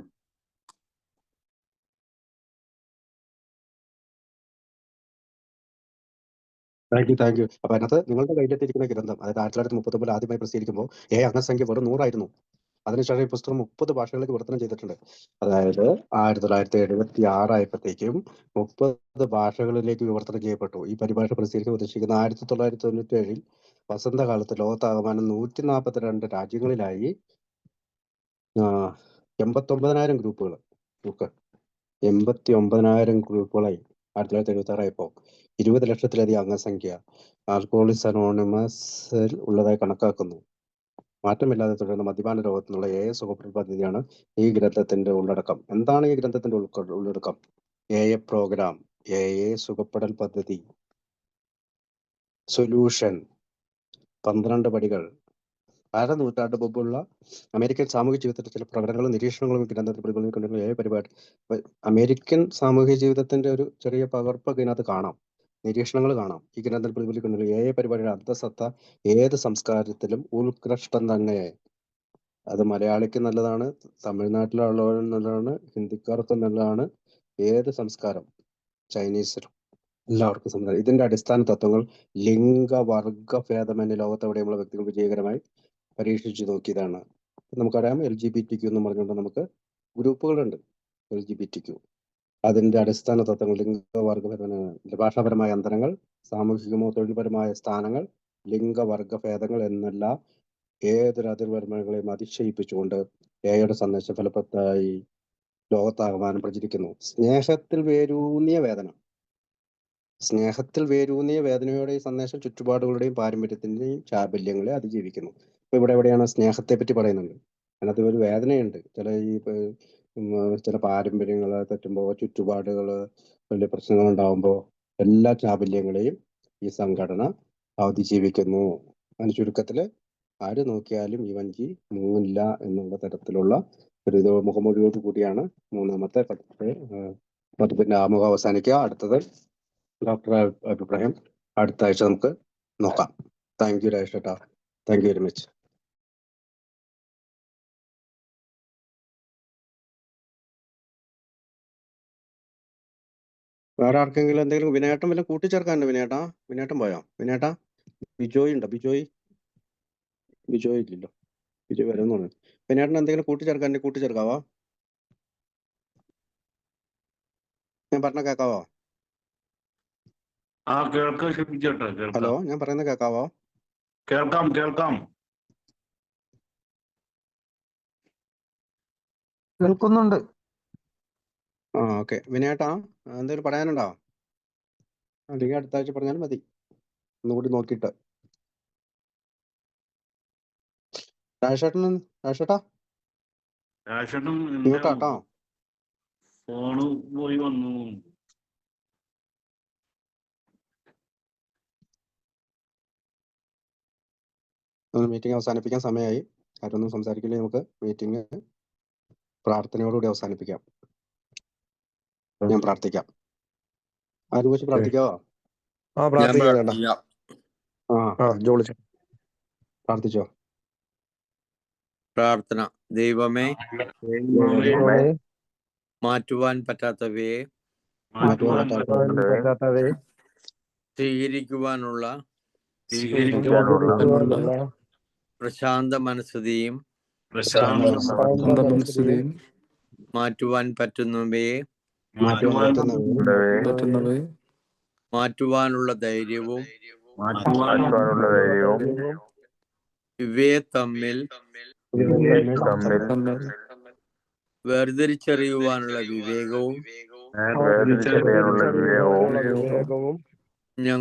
Thank you. അപ്പൊ അതിനകത്ത് നിങ്ങളുടെ കയ്യിലെത്തിയിരിക്കുന്ന ഗ്രന്ഥം, അതായത് 1939 ആദ്യമായി പ്രസിദ്ധീകരിക്കുമ്പോൾ അംഗസംഖ്യ വെറും 100 ആയിരുന്നു. അതിനുശേഷം ഈ പുസ്തകം 30 ഭാഷകളിലേക്ക് വിവർത്തനം ചെയ്തിട്ടുണ്ട്. അതായത് 1976 ആയപ്പോഴത്തേക്കും 30 ഭാഷകളിലേക്ക് വിവർത്തനം ചെയ്യപ്പെട്ടു. ഈ പരിഭാഷ പ്രസിദ്ധീകരിക്കാൻ ഉദ്ദേശിക്കുന്ന 1997 വസന്തകാലത്ത് ലോകത്താകമാനം 142 രാജ്യങ്ങളിലായി 89,000 ഗ്രൂപ്പുകൾ 89,000 ഗ്രൂപ്പുകളായി 1976 ആയപ്പോൾ 20 ലക്ഷത്തിലധികം അംഗസംഖ്യ ആൽക്കഹോളിക്സ് അനോണിമസിൽ ഉള്ളതായി കണക്കാക്കുന്നു. മാറ്റമില്ലാതെ തുടരുന്ന മദ്യപാന രോഗത്തിനുള്ള സുഖപ്പെടൽ പദ്ധതിയാണ് ഈ ഗ്രന്ഥത്തിന്റെ ഉള്ളടക്കം. എന്താണ് ഈ ഗ്രന്ഥത്തിന്റെ ഉള്ളടക്കം? പ്രോഗ്രാം, സുഖപ്പെടൽ പദ്ധതി, സൊല്യൂഷൻ, 12 പടികൾ. നൂറ്റാണ്ട് മുമ്പുള്ള അമേരിക്കൻ സാമൂഹ്യ ജീവിതത്തിന്റെ ചില പ്രകടനങ്ങളും നിരീക്ഷണങ്ങളും ഗ്രന്ഥത്തിൽ പ്രതിഫലിക്കുന്ന പരിപാടി. അമേരിക്കൻ സാമൂഹ്യ ജീവിതത്തിന്റെ ഒരു ചെറിയ പകർപ്പൊക്കെ ഇതിനകത്ത് കാണാം, നിരീക്ഷണങ്ങൾ കാണാം. ഈ ഗ്രന്ഥത്തിൽ പ്രതിഫലിക്കുന്ന പരിപാടിയുടെ അന്തസത്ത ഏത് സംസ്കാരത്തിലും ഉത്കൃഷ്ടം തന്നെ. അത് മലയാളിക്ക് നല്ലതാണ്, തമിഴ്നാട്ടിലുള്ളവരും നല്ലതാണ്, ഹിന്ദിക്കാർക്കും നല്ലതാണ്, ഏത് സംസ്കാരം, ചൈനീസിലും എല്ലാവർക്കും സംസാരം. ഇതിന്റെ അടിസ്ഥാന തത്വങ്ങൾ ലിംഗവർഗ ഭേദമന്യേ ലോകത്തെവിടെയുള്ള വ്യക്തികൾ വിജയകരമായി പരീക്ഷിച്ചു നോക്കിയതാണ്. നമുക്കറിയാം LGBTQ എന്ന് പറഞ്ഞുകൊണ്ട് നമുക്ക് ഗ്രൂപ്പുകളുണ്ട്. LGBTQ അതിന്റെ അടിസ്ഥാന തത്വങ്ങൾ ലിംഗവർഗഭേദമായ ഭാഷാപരമായ അന്തരങ്ങൾ, സാമൂഹികമോ തൊഴിൽപരമായ സ്ഥാനങ്ങൾ, ലിംഗവർഗ ഭേദങ്ങൾ എന്നല്ല ഏതൊരു അതിർവരമ്പുകളെയും അതിശയിപ്പിച്ചുകൊണ്ട് യുടെ സന്ദേശം ഫലപ്രദമായി ലോകത്താകമാനം പ്രചരിക്കുന്നു. സ്നേഹത്തിൽ വേരൂന്നിയ വേദനയോടെ ഈ സന്ദേശം ചുറ്റുപാടുകളുടെയും പാരമ്പര്യത്തിന്റെയും ചാബല്യങ്ങളെ അതിജീവിക്കുന്നു. ഇപ്പൊ ഇവിടെ എവിടെയാണ് സ്നേഹത്തെ പറ്റി പറയുന്നുണ്ട്? അതിനകത്ത് ഒരു വേദനയുണ്ട്. ചില പാരമ്പര്യങ്ങൾ തെറ്റുമ്പോൾ, ചുറ്റുപാടുകൾ വലിയ പ്രശ്നങ്ങൾ ഉണ്ടാകുമ്പോൾ എല്ലാ ചാബല്യങ്ങളെയും ഈ സംഘടന അതിജീവിക്കുന്നു. അതിന് ചുരുക്കത്തില് ആര് നോക്കിയാലും ഈ വഞ്ചി മുങ്ങില്ല എന്നുള്ള തരത്തിലുള്ള ഒരു മുഖമൊഴിയോട് കൂടിയാണ് 3ാമത്തെ പതിപ്പിന്റെ ആമുഖം അവസാനിക്കുക. അടുത്തത് ഡോക്ടർ അഭിപ്രായം അടുത്ത ആഴ്ച നമുക്ക് നോക്കാം. താങ്ക് യു രാജേഷ് ചേട്ടാ, താങ്ക് യു വെരി മച്ച്. വേറെ ആർക്കെങ്കിലും എന്തെങ്കിലും? വിനയേട്ടൻ വല്ല കൂട്ടിച്ചേർക്കാനുണ്ടോ? വിനയേട്ടൻ പോയോ? ബിജോയ് ഉണ്ടോ? ബിജോയ് ഇല്ലല്ലോ. ബിജോയ് വരുമെന്ന് പറഞ്ഞു. വിനയേട്ടൻ എന്തെങ്കിലും കൂട്ടിച്ചേർക്കാവോ? ഞാൻ പറഞ്ഞ കേൾക്കാവോ? ഹലോ, ഞാൻ പറയുന്നത് കേൾക്കാവോ? കേൾക്കാം. കേൾക്കുന്നുണ്ട്. ഓക്കെ. വിനയേട്ടാ എന്തെങ്കിലും പറയാനുണ്ടോ? അല്ലെങ്കിൽ അടുത്ത ആഴ്ച പറഞ്ഞാലും മതി, ഒന്നുകൂടി നോക്കിയിട്ട്. രാജേഷേട്ടാ രാജേട്ടൻ എന്റെ മ്യൂട്ടാട്ടോ. ഫോണ് പോയി വന്നു. മീറ്റിംഗ് അവസാനിപ്പിക്കാൻ സമയമായി. ആരൊന്നും സംസാരിക്കില്ലേ? നമുക്ക് മീറ്റിംഗ് പ്രാർത്ഥനയോടുകൂടി അവസാനിപ്പിക്കാം. ഞാൻ പ്രാർത്ഥിക്കാം. ആരും വെച്ച് പ്രാർത്ഥിക്കാവോ? പ്രാർത്ഥിക്കാം ചേട്ടാ. ജോളിച്ചു പ്രാർത്ഥിച്ചോ. പ്രാർത്ഥന. ദൈവമേ, മാറ്റുവാൻ പറ്റാത്തവയെ പറ്റാത്തവയെ സ്വീകരിക്കുവാനുള്ള പ്രശാന്ത മനസ്സുതയും മാറ്റുവാൻ പറ്റുന്നവയെ മാറ്റുവാനുള്ള ധൈര്യവും ഇവയെ തമ്മിൽ വേർതിരിച്ചറിയുവാനുള്ള വിവേകവും ഞങ്ങൾ